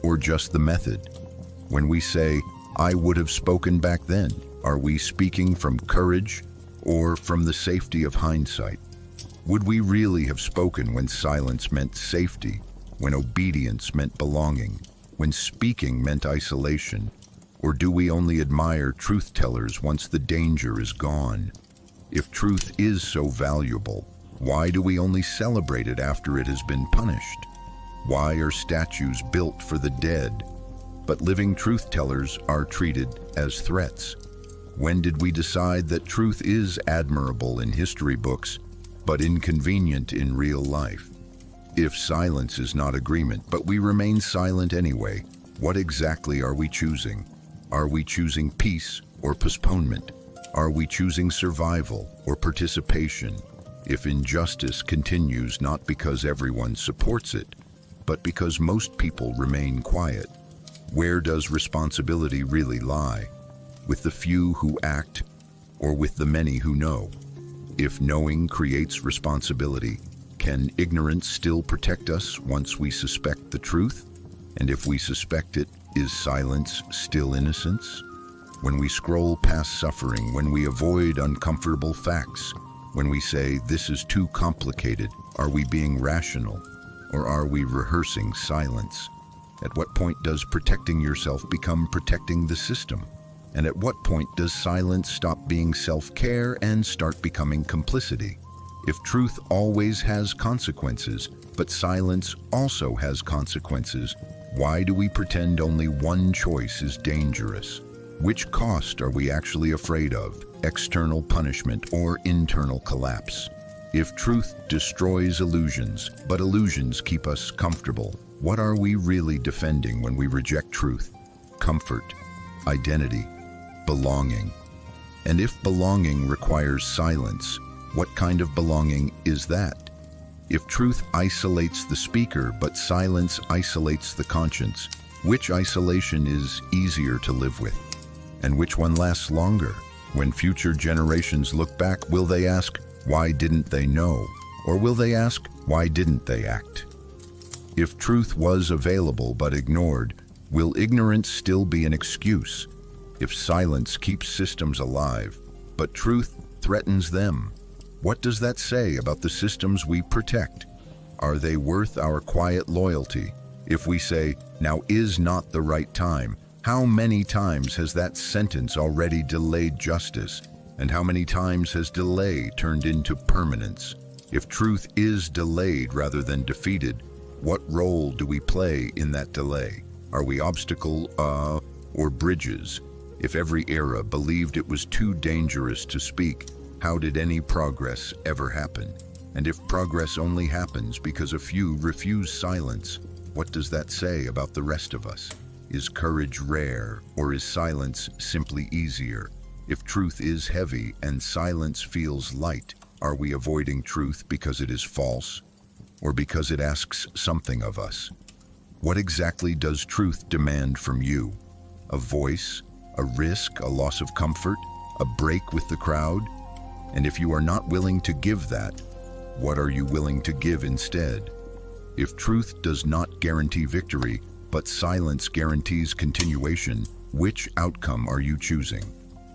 or just the method? When we say, "I would have spoken back then," are we speaking from courage or from the safety of hindsight? Would we really have spoken when silence meant safety, when obedience meant belonging, when speaking meant isolation? Or do we only admire truth-tellers once the danger is gone? If truth is so valuable, why do we only celebrate it after it has been punished? Why are statues built for the dead, but living truth-tellers are treated as threats? When did we decide that truth is admirable in history books, but inconvenient in real life? If silence is not agreement, but we remain silent anyway, what exactly are we choosing? Are we choosing peace or postponement? Are we choosing survival or participation? If injustice continues not because everyone supports it, but because most people remain quiet, where does responsibility really lie? With the few who act, or with the many who know? If knowing creates responsibility, can ignorance still protect us once we suspect the truth? And if we suspect it, is silence still innocence? When we scroll past suffering, when we avoid uncomfortable facts, when we say this is too complicated, are we being rational, or are we rehearsing silence? At what point does protecting yourself become protecting the system? And at what point does silence stop being self-care and start becoming complicity? If truth always has consequences, but silence also has consequences, why do we pretend only one choice is dangerous? Which cost are we actually afraid of, external punishment or internal collapse? If truth destroys illusions, but illusions keep us comfortable, what are we really defending when we reject truth? Comfort, identity, belonging. And if belonging requires silence, what kind of belonging is that? If truth isolates the speaker, but silence isolates the conscience, which isolation is easier to live with? And which one lasts longer? When future generations look back, will they ask, why didn't they know? Or will they ask, why didn't they act? If truth was available but ignored, will ignorance still be an excuse? If silence keeps systems alive, but truth threatens them, what does that say about the systems we protect? Are they worth our quiet loyalty? If we say, "Now is not the right time," how many times has that sentence already delayed justice? And how many times has delay turned into permanence? If truth is delayed rather than defeated, what role do we play in that delay? Are we obstacle or bridges? If every era believed it was too dangerous to speak, how did any progress ever happen? And if progress only happens because a few refuse silence, what does that say about the rest of us? Is courage rare, or is silence simply easier? If truth is heavy and silence feels light, are we avoiding truth because it is false, or because it asks something of us? What exactly does truth demand from you? A voice, a risk, a loss of comfort, a break with the crowd? And if you are not willing to give that, what are you willing to give instead? If truth does not guarantee victory, but silence guarantees continuation, which outcome are you choosing?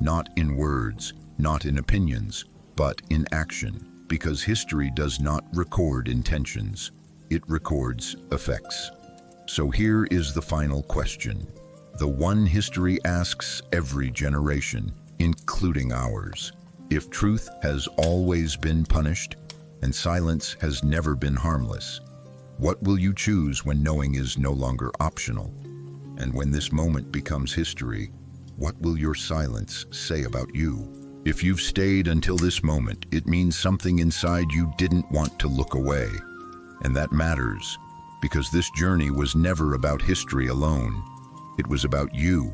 Not in words, not in opinions, but in action, because history does not record intentions. It records effects. So here is the final question, the one history asks every generation, including ours. If truth has always been punished, and silence has never been harmless, what will you choose when knowing is no longer optional? And when this moment becomes history, what will your silence say about you? If you've stayed until this moment, it means something inside you didn't want to look away. And that matters, because this journey was never about history alone. It was about you,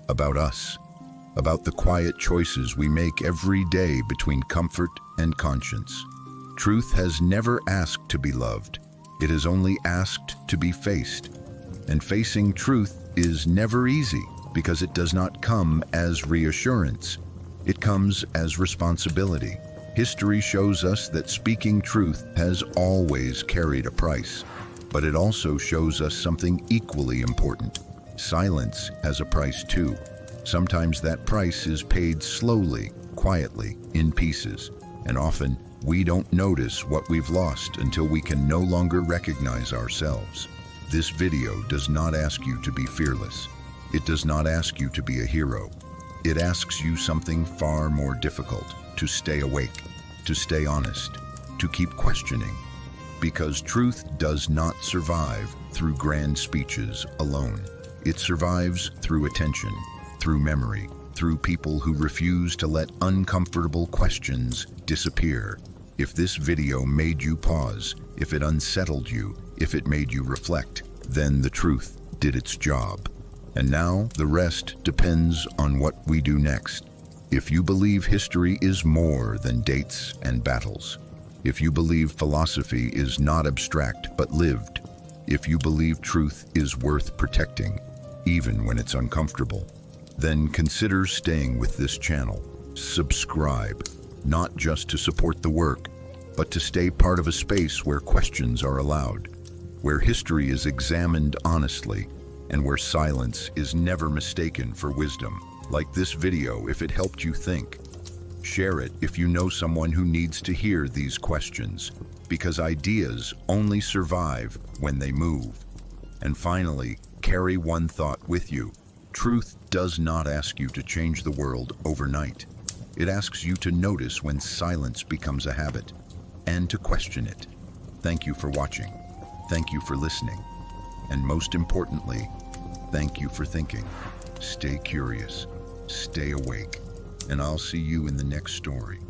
about us, about the quiet choices we make every day between comfort and conscience. Truth has never asked to be loved. It has only asked to be faced. And facing truth is never easy, because it does not come as reassurance. It comes as responsibility. History shows us that speaking truth has always carried a price, but it also shows us something equally important. Silence has a price too. Sometimes that price is paid slowly, quietly, in pieces, and often we don't notice what we've lost until we can no longer recognize ourselves. This video does not ask you to be fearless. It does not ask you to be a hero. It asks you something far more difficult: to stay awake, to stay honest, to keep questioning. Because truth does not survive through grand speeches alone. It survives through attention, through memory, through people who refuse to let uncomfortable questions disappear. If this video made you pause, if it unsettled you, if it made you reflect, then the truth did its job. And now the rest depends on what we do next. If you believe history is more than dates and battles, if you believe philosophy is not abstract but lived, if you believe truth is worth protecting, even when it's uncomfortable, then consider staying with this channel. Subscribe, not just to support the work, but to stay part of a space where questions are allowed, where history is examined honestly, and where silence is never mistaken for wisdom. Like this video if it helped you think. Share it if you know someone who needs to hear these questions, because ideas only survive when they move. And finally, carry one thought with you. Truth does not ask you to change the world overnight. It asks you to notice when silence becomes a habit, and to question it. Thank you for watching. Thank you for listening. And most importantly, thank you for thinking. Stay curious, stay awake, and I'll see you in the next story.